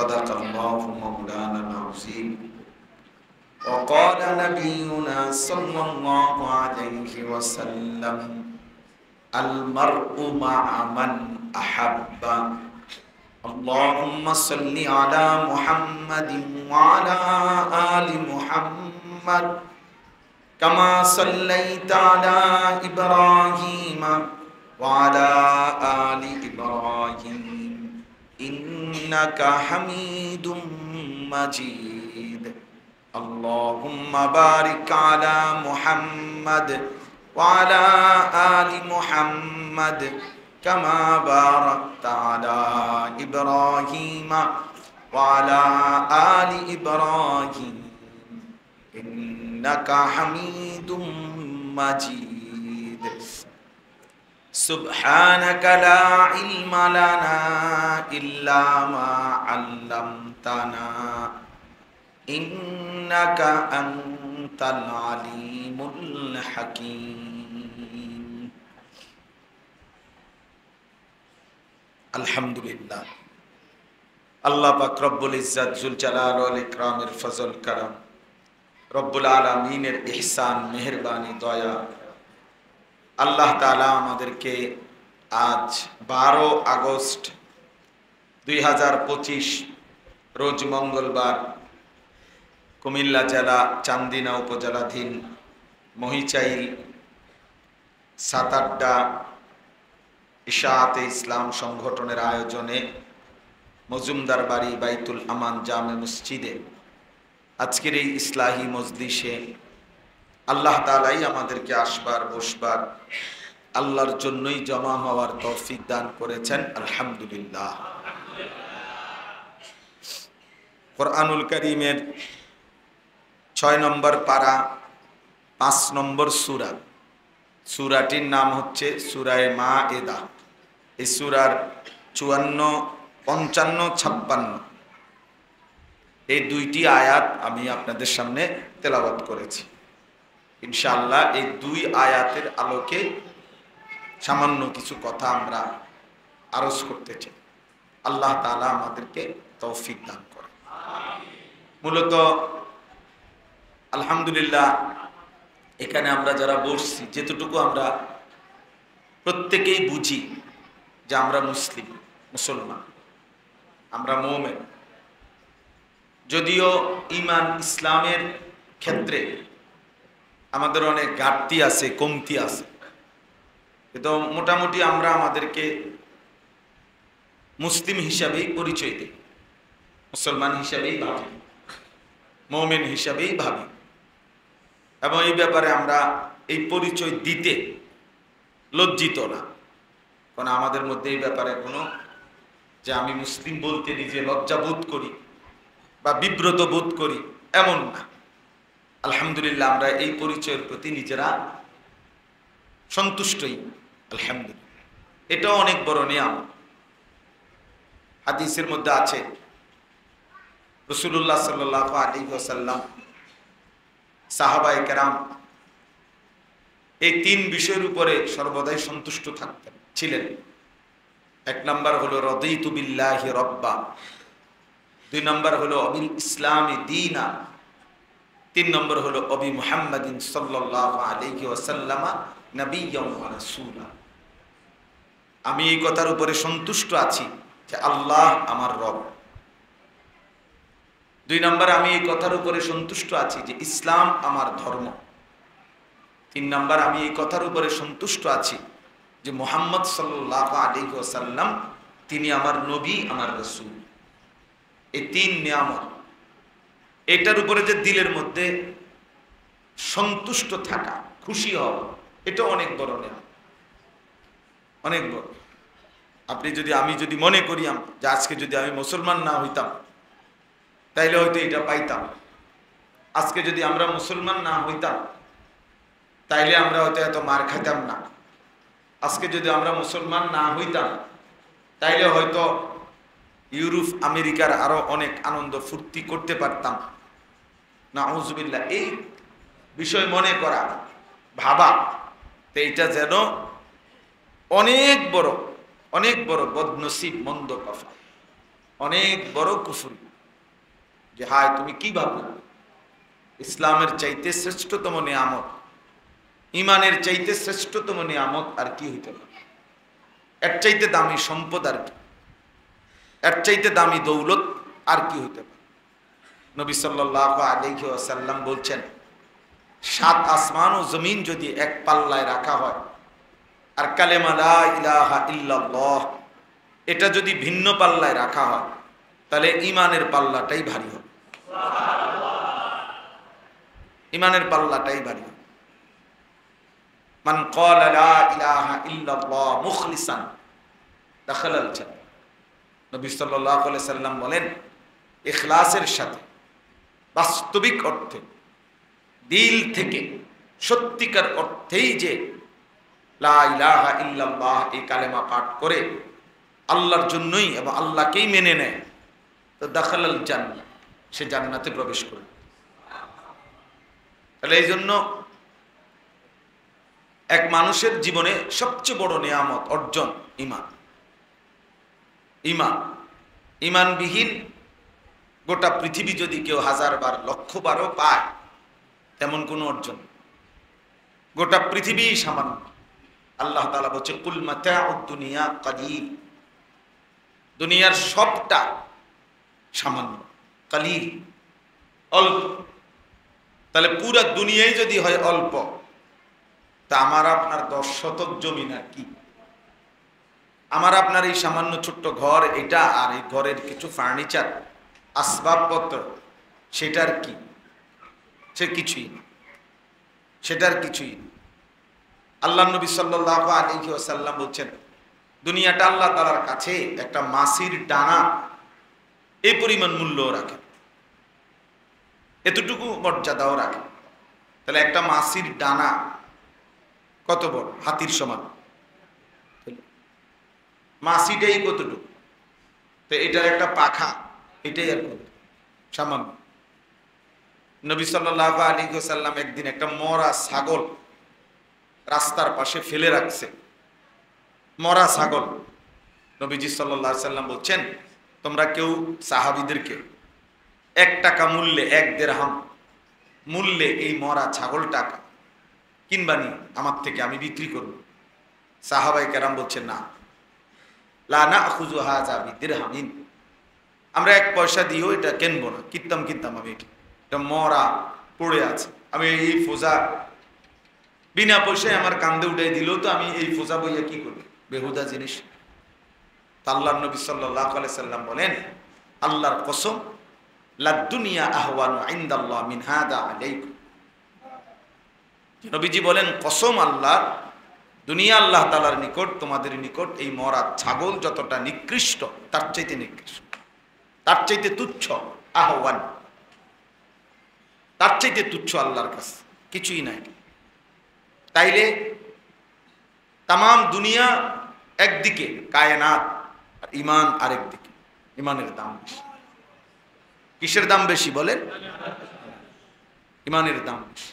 সাদাকাল্লাহু মাওলানা আযীম। وقال نبينا صلى الله عليه وسلم المرء مع من أحب. اللهم صل على محمد وعلى آل محمد كما صليت على إبراهيم وعلى آل إبراهيم إنك حميد مجيد. اللهم بارك على محمد وعلى آل محمد كما باركت على إبراهيم وعلى آل إبراهيم إنك حميد مجيد. سبحانك لا علم لنا إلا ما علمتنا إنك أنت العليم الحكيم. আলহামদুলিল্লাহ, আল্লাহ পাক রব্বুল ইজ্জত জুল জালাল ওয়াল ইকরামের ফজল করম, রব্বুল আলামিনের ইহসান মেহেরবানি দয়া, আল্লাহ তাআলা আমাদেরকে আজ 12 আগস্ট 2025 রোজ মঙ্গলবার কুমিল্লা জেলা চান্দিনা উপজেলাধীন মহিচাইল সাতাড্ডা ইশাআতে ইসলাম সংগঠনের আয়োজনে মজুমদার বাড়ি বাইতুল আমান জামে মসজিদে আজকের এই ইসলাহি মজলিসে আল্লাহ তাআলাই আমাদেরকে আসবার বসবার আল্লাহর জন্যই জমা হওয়ার তৌফিক দান করেছেন। আলহামদুলিল্লাহ। কোরআনুল কারীমের 6 নম্বর পারা 5 নম্বর সূরা, সূরাটির নাম হচ্ছে সূরায়ে মায়েদা। এই সূরার 54, 55, 56 এই 2টি আয়াত আমি আপনাদের সামনে তেলাওয়াত করেছি। ইনশাআল্লাহ এই 2 আয়াতের আলোকে সামান্য কিছু কথা আমরা আরজ করতে চাই। আল্লাহ তাআলা আমাদেরকে তৌফিক দান করেন। মূলত আলহামদুলিল্লাহ এখানে আমরা যারা বসছি, যেতটুকু আমরা প্রত্যেকেই বুঝি যে আমরা মুসলিম, মুসলমান, আমরা মুমিন। যদিও ঈমান ইসলামের ক্ষেত্রে আমাদের অনেক ঘাটতি আছে, কমতি আছে, কিন্তু মোটামুটি আমরা আমাদেরকে মুসলিম হিসাবেই পরিচয় দিই, মুসলমান হিসাবেই ভাবি, মুমিন হিসাবেই ভাবি, এবং এই ব্যাপারে আমরা এই পরিচয় দিতে লজ্জিত না। কারণ আমাদের মধ্যে এই ব্যাপারে কোনো যে আমি মুসলিম বলতে নিজে লজ্জা বোধ করি বা বিব্রত বোধ করি এমন না। আলহামদুলিল্লাহ আমরা এই পরিচয়ের প্রতি নিজেরা সন্তুষ্টই। আলহামদুলিল্লাহ, এটাও অনেক বড় নিয়ামত। হাদিসের মধ্যে আছে রাসূলুল্লাহ সাল্লাল্লাহু আলাইহি ওয়াসাল্লাম, সাহাবায়ে কেরাম এই 3 বিষয়ের উপরে সর্বদাই সন্তুষ্ট থাকতেন, ছিলেন। 1 নম্বর হলো রাদিতু বিল্লাহি রাব্বা, 2 নম্বর হলো অবিল ইসলামি দীনা, 3 নম্বর হলো অবি মুহাম্মাদিন সাল্লাল্লাহু আলাইহি ওয়াসাল্লাম নবিয়্যান ওয়া রাসূলা। আমি এই কথার উপরে সন্তুষ্ট আছি যে আল্লাহ আমার রব। 2 নম্বর আমি এই কথার উপরে সন্তুষ্ট আছি যে ইসলাম আমার ধর্ম। 3 নম্বর আমি এই কথার উপরে সন্তুষ্ট আছি যে মুহাম্মদ সাল্লাল্লাহু আলাইহি ওয়াসাল্লাম তিনি আমার নবী, আমার রাসূল। এই 3 নিয়ামত, এটার উপরে যে দিলের মধ্যে সন্তুষ্ট থাকা, খুশি হওয়া, এটা অনেক বড় নিয়ামত, অনেক বড়। আমি যদি মনে করি যে আজকে যদি আমি মুসলমান না হইতাম তাইলে হয়তো এটা পাইতাম, আজকে যদি আমরা মুসলমান না হইতাম তাইলে আমরা হয়তো এত মার খাইতাম না, আজকে যদি আমরা মুসলমান না হইতাম তাইলে হয়তো ইউরোপ আমেরিকার আরো অনেক আনন্দ ফুর্তি করতে পারতাম। নাউজুবিল্লাহ, এই বিষয় মনে করা, ভাবা, তো এটা যেন অনেক বড় বদনসিব, মন্দ কথা। অনেক বড় কুফরি। যে হায় তুমি কি ভাবো, ইসলামের চাইতে শ্রেষ্ঠতম নিয়ামত, ইমানের চাইতে শ্রেষ্ঠতম নিয়ামত আর কি হইতে পারে? এর চাইতে দামি সম্পদ আর কি, এর চাইতে দামি দৌলত আর কি হইতে পারে? নবী সাল্লাল্লাহু আলাইহি ওয়াসাল্লাম বলছেন, 7 আসমান ও জমিন যদি এক পাল্লায় রাখা হয়, আর কালেমা লা ইলাহা ইল্লাল্লাহ এটা যদি ভিন্ন পাল্লায় রাখা হয়, তাহলে ইমানের পাল্লাটাই ভারী হবে। ইমানের পাল্লাটাই ভারী হবে। মান ক্বালা লা ইলাহা ইল্লাল্লাহ মুখলিসান দাখালাল জান্নাহ। নবী সাল্লাল্লাহু আলাইহি সাল্লাম বলেন, ইখলাসের সাথে, বাস্তবিক অর্থে, দিল থেকে, সত্যিকার অর্থেই যে লা ইলাহা ইল্লাল্লাহ এই কালেমা পাঠ করে আল্লাহর জন্যই এবং আল্লাহকেই মেনে নেয়, তো দাখালাল জান্নাহ, সে জান্নাতে প্রবেশ করে। তাহলে এই জন্য এক মানুষের জীবনে সবচেয়ে বড় নিয়ামত অর্জন ঈমান। ঈমান, ঈমানবিহীন গোটা পৃথিবী যদি কেউ 1000 বার 1,000,000 বারও পায়, তেমন কোনো অর্জন। গোটা পৃথিবী সামান্য। আল্লাহ তাআলা বলছে, কুল মাতাউদ দুনিয়া কালিল, দুনিয়ার সবটা সামান্য, কালিল, অল্প। তাহলে পুরা দুনিয়ায় যদি হয় অল্প, তা আমার আপনার 10 শতক জমি না কি? আমার আপনার এই সামান্য ছোট্ট ঘর এটা, আর এই ঘরের কিছু ফার্নিচার, আসবাবপত্র, সেটার কি? সে কিছুই না, সেটার কিছুই না। আল্লাহ নবী সাল্লাল্লাহু আলাইহি ওয়াসাল্লাম বলছেন, দুনিয়াটা আল্লাহ তাআলার কাছে একটা মাছির ডানা এই পরিমাণ মূল্য রাখে, এতটুকু মর্যাদাও রাখে। তাহলে একটা মাছির ডানা কত বড়? হাতির সমান। মাছিটাই কতটুকু? তো এটার একটা পাখা, এটাই আর কত? সামান্য। নবী সাল্লাল্লাহু আলাইহি ওয়াসাল্লাম একদিন একটা মরা ছাগল রাস্তার পাশে ফেলে রাখছে, মরা ছাগল। নবীজি সাল্লাল্লাহু আলাইহি ওয়াসাল্লাম বলছেন, তোমরা কেউ সাহাবীদেরকে 1 টাকা মূল্যে, 1 দিরহাম মূল্যে এই মরা ছাগলটা কিনবানি আমার থেকে, আমি বিক্রি করব। সাহাবায়ে কেরাম বলছেন, না, লা নাখুযু হাযা বিদিরহামিন, আমরা 1 পয়সা দিয়েও এটা কিনবো না। কিনতাম আমি, এটা মরা পড়ে আছে, আমি এই ফোজা বিনা পয়সায় আমার কান্দে উঠাই দিলেও তো আমি এই ফোজা বইয়া কি করব? বেহুদা জিনিস। আল্লাহর নবী সাল্লাল্লাহু আলাইহি সাল্লাম বলেন, আল্লাহর কসম, লা দুনিয়া আহওয়ানু ইনদাল্লাহ মিন হাদা আলাইকুম। নবীজি বলেন, কসম আল্লাহর, দুনিয়া আল্লাহ তাআলার নিকট, তোমাদের নিকট এই মরা ছাগল যতটা নিকৃষ্ট, তার চাইতে নিকৃষ্ট, তার চাইতে তুচ্ছ। আহওয়ান, তার চাইতে তুচ্ছ আল্লাহর কাছে কিছুই নাই। তাইলে তামাম দুনিয়া একদিকে, কায়নাত, আর ঈমান আরেকদিকে। ঈমানের দাম বেশি। কিসের দাম বেশি বলেন? ঈমানের দাম বেশি।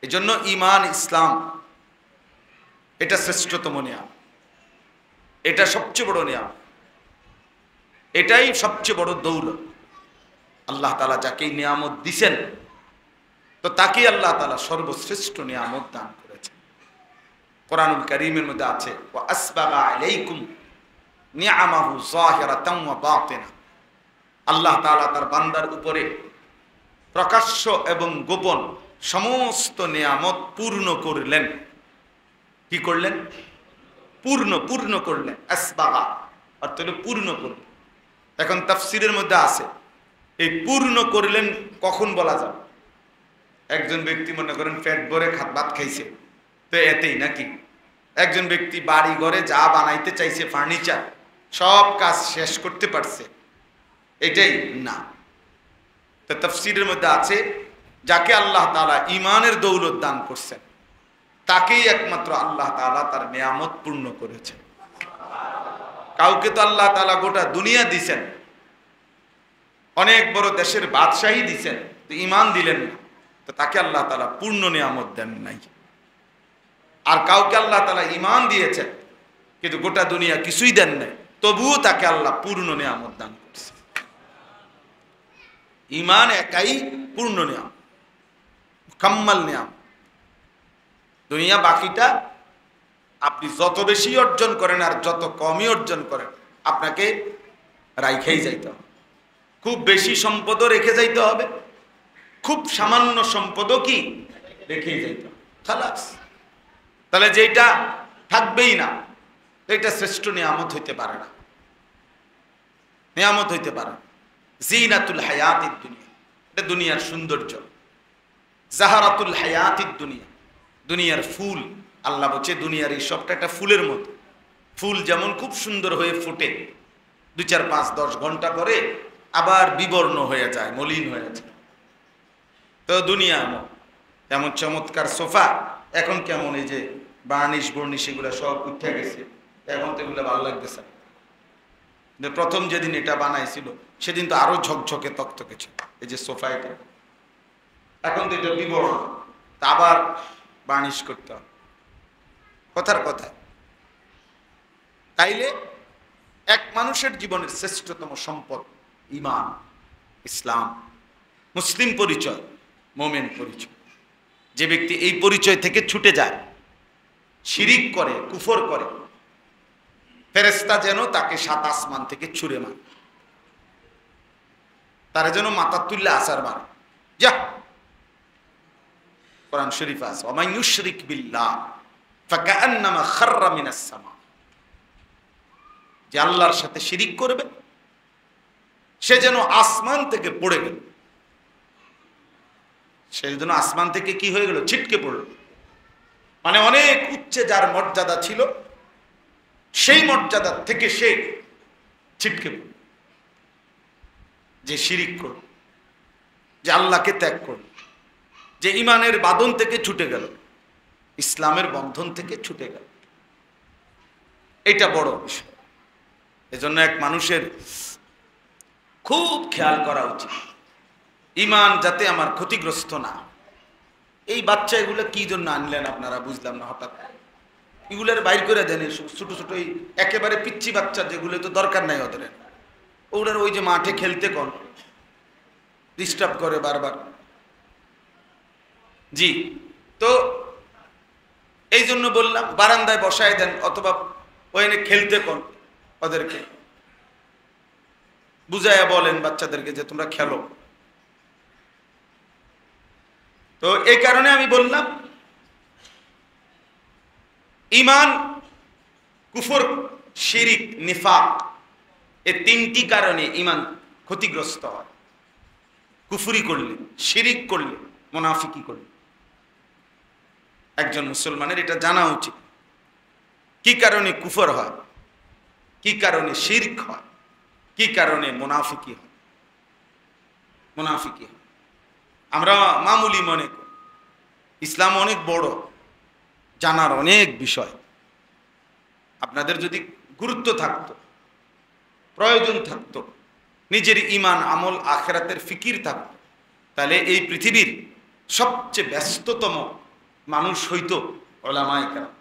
এজন্য ঈমান, ইসলাম এটা শ্রেষ্ঠতম নিয়ামত, এটা সবচেয়ে বড় নিয়ামত, এটাই সবচেয়ে বড় দৌলত। আল্লাহ তাআলা যাকে নিয়ামত দিছেন, তো তাকে আল্লাহ তাআলা সর্বশ্রেষ্ঠ নিয়ামত দান করেছেন। কোরআনুল কারীমের মধ্যে আছে, ওয়া আসবাগা আলাইকুম নিআমাহু যাহিরাতান ওয়া বাতিনা। আল্লাহ তাআলা তার বান্দার উপরে প্রকাশ্য এবং গোপন সমস্ত নিয়ামত পূর্ণ করলেন। কি করলেন? পূর্ণ করলেন। আসবাগা অর্থ হলো পূর্ণ করলেন। এখন তাফসীরের মধ্যে আছে, এই পূর্ণ করলেন কখন বলা যাবে? একজন ব্যক্তি মনে করেন পেট ভরে ভাত খাইছে, তো এতেই নাকি? একজন ব্যক্তি বাড়ি ঘরে যা বানাইতে চাইছে, ফার্নিচার, সব কাজ শেষ করতে পারছে, এটাই না। তো তাফসীরের মধ্যে আছে, যাকে আল্লাহ তাআলা ঈমানের দৌলত দান করছেন, তাকেই একমাত্র আল্লাহ তাআলা তার নিয়ামত পূর্ণ করেছেন। কাউকে তো আল্লাহ তাআলা গোটা দুনিয়া দিছেন, অনেক বড় দেশের বাদশাহী দিছেন, তো ঈমান দিলেন না, তো তাকে আল্লাহ তাআলা পূর্ণ নিয়ামত দেন নাই। আর কাউকে আল্লাহ তাআলা ঈমান দিয়েছেন, কিন্তু গোটা দুনিয়া কিছুই দেন নাই, তবুও তাকে আল্লাহ পূর্ণ নিয়ামত দান করছে। ঈমান একাই পূর্ণ নিয়ামত, মুকাম্মাল নিয়ামত। দুনিয়া বাকিটা আপনি যত বেশি অর্জন করেন আর যত কমই অর্জন করেন, আপনাকে রাইখেই যাইতে হবে। খুব বেশি সম্পদও রেখে যাইতে হবে, খুব সামান্য সম্পদও কি রেখেই যাইতে হবে, খালাস। তাহলে যেটা থাকবেই না, এটা শ্রেষ্ঠ নিয়ামত হইতে পারে না, নিয়ামত হইতে পারে। জিনাতুল হায়াতিদ দুনিয়া, এটা দুনিয়ার সৌন্দর্য। জাহারাতুল হায়াতিদ দুনিয়া, দুনিয়ার ফুল। আল্লাহ বলছে দুনিয়ার এই সবটা একটা ফুলের মতো। ফুল যেমন খুব সুন্দর হয়ে ফুটে, 2, 4, 5, 10 ঘন্টা পরে আবার বিবর্ণ হয়ে যায়, মলিন হয়ে যায়। তো দুনিয়া এমন চমৎকার সোফা, এখন কেমন এই যে বার্নিশ বর্নিশ এগুলো সব উঠে গেছে, এখন তো এগুলো ভালো লাগতেছে। প্রথম যেদিন এটা বানাইছিল সেদিন তো আরো ঝকঝকে তকতকে ছিল এই যে সোফা, এটা এখন তো এটা বিবর্ণ, তা আবার বার্নিশ করতে হবে। কথার কথা। তাইলে এক মানুষের জীবনের শ্রেষ্ঠতম সম্পদ ঈমান, ইসলাম, মুসলিম পরিচয়, মুমিন পরিচয়। যে ব্যক্তি এই পরিচয় থেকে ছুটে যায়, শিরিক করে, কুফর করে, ফেরেশতা যেন তাকে 7 আসমান থেকে ছুঁড়ে মারে, তারা যেন মাথা তুললে আসার মারে। যা, কোরআন শরীফ আছে, ওয়া মান ইউশরিক বিল্লাহ ফাকান্নামা খাররা মিনাস সামা। যে আল্লাহর সাথে শিরিক করবে সে যেন আসমান থেকে পড়ে গেল, সে যেন আসমান থেকে কি হয়ে গেল, ছিটকে পড়ল। মানে অনেক উচ্চে যার মর্যাদা ছিল, সেই মর্যাদা থেকে সে ছিটকে পড়ল। যে শিরিক করল, যে আল্লাহকে ত্যাগ করল, যে ঈমানের বাঁধন থেকে ছুটে গেল, ইসলামের বন্ধন থেকে ছুটে গেল, এটা বড় বিষয়। এজন্য এক মানুষের খুব খেয়াল করা উচিত, ঈমান যাতে আমার ক্ষতিগ্রস্ত না। এই বাচ্চা এগুলো কি জন্য আনলেন আপনারা, বুঝলাম না। হঠাৎ এগুলোর বাইর করে দেন, ছোট ছোট এই একেবারে পিচ্ছি বাচ্চা যেগুলো তো দরকার নাই ওদের, ওদের ওই যে মাঠে খেলতে কোন ডিস্টার্ব করে বারবার। জি, তো এই জন্য বললাম বারান্দায় বসায় দেন, অথবা ওখানে খেলতে কোন ওদেরকে বুঝাইয়া বলেন বাচ্চাদেরকে যে তোমরা খেলো। তো এই কারণে আমি বললাম ঈমান, কুফর, শিরিক, নিফাক, এই 3টি কারণে ঈমান ক্ষতিগ্রস্ত হয়। কুফরি করলে, শিরিক করলে, মুনাফিকি করলে। একজন মুসলমানের এটা জানা উচিত, কি কারণে কুফর হয়, কি কারণে শিরক হয়, কি কারণে মুনাফিকি হয়। মুনাফিকি হয় আমরা মামুলি মনে করি, ইসলাম অনেক বড়, জানার অনেক বিষয়। আপনাদের যদি গুরুত্ব থাকতো, প্রয়োজন থাকতো, নিজের ঈমান, আমল, আখিরাতের ফিকির থাকতো, তাহলে এই পৃথিবীর সবচেয়ে ব্যস্ততম মানুষ হইতো উলামায়ে কেরাম।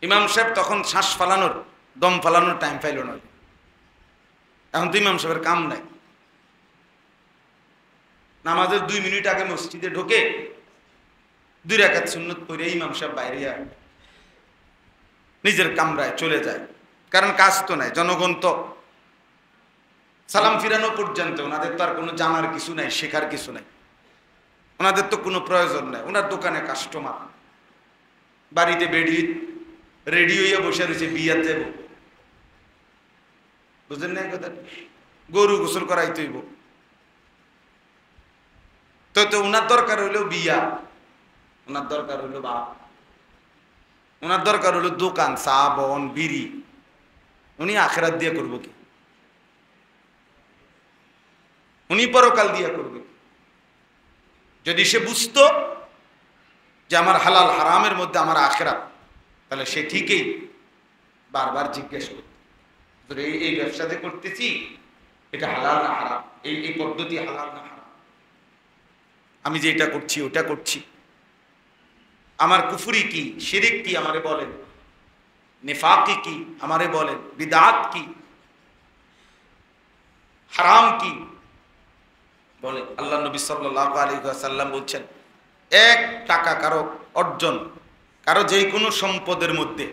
ইমাম সাহেব তখন শ্বাস ফালানোর, দম ফালানোর টাইম পাইল না। এখন তো ইমাম সাহেবের কাম নাই, নামাজের 2 মিনিট আগে মসজিদে ঢোকে, 2 রাকাত সুন্নত পড়ে ইমাম সাহেব বাইরে নিজের কামরায় চলে যায়। কারণ কাজ তো নাই, জনগণ তো সালাম ফিরানো পর্যন্ত ওনাদের তো আর কোনো জানার কিছু নাই, শেখার কিছু নাই, ওনাদের তো কোনো প্রয়োজন নাই। ওনার দোকানে কাস্টমার, বাড়িতে বেডি রেডি হইয়া বসে রয়েছে, বিয়ার যাব, বুঝলেন না কথা, গরু গোসল করাই তৈব। তো ওনার দরকার হইলো বিয়া, ওনার দরকার হইলো বাপ, ওনার দরকার হইলো দোকান, চা, বন, বিড়ি। উনি আখিরাত দিয়ে করবো কি? উনি পরকাল দিয়ে করবে। যদি সে বুঝতো যে আমার হালাল হারামের মধ্যে আমার আখিরাত, তাহলে সে ঠিকই বারবার জিজ্ঞেস করত, এই ব্যবসাতে করতেছি, এটা হালাল না হারাম, এই পদ্ধতি হালাল না হারাম, আমি যে এটা করছি ওটা করছি, আমার কুফরি কি, শিরিক কি, আমারে বলেন। নিফাকি কি আমারে বলেন, বিদআত কি, হারাম কি বলে। আল্লাহ নবী সাল্লাল্লাহু আলাইহি ওয়াসাল্লাম বলছেন, 1 টাকা কারো অর্জন, কারো যে কোনো সম্পদের মধ্যে